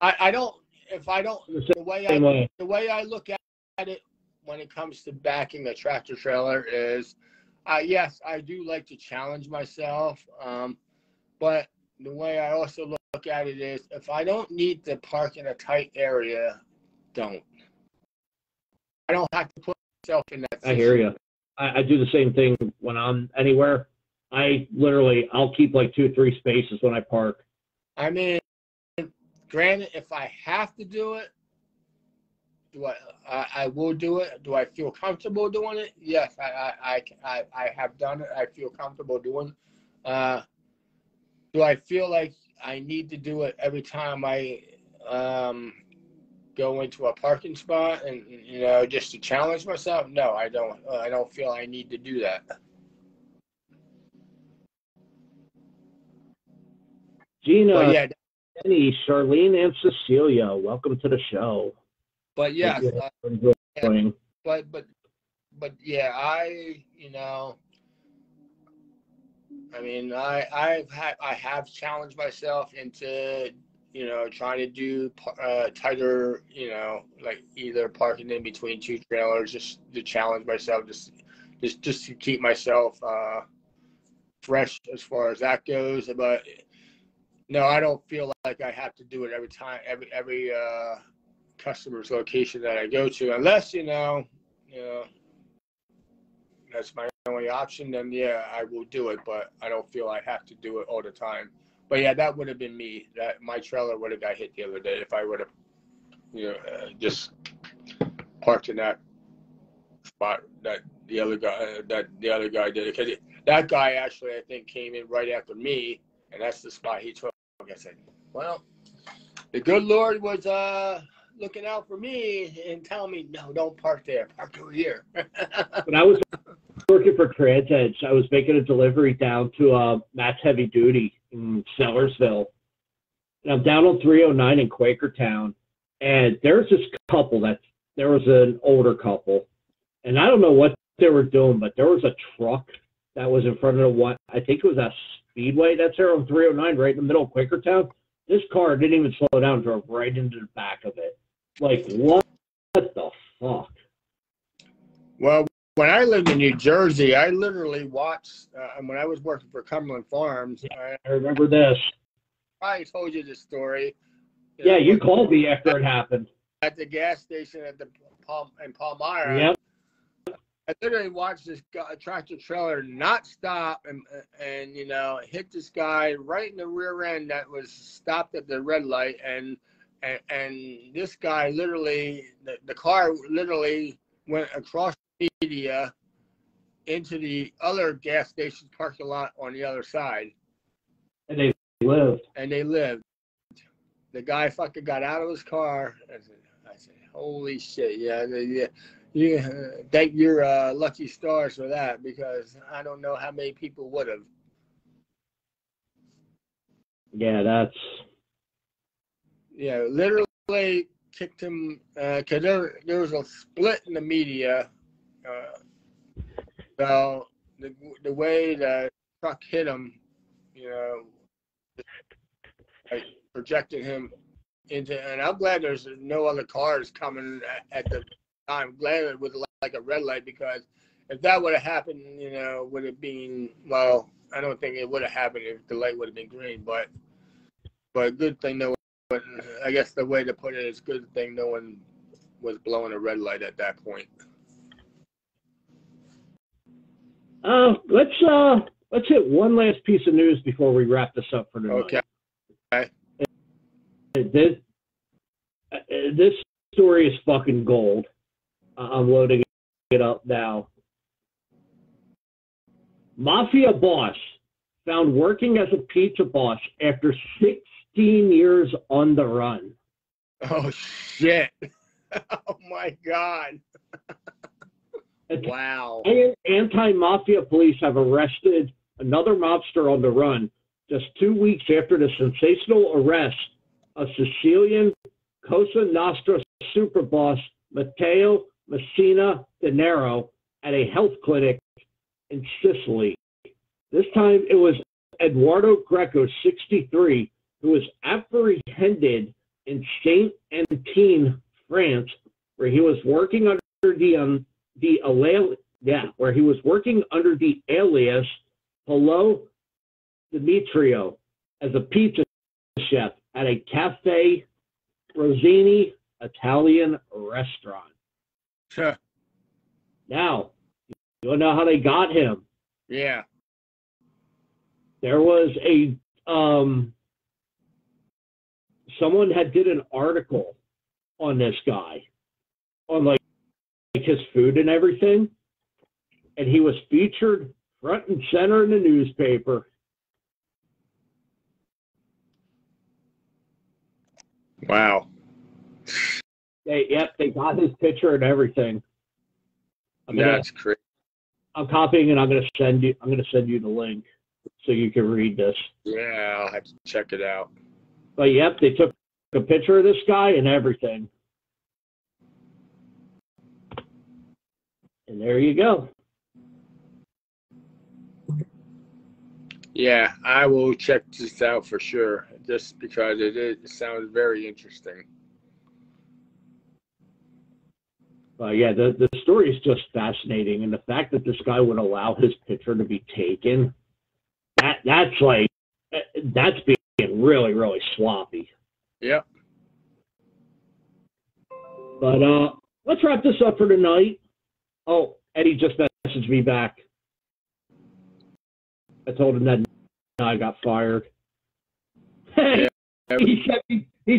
I don't. If I don't, the way I look at it when it comes to backing a tractor trailer is, yes, I do like to challenge myself. But the way I also look at it is, if I don't need to park in a tight area, don't. I don't have to put myself in that situation. I hear you. I do the same thing when I'm anywhere. I'll keep like 2-3 spaces when I park. I mean, granted, if I have to do it, I will do it. Do I feel comfortable doing it? Yes, I have done it. I feel comfortable doing it. Do I feel like I need to do it every time I go into a parking spot and just to challenge myself? No, I don't. I don't feel I need to do that. Gina, yeah, Danny, Charlene, and Cecilia, welcome to the show. But yeah, but yeah, I mean, I have challenged myself into, trying to do tighter, like either parking in between 2 trailers, just to challenge myself, just to keep myself fresh as far as that goes. But no, I don't feel like I have to do it every time, every customer's location that I go to, unless that's my only option, then yeah, I will do it, but I don't feel I have to do it all the time. But yeah, that would have been me. That my trailer would have got hit the other day if I would have, just parked in that spot that the other guy did. Because that guy actually, I think, came in right after me, and that's the spot he took. I said, well, the good Lord was looking out for me and telling me, no, don't park there, park over here. When I was working for TransEdge, I was making a delivery down to Matt's Heavy Duty in Sellersville. And I'm down on 309 in Quakertown, and there's this couple there was an older couple, and I don't know what they were doing, but there was a truck that was in front of I think it was a Speedway that's there on 309 right in the middle of Quakertown. This car didn't even slow down, drove right into the back of it. Like, what the fuck? Well, when I lived in New Jersey, I literally watched, when I was working for Cumberland Farms. Yeah, I remember this. I told you this story. You called me after it happened. At the gas station in Palmyra. Yep. I literally watched this tractor trailer not stop and hit this guy right in the rear end that was stopped at the red light, and this guy literally, the car literally went across the media into the other gas station parking lot on the other side. And they lived. The guy fucking got out of his car. I said, holy shit, yeah, thank your lucky stars for that, because I don't know how many people would have. Yeah, that's... Yeah, literally kicked him, because there was a split in the media. So the way the truck hit him, like projected him into, and I'm glad there's no other cars coming at the time. Glad it was like a red light, because if that would have happened, would have been, well, I don't think it would have happened if the light would have been green, but good thing no one, I guess the way to put it is good thing no one was blowing a red light at that point. Let's hit one last piece of news before we wrap this up for tonight. Okay. This story is fucking gold. I'm loading it up now. Mafia boss found working as a pizza boss after 16 years on the run. Oh, shit. Oh my God. Wow. Anti-mafia police have arrested another mobster on the run just 2 weeks after the sensational arrest of Sicilian Cosa Nostra superboss Matteo Messina Denaro at a health clinic in Sicily. This time it was Eduardo Greco, 63, who was apprehended in Saint-Étienne, France, where he was working under the alias Paulo Demetrio as a pizza chef at a Cafe Rosini Italian restaurant. Sure. Now, you want to know how they got him? Yeah. There was a someone had did an article on this guy, on like his food and everything, and he was featured front and center in the newspaper. Wow. They got his picture and everything. That's crazy. I'm copying and I'm gonna send you the link so you can read this. Yeah, I'll have to check it out. But yep, they took a picture of this guy and everything. And there you go. Yeah, I will check this out for sure, just because it sounds very interesting. Yeah, the story is just fascinating, and the fact that this guy would allow his picture to be taken, that's being really, really sloppy. Yep. But let's wrap this up for tonight. Oh, Eddie just messaged me back. I told him that I got fired. Yeah. He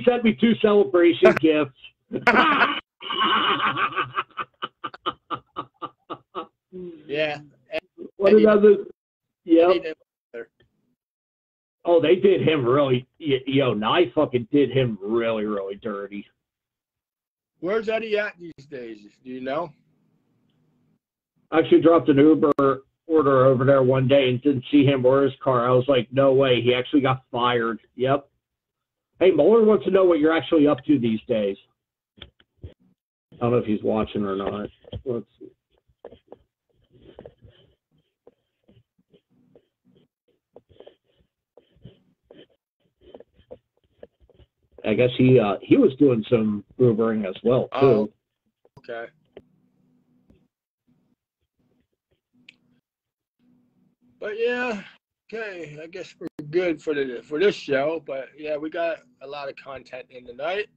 sent me 2 celebration gifts. Yeah. What another? Yeah. Oh, they did him really. Nye fucking did him really, really dirty. Where's Eddie at these days? Do you know? I actually dropped an Uber order over there one day and didn't see him or his car. I was like, no way. He actually got fired. Yep. Hey, Mohler wants to know what you're actually up to these days. I don't know if he's watching or not. Let's see. I guess he was doing some Ubering as well, too. Oh, okay. But yeah, okay. I guess we're good for this show. But yeah, we got a lot of content in tonight.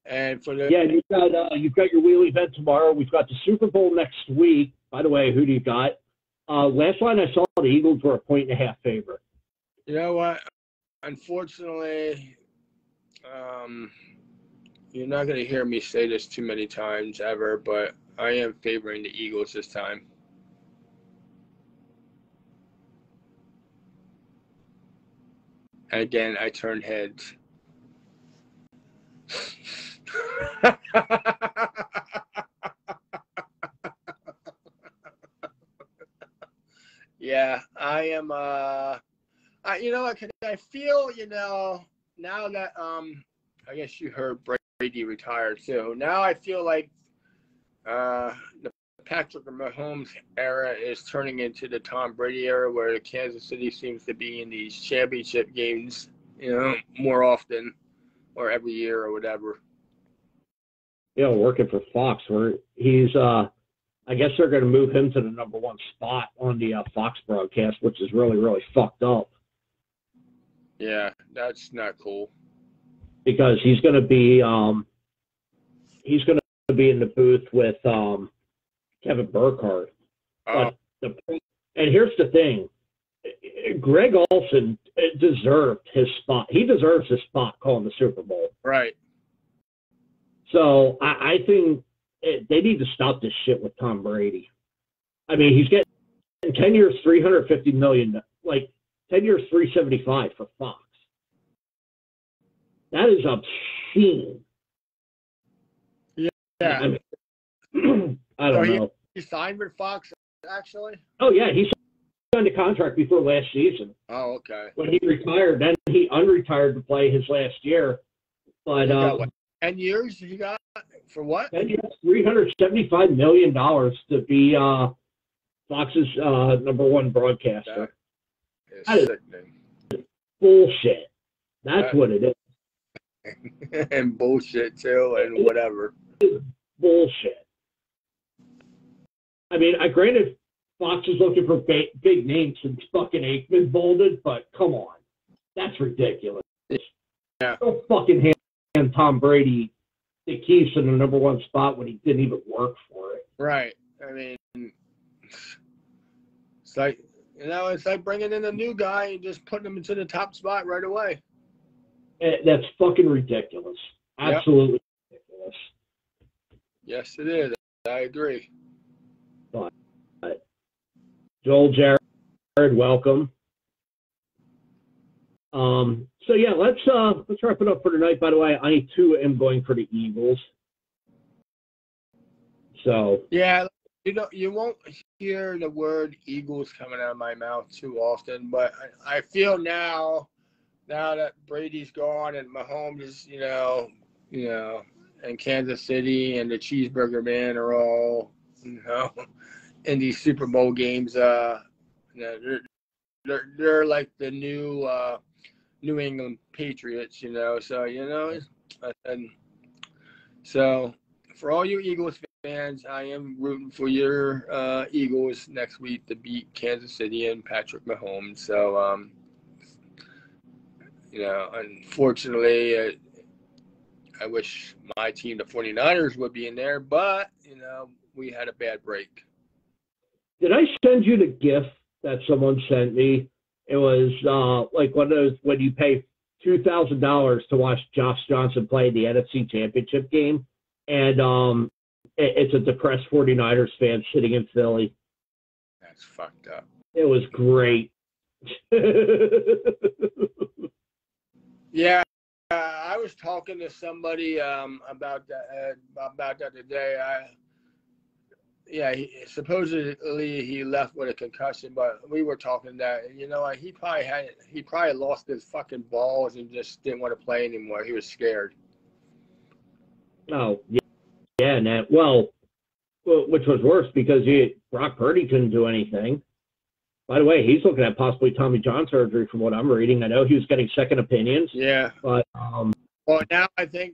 And for the you've got your wheel event tomorrow. We've got the Super Bowl next week. By the way, who do you got? Last line I saw, the Eagles were a 1.5 favorite. You know what? Unfortunately, you're not going to hear me say this too many times ever, but I am favoring the Eagles this time. And again, I turn heads. Yeah, I am. You know what? I feel, now that I guess you heard Brady retired too. Now I feel like the Patrick Mahomes era is turning into the Tom Brady era, where the Kansas City seems to be in these championship games, more often, or every year or whatever. Working for Fox, where he's I guess they're going to move him to the number 1 spot on the Fox broadcast, which is really, really fucked up. Yeah, that's not cool. Because he's going to be in the booth with Kevin Burkhardt. Oh. And here's the thing. Greg Olsen deserved his spot. He deserves his spot calling the Super Bowl. Right. So I think they need to stop this shit with Tom Brady. I mean, he's getting 10 years, $350 million, like 10 years, $375 for Fox. That is obscene. Yeah. I mean, I don't know. He signed with Fox, actually? Oh, yeah, he signed a contract before last season. Oh, okay. When he retired, then he unretired to play his last year. But he got what, 10 years he got for what? 10 years, $375 million to be Fox's #1 broadcaster. That is sickening. Bullshit. That's what it is. And bullshit, too, and whatever. Bullshit. I mean, granted, Fox is looking for big names since fucking Aikman folded, but come on. That's ridiculous. Yeah. Don't fucking hand Tom Brady the keys to the #1 spot when he didn't even work for it. Right. I mean, it's like, it's like bringing in a new guy and just putting him into the top spot right away. That's fucking ridiculous. Absolutely ridiculous. Yes, it is. I agree. But, Joel, Jared, welcome. So yeah, let's wrap it up for tonight. By the way, I too am going for the Eagles. So yeah, you won't hear the word Eagles coming out of my mouth too often, but I feel now that Brady's gone and Mahomes is, and Kansas City and the Cheeseburger Man are all, in these Super Bowl games. They're like the new New England Patriots, and so for all you Eagles fans, I am rooting for your Eagles next week to beat Kansas City and Patrick Mahomes. So, unfortunately, I wish my team, the 49ers, would be in there, but, we had a bad break. Did I send you the GIF that someone sent me? It was like one of those when you pay $2,000 to watch Josh Johnson play the NFC Championship game, and it's a depressed 49ers fan sitting in Philly. That's fucked up. It was great. Yeah, I was talking to somebody about that today. Supposedly he left with a concussion, but we were talking that he probably lost his fucking balls and just didn't want to play anymore. He was scared. Oh yeah, and well, which was worse because Brock Purdy couldn't do anything. By the way, he's looking at possibly Tommy John surgery from what I'm reading. I know he was getting second opinions. Yeah, but well, now I think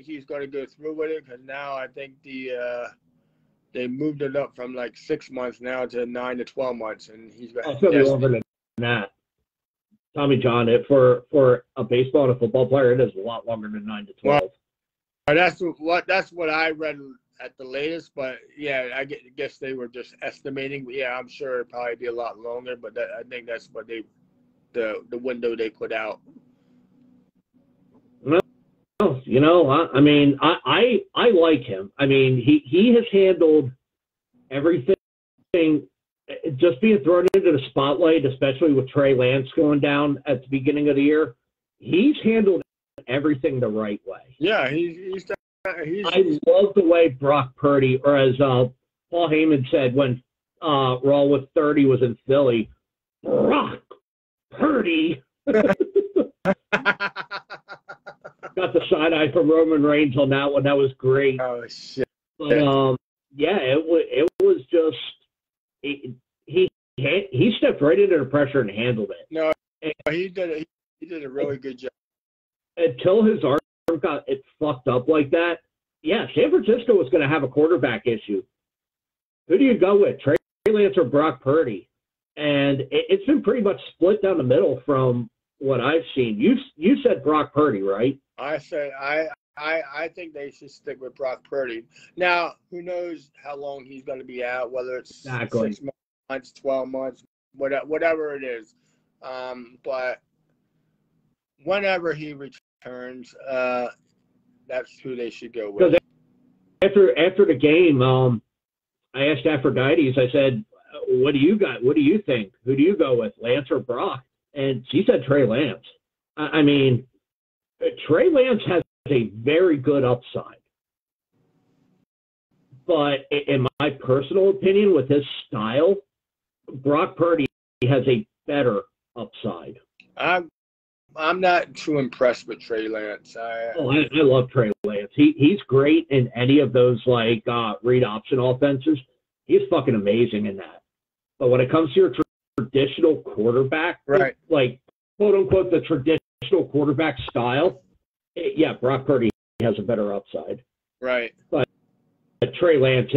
he's going to go through with it because now I think they moved it up from like 6 months now to 9 to 12 months, and he's got. It's going to be longer than that. Tommy John, for a baseball and a football player, it is a lot longer than 9 to 12. Well, that's what I read at the latest, but yeah, I guess they were just estimating. Yeah, I'm sure it'd probably be a lot longer, but I think that's what the window they put out. I mean, I like him. I mean, he has handled everything. Just being thrown into the spotlight, especially with Trey Lance going down at the beginning of the year, he's handled everything the right way. Yeah, he's I love the way Brock Purdy, or as Paul Heyman said when Raw with 30 was in Philly, Brock Purdy. Got the side eye from Roman Reigns on that one. That was great. Oh shit! But yeah, it was just he stepped right into the pressure and handled it. No, he did a really good job until his arm got it fucked up like that. Yeah, San Francisco was going to have a quarterback issue. Who do you go with, Trey Lance or Brock Purdy? And it's been pretty much split down the middle from what I've seen. You said Brock Purdy, right? I said I think they should stick with Brock Purdy. Now, who knows how long he's going to be out, whether it's 6 months, 12 months, whatever it is. But whenever he returns, that's who they should go with. After the game, I asked Aphrodite, I said, what do you got? What do you think? Who do you go with, Lance or Brock? And she said Trey Lance. I mean, Trey Lance has a very good upside. But in my personal opinion, with his style, Brock Purdy has a better upside. I'm not too impressed with Trey Lance. I love Trey Lance. He's great in any of those like read option offenses. He's fucking amazing in that. But when it comes to your traditional quarterback, right, like quote unquote the traditional quarterback style, yeah, Brock Purdy has a better upside. Right. But Trey Lance,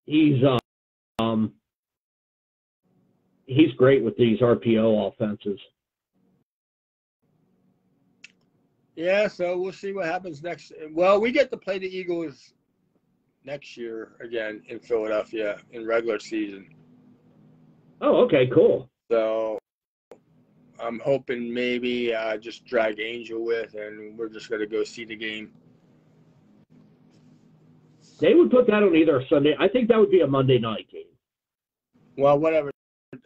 he's great with these RPO offenses. Yeah, so we'll see what happens next. Well, we get to play the Eagles next year again in Philadelphia in regular season. Oh, okay, cool. So I'm hoping maybe just drag Angel with, and we're just going to go see the game. They would put that on either Sunday. I think that would be a Monday night game. Well, whatever.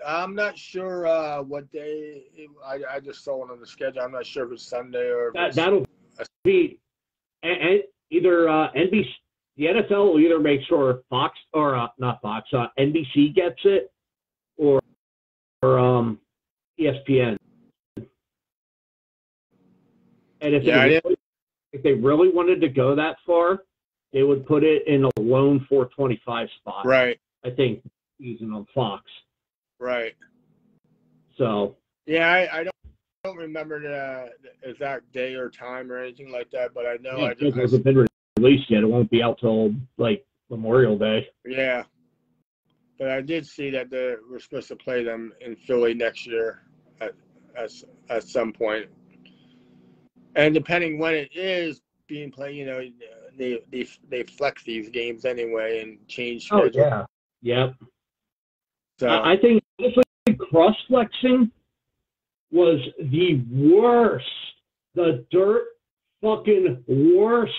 I'm not sure what day. I just saw it on the schedule. I'm not sure if it's Sunday or if that'll be and either NBC. The NFL will either make sure Fox or not Fox, NBC gets it, or ESPN. And if they really wanted to go that far, they would put it in a lone 425 spot. Right. I think using on Fox. Right. So. Yeah, I don't remember the exact day or time or anything like that, but I know it hasn't been released yet. It won't be out till like Memorial Day. Yeah. But I did see that we're supposed to play them in Philly next year at some point. And depending when it is being played, they flex these games anyway and change schedule. Oh, yeah. Yep. So I think honestly, cross-flexing was the worst, the dirt fucking worst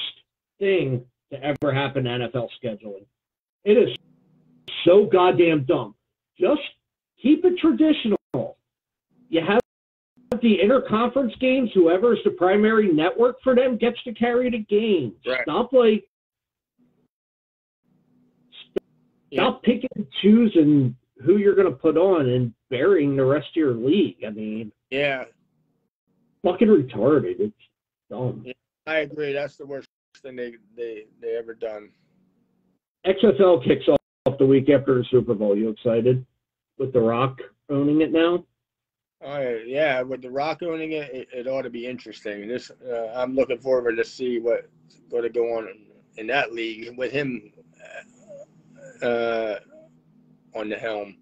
thing to ever happen to NFL scheduling. It is so goddamn dumb. Just keep it traditional. You have the interconference games. Whoever is the primary network for them gets to carry the game. Right. Stop picking and choosing who you're going to put on and burying the rest of your league. I mean, yeah, fucking retarded. It's dumb. Yeah, I agree. That's the worst thing they ever done. XFL kicks off the week after the Super Bowl. You excited? With The Rock owning it now? Oh yeah, with The Rock owning it, it ought to be interesting. I'm looking forward to see what's going to go on in that league with him on the helm.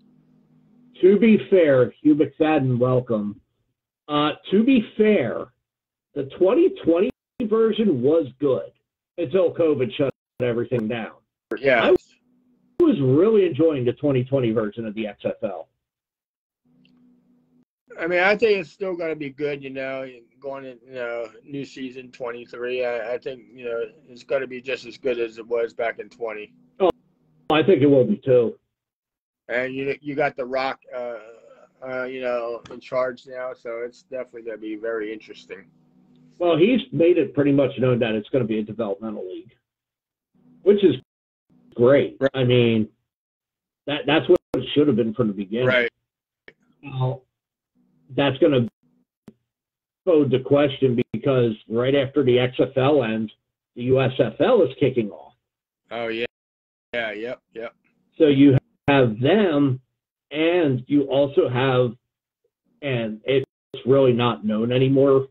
To be fair, Hugh McFadden, welcome. To be fair, the 2020 version was good until COVID shut everything down. Yeah. I was really enjoying the 2020 version of the XFL. I mean, I think it's still going to be good, going in, new season 23. I think, it's going to be just as good as it was back in 20. Oh, I think it will be too. And you got The Rock, in charge now, so it's definitely going to be very interesting. Well, he's made it pretty much known that it's going to be a developmental league, which is great. Right. I mean, that's what it should have been from the beginning. Right. Well, that's going to bode the question because right after the XFL ends, the USFL is kicking off. Oh, yeah. Yeah, yep. So you have them, and you also have, and it's really not known anymore,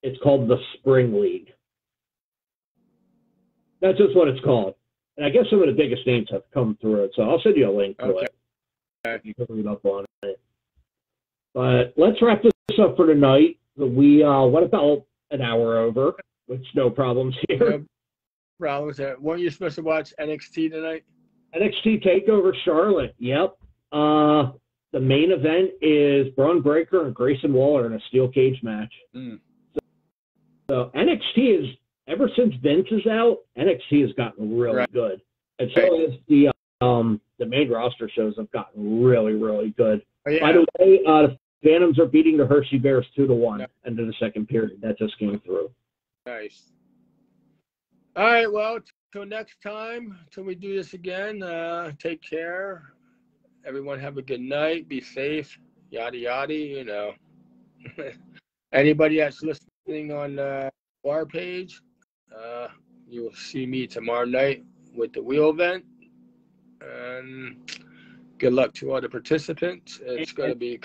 it's called the Spring League. That's just what it's called. And I guess some of the biggest names have come through it, so I'll send you a link to it. You can read up on it. But let's wrap this up for tonight. We what about an hour over, which no problems here. No problems. Weren't you supposed to watch NXT tonight? NXT TakeOver Charlotte. Yep. The main event is Braun Breaker and Grayson Waller in a steel cage match. So NXT is, ever since Vince is out, NXT has gotten really good. And so has the main roster shows have gotten really, really good. Oh, yeah. By the way, the Phantoms are beating the Hershey Bears 2-1 into the second period. That just came through. Nice. All right, well, till next time, till we do this again, take care. Everyone have a good night. Be safe. Yada, yada, you know. Anybody that's listening on our page, you will see me tomorrow night with the wheel event. And good luck to all the participants. It's going to be.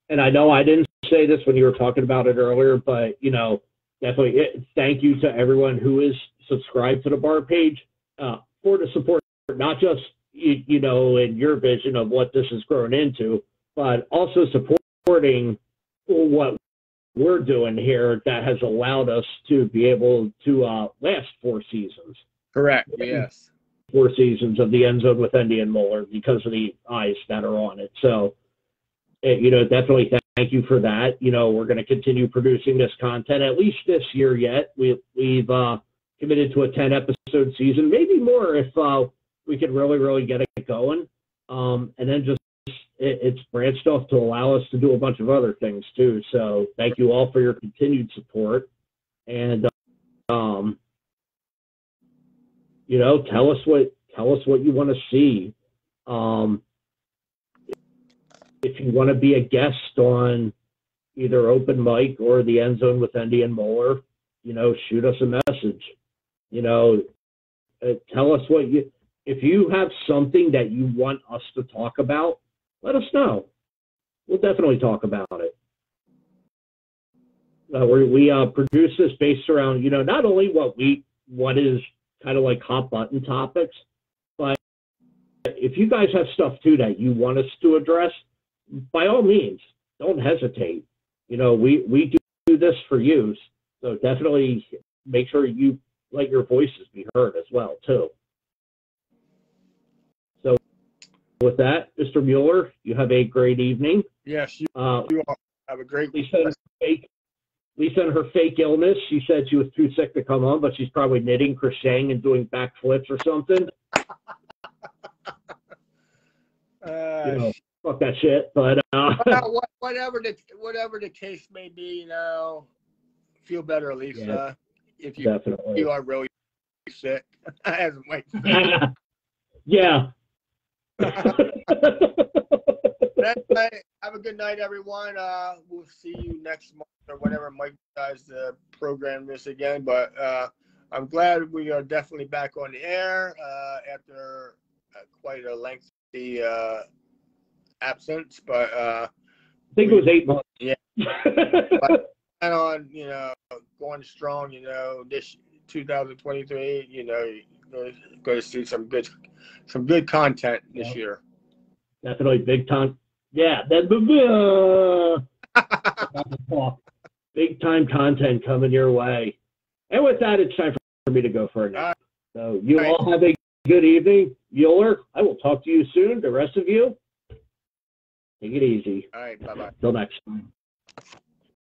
And I know I didn't say this when you were talking about it earlier, but, you know, definitely thank you to everyone who is subscribed to the bar page for the support, not just, you know, in your vision of what this has grown into, but also supporting what we're doing here that has allowed us to be able to last 4 seasons. Correct, yes. 4 seasons of the End Zone with Endy and Mohler because of the eyes that are on it. So, you know, definitely thank you for that. You know, we're going to continue producing this content at least this year yet. We've committed to a 10-episode season, maybe more if we could really get it going. And then just it's branched off to allow us to do a bunch of other things too. So thank you all for your continued support. And you know, tell us what you want to see. If you want to be a guest on either open mic or the End Zone with Endy and Mohler, you know, shoot us a message. You know, tell us if you have something that you want us to talk about, let us know. We'll definitely talk about it. We produce this based around, you know, not only what is kind of like hot button topics, but if you guys have stuff too that you want us to address, by all means, don't hesitate. You know, we do this for you, so definitely make sure you let your voices be heard as well too. So with that, Mr. Mohler, you have a great evening. Yes, you all have a great week. Lisa and her fake illness, she said she was too sick to come on, but she's probably knitting, crocheting, and doing backflips or something. You know, fuck that shit. But whatever the case may be, you know, feel better, Lisa. Yeah, if you are really sick, as Mike said. Yeah. Have a good night, everyone. We'll see you next month or whenever Mike decides to program this again. But I'm glad we are definitely back on the air after quite a lengthy absence. But I think it was 8 months. Yeah. But on, you know, going strong, you know, this 2023, you know, you're going to see some good content this year. Definitely big time. Yeah, big time content coming your way. And with that, it's time for me to go for a nap. So you all have a good evening. Mohler, I will talk to you soon. The rest of you, take it easy. All right, bye-bye. Till next time.